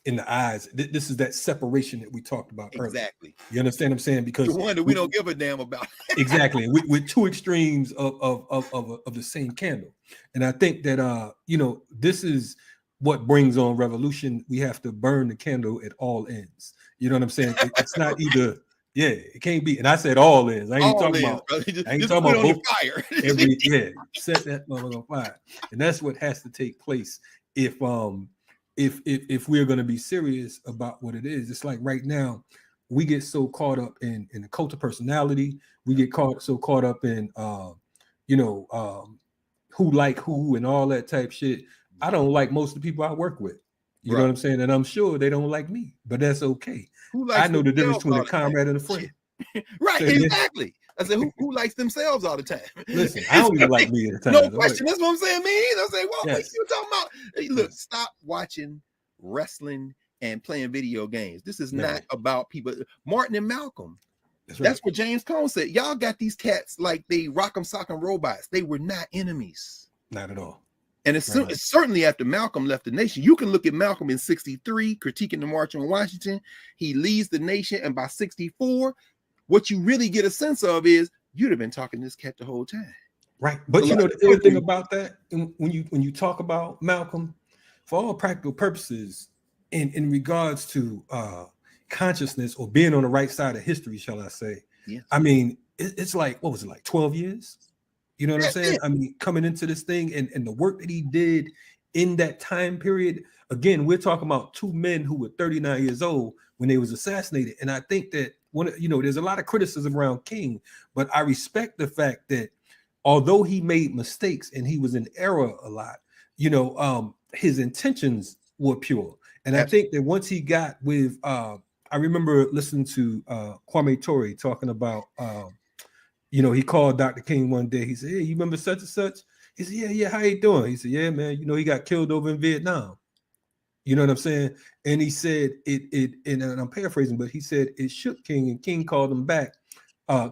in the eyes. This is that separation that we talked about earlier. Exactly. You understand what I'm saying? Because the one that we don't give a damn about. Exactly. With two extremes of the same candle. And I think that you know, this is what brings on revolution. We have to burn the candle at all ends. You know what I'm saying? It's not either. Yeah, it can't be. And I said all ends. I ain't talking about. I ain't talking about both. Fire. Set that mother on fire. And that's what has to take place if we're going to be serious about what it is. It's like right now, we get so caught up in the cult of personality. We get so caught up in you know, who like who and all that type shit. I don't like most of the people I work with. You know what I'm saying? And I'm sure they don't like me, but that's okay. I know the difference between a comrade and a friend. Right, exactly. I said, who likes themselves all the time? Listen, I don't even like me at the time. No question. That's what I'm saying, man. I say, well, what you talking about? Hey, look, stop watching wrestling and playing video games. This is not about people. Martin and Malcolm. That's what James Cone said. Y'all got these cats like they rock'em sock'em robots. They were not enemies. Not at all. And it's certainly after Malcolm left the nation. You can look at Malcolm in 63, critiquing the March on Washington. He leaves the nation, and by 64, what you really get a sense of is you'd have been talking to this cat the whole time. Right. But you know, the other thing about that, when you talk about Malcolm, for all practical purposes, in regards to consciousness or being on the right side of history, shall I say? Yeah. I mean, it's like, what was it, like 12 years? You know what I'm saying? I mean, coming into this thing and the work that he did in that time period. Again, we're talking about two men who were 39 years old when they was assassinated. And I think that there's a lot of criticism around King, but I respect the fact that although he made mistakes and he was in error a lot, you know, his intentions were pure. And I think that once he got with, I remember listening to Kwame Ture talking about, you know, he called Dr. King one day. He said, "Hey, you remember such and such?" He said, "Yeah, how you doing?" He said, "Yeah, man, you know, he got killed over in Vietnam." You know what I'm saying? And he said and I'm paraphrasing, but he said it shook King, and King called him back,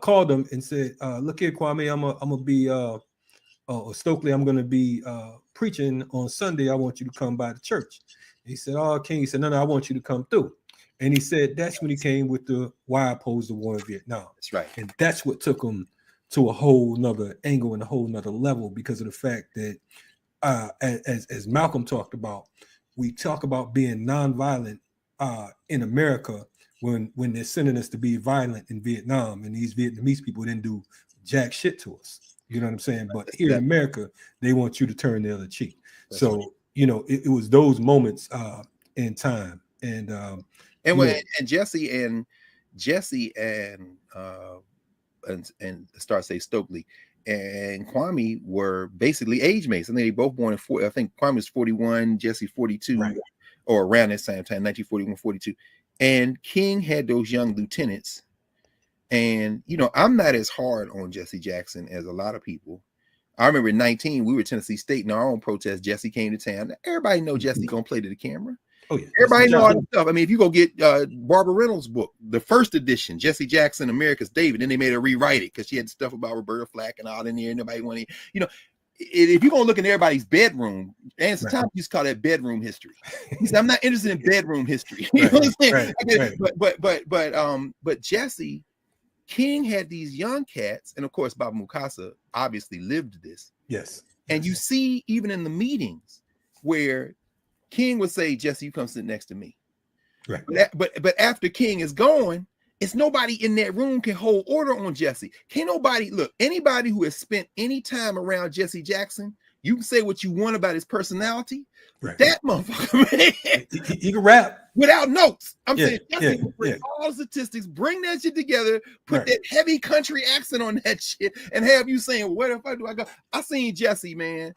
called him and said, "Look here, Kwame, I'm gonna be Stokely, I'm gonna be preaching on Sunday. I want you to come by the church." He said, "Oh, King," he said, no, I want you to come through. And he said that's when he came with the why oppose the war in Vietnam. That's right. And that's what took him to a whole nother angle and a whole nother level, because of the fact that as Malcolm talked about, we talk about being nonviolent in America when they're sending us to be violent in Vietnam, and these Vietnamese people didn't do jack shit to us. You know what I'm saying? But here in America, they want you to turn the other cheek. That's so right. You know, it was those moments in time. And Jesse and start say Stokely and Kwame were basically age mates. I think they both born in 40. I think Kwame was 41, Jesse 42, right, or around that same time, 1941, 42. And King had those young lieutenants. And you know, I'm not as hard on Jesse Jackson as a lot of people. I remember in 19, we were at Tennessee State in our own protest. Jesse came to town. Everybody know Jesse gonna play to the camera. Oh yeah, everybody know all that stuff. I mean, if you go get Barbara Reynolds' book, the first edition, Jesse Jackson, America's David, then they made her rewrite it because she had stuff about Roberta Flack and all in there. Nobody wanted, you know. if you're gonna look in everybody's bedroom, Anderson Right. Thomas used to call that bedroom history. He said, I'm not interested in bedroom history. You know what I'm saying? But Jesse King had these young cats, and of course, Baba Mukasa obviously lived this. Yes. And you see, even in the meetings where King would say, Jesse, you come sit next to me. Right. But after King is gone, it's nobody in that room can hold order on Jesse. Can't nobody look, anybody who has spent any time around Jesse Jackson, you can say what you want about his personality. Right. That motherfucker, man, he can rap without notes. I'm Yeah, saying Jesse will bring all the statistics, bring that shit together, put that heavy country accent on that shit, and have you saying, "Where the fuck do I go?" I seen Jesse, man.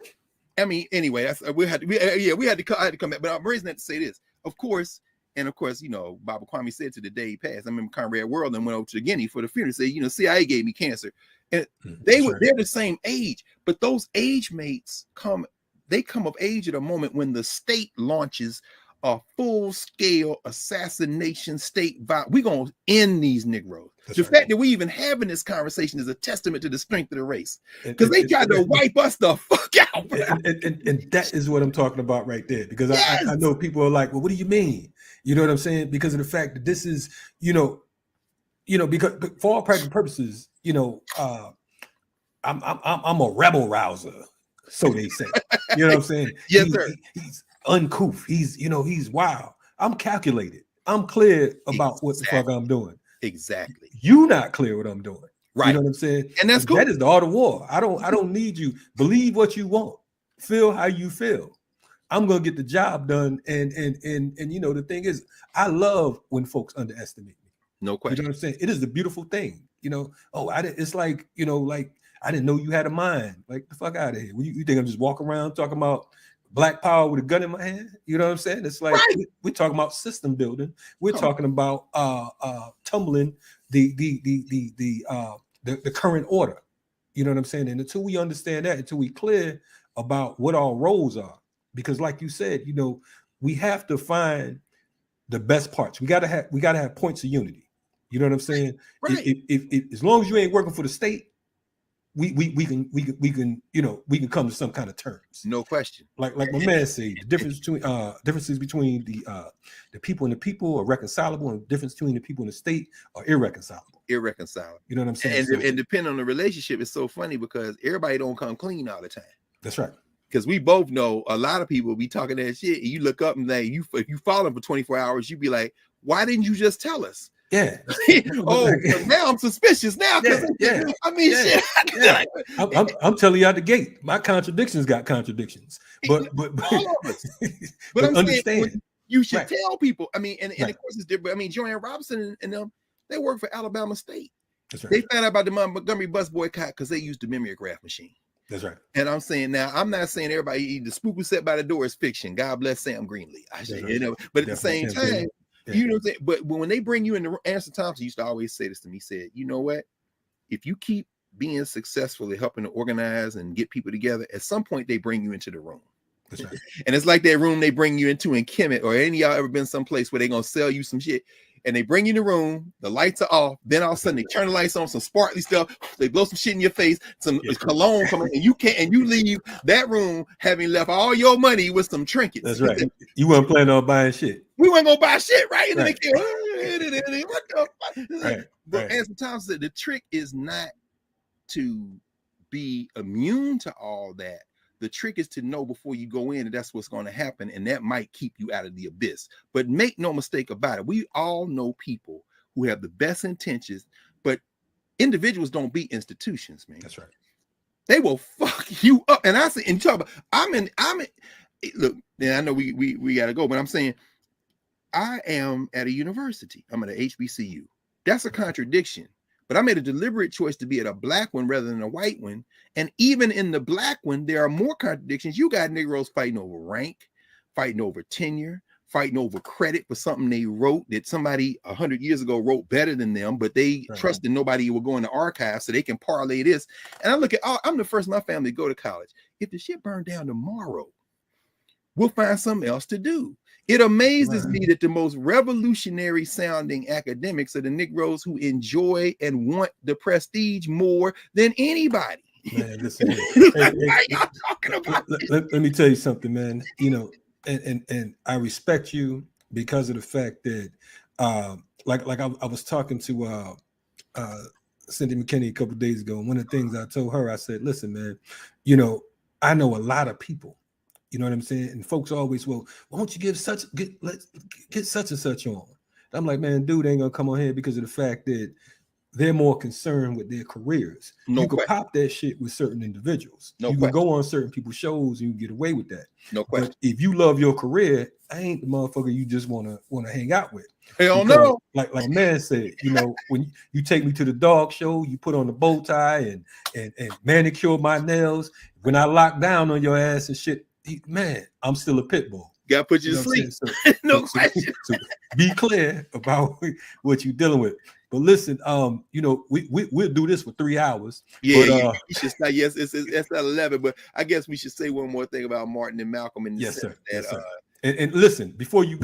I mean, anyway, that's I had to come back. But I'm raising that to say this, of course. And of course, you know, Baba Kwame said to the day he passed. I remember Conrad World and went over to Guinea for the funeral. Said, you know, CIA gave me cancer, and they're the same age, but those age mates come of age at a moment when the state launches a full-scale assassination state. We're gonna end these Negroes. The fact that we even having this conversation is a testament to the strength of the race, because they tried to wipe us the fuck out. And that is what I'm talking about right there. Because I know people are like, well, what do you mean? You know what I'm saying? Because of the fact that this is, because for all practical purposes, I'm a rebel rouser, so they say. You know what I'm saying? Yes, sir. He's uncouth. He's wild. I'm calculated. I'm clear about what the fuck I'm doing. Exactly. You not clear what I'm doing. Right. You know what I'm saying? And that's cool. That is the art of war. I don't need you. Believe what you want. Feel how you feel. I'm gonna get the job done. And the thing is, I love when folks underestimate me. No question. You know what I'm saying? It is the beautiful thing. It's like, I didn't know you had a mind. Like, the fuck out of here. You think I'm just walking around talking about Black power with a gun in my hand? You know what I'm saying? It's like we're talking about system building. We're talking about tumbling the current order. You know what I'm saying? And until we understand that, until we clear about what our roles are, because like you said, we have to find the best parts. We gotta have points of unity. You know what I'm saying? Right. If as long as you ain't working for the state, we can come to some kind of terms. No question. Like my man said, the differences between the people and the people are reconcilable, and the difference between the people and the state are irreconcilable. Irreconcilable. You know what I'm saying? And depending on the relationship, it's so funny because everybody don't come clean all the time. That's right. Because we both know a lot of people be talking that shit, and you look up and if you follow them for 24 hours, you be like, why didn't you just tell us? Yeah. Now I'm suspicious now. Yeah. I mean, shit. Yeah. I'm telling you out the gate, my contradictions got contradictions. But all of us. But I'm saying you should tell people. I mean, and of course it's different. I mean, Joanne Robinson and them, they work for Alabama State. That's right. They found out about the Montgomery bus boycott because they used the mimeograph machine. That's right. And I'm saying now, I'm not saying everybody, the spook who sat by the door is fiction. God bless Sam Greenlee. But at the same time, you know what I'm saying? But when they bring you in, Anderson Thompson used to always say this to me. He said, you know what? If you keep being successful at helping to organize and get people together, at some point they bring you into the room. That's right. And it's like that room they bring you into in Kemet, or any of y'all ever been someplace where they're gonna sell you some shit. And they bring you in the room, the lights are off. Then all of a sudden they turn the lights on, some sparkly stuff. They blow some shit in your face, some cologne coming, and you leave that room having left all your money with some trinkets. That's right. You weren't planning on buying shit. We weren't gonna buy shit, right? And then they what the fuck? Right. But Anderson Thompson said the trick is not to be immune to all that. The trick is to know before you go in that that's what's going to happen, and that might keep you out of the abyss. But make no mistake about it, we all know people who have the best intentions, but individuals don't beat institutions, man. That's right. They will fuck you up. And I say, and talk about, I'm in. Look, I know we got to go, but I'm saying I am at a university. I'm at a HBCU. That's a contradiction. But I made a deliberate choice to be at a black one rather than a white one. And even in the black one, there are more contradictions. You got Negroes fighting over rank, fighting over tenure, fighting over credit for something they wrote that somebody 100 years ago wrote better than them, but they trusted nobody will go in the archives so they can parlay this. And I look at, I'm the first in my family to go to college. If the shit burned down tomorrow, we'll find something else to do. It amazes me that the most revolutionary sounding academics are the Negroes who enjoy and want the prestige more than anybody. Man, listen here. Like, Hey, why are y'all talking about this? let me tell you something, man. You know, and I respect you because of the fact that, I was talking to uh, Cindy McKinney a couple of days ago, and one of the things I told her, I said, "Listen, man, you know, I know a lot of people. You know what I'm saying? And folks always, well, why don't you let's get such and such on?" I'm like, man, dude ain't gonna come on here because of the fact that they're more concerned with their careers. No You could question. pop that shit with certain individuals. No You can question. go on certain people's shows and you get away with that. No question. But if you love your career, I ain't the motherfucker you just wanna hang out with. Hell Because, no. like a man said, you know, when you take me to the dog show, you put on the bow tie and manicure my nails. When I lock down on your ass and shit, man, I'm still a pit bull. Gotta put you You to know what I'm sleep. saying? No question. So be clear about what you're dealing with. But listen, you know, we'll do this for 3 hours. Yeah, But we should start. Yes, it's at 11. But I guess we should say one more thing about Martin and Malcolm in the yes, sense sir. that Yes, sir. And listen, before you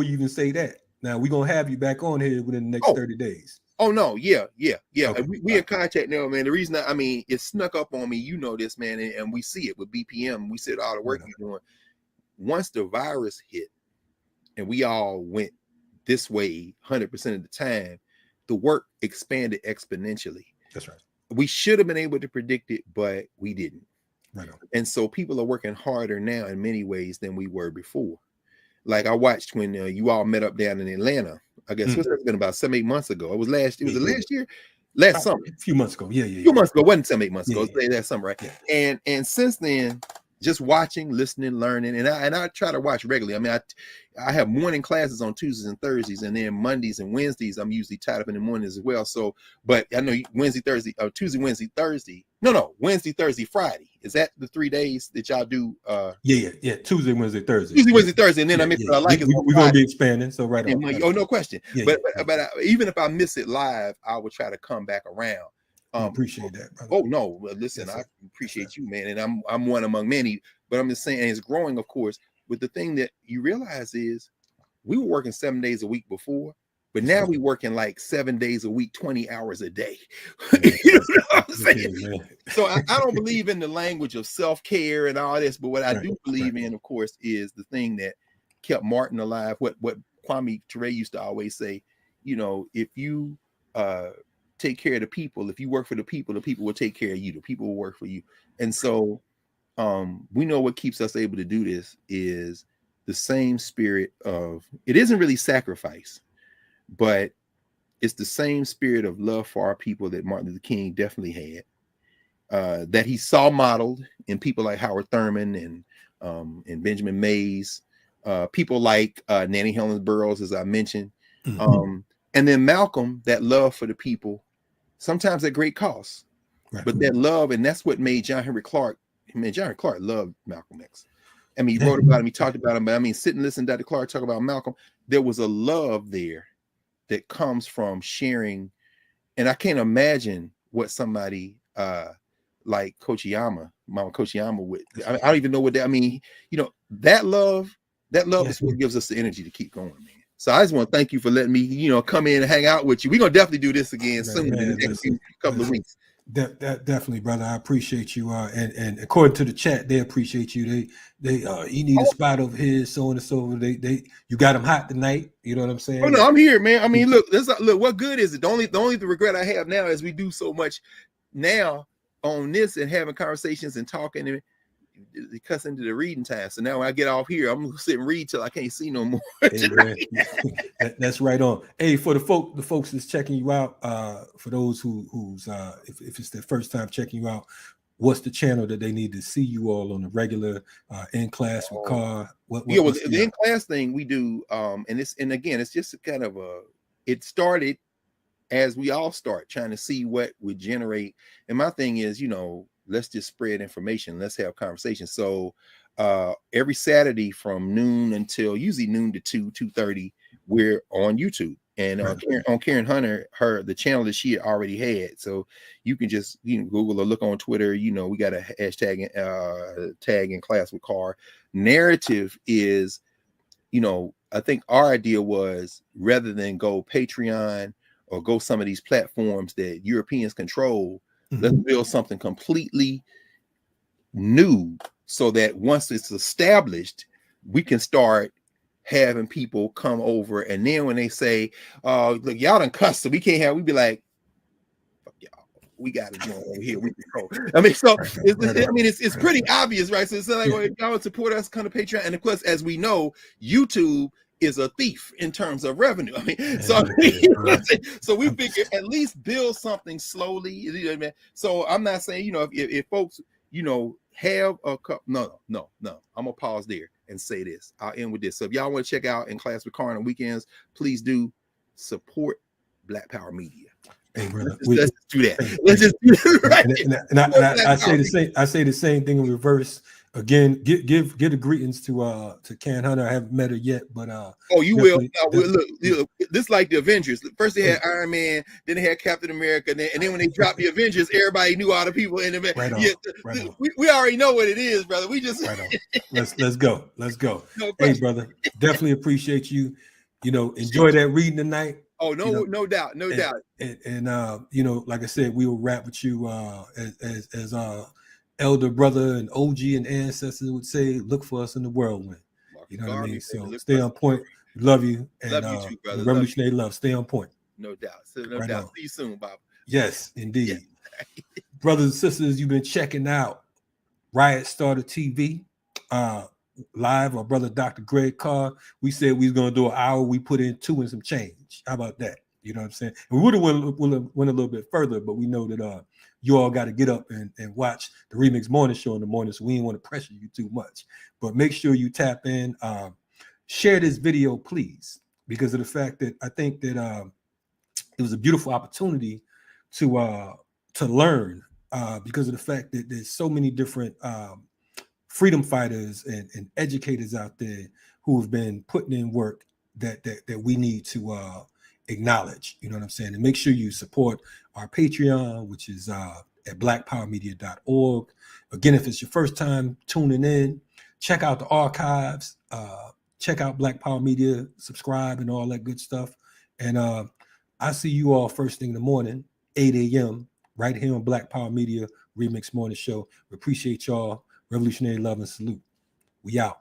even say that, now we're gonna have you back on here within the next 30 days. Oh no, yeah. Okay. We in contact now, man. The reason I mean it snuck up on me, you know this, man, and we see it with BPM. We said all the work you're doing. Once the virus hit and we all went this way 100% of the time, the work expanded exponentially. That's right. We should have been able to predict it, but we didn't. Right on. And so people are working harder now in many ways than we were before. Like I watched when you all met up down in Atlanta. I guess it's been about 7-8 months ago. It was last year, last summer. A few months ago. Yeah. A few months ago. Wasn't 7-8 months ago. Yeah. Last summer, right? Yeah. And since then, just watching, listening, learning, and I try to watch regularly. I mean, I have morning classes on Tuesdays and Thursdays, and then Mondays and Wednesdays I'm usually tied up in the mornings as well. So, but I know Wednesday, Thursday, Tuesday, Wednesday, Thursday. No, Wednesday, Thursday, Friday. Is that the 3 days that y'all do? Yeah. Tuesday, Wednesday, Thursday. Tuesday, Wednesday, Thursday, and then I miss it. I like it. We're gonna be expanding. So right on. Oh, no question. But even if I miss it live, I will try to come back around. Appreciate that, brother. Oh no, listen, yes, I appreciate you, man, and I'm one among many. But I'm just saying, and it's growing, of course. But the thing that you realize is, we were working 7 days a week before, but now we working like 7 days a week, 20 hours a day. You know what I'm saying? So I don't believe in the language of self-care and all this, but what I do believe in, of course, is the thing that kept Martin alive. What Kwame Ture used to always say, you know, if you take care of the people, if you work for the people will take care of you, the people will work for you. And so we know what keeps us able to do this is the same spirit of, it isn't really sacrifice, but it's the same spirit of love for our people that Martin Luther King definitely had, that he saw modeled in people like Howard Thurman and Benjamin Mays, people like Nanny Helen Burroughs, as I mentioned. And then Malcolm, that love for the people, sometimes at great cost, but that love, and that's what made John Henry Clark. I mean, John Henry Clark loved Malcolm X. I mean, he wrote about him, he talked about him, but I mean, sit and listen to Dr. Clark talk about Malcolm. There was a love there that comes from sharing, and I can't imagine what somebody like Mama Coach Yama would. I don't even know what that. I mean, you know, that love is what gives us the energy to keep going, man. So I just want to thank you for letting me, you know, come in and hang out with you. We're gonna definitely do this again soon in the next couple of weeks. Definitely, brother. I appreciate you. And according to the chat, they appreciate you. He need a spot over here, so on and so forth. You got him hot tonight. You know what I'm saying? Oh no, I'm here, man. I mean, look, what good is it? The only regret I have now is we do so much now on this and having conversations and talking and it cuts into the reading time. So now when I get off here, I'm gonna sit and read till I can't see no more. Hey, that's right on. Hey, for the folks that's checking you out, for those who's if it's their first time checking you out, what's the channel that they need to see you all on the regular in class with Carr? The in class thing we do, and again, it's just kind of it started as we all start trying to see what would generate. And my thing is, you know, let's just spread information. Let's have conversations. So every Saturday from noon until usually noon to 2:30, we're on YouTube. And on Karen Hunter, the channel that she had already had. So you can just Google or look on Twitter. You know, we got a hashtag tag in class with Carr. Narrative is, you know, I think our idea was rather than go Patreon or go some of these platforms that Europeans control, Let's build something completely new so that once it's established, we can start having people come over. And then when they say, look, y'all done cussed, so we can't have, we be like, fuck y'all, we got to go over here. We can go. I mean, so it's pretty obvious, right? So it's like, well, if y'all would support us, come to Patreon. And of course, as we know, YouTube is a thief in terms of revenue. I mean, so we figure at least build something slowly. You know what I mean? So I'm not saying, you know, if folks, you know, have a cup. No. I'm gonna pause there and say this. I'll end with this. So if y'all want to check out In Class with Carr on weekends, please do support Black Power Media. Hey, brother, let's do that. Let's just do it right. And I say the same. I say the same thing in reverse. Again, give the greetings to Can Hunter. I haven't met her yet, but you will. Look, this like the Avengers. First they had Iron Man, then they had Captain America, and then when they dropped the Avengers, everybody knew all the people in the right. We already know what it is, brother. We just let's go. No, hey, brother, definitely appreciate you. You know, enjoy that reading tonight. Oh, no doubt. And you know, like I said, we will wrap with you as elder brother and OG and ancestors would say, look for us in the whirlwind. You know what I mean? So stay on point. Love you. And love you too, brother. Revolutionary love. Stay on point. No doubt. No doubt. See you soon, Bob. Yes, indeed. Yeah. Brothers and sisters, you've been checking out Riot Starter TV live. Our brother Dr. Greg Carr. We said we was gonna do an hour. We put in 2 and some change. How about that? You know what I'm saying? We would have went a little bit further, but we know that you all got to get up and watch the Remix Morning Show in the morning, so we didn't want to pressure you too much. But make sure you tap in, share this video, please, because of the fact that I think that it was a beautiful opportunity to learn because of the fact that there's so many different freedom fighters and educators out there who have been putting in work that we need to acknowledge. You know what I'm saying? And make sure you support our Patreon, which is at blackpowermedia.org. Again, if it's your first time tuning in, check out the archives, check out Black Power Media, subscribe and all that good stuff. And I see you all first thing in the morning, 8 a.m. right here on Black Power Media Remix Morning Show. We appreciate y'all. Revolutionary love and salute. We out.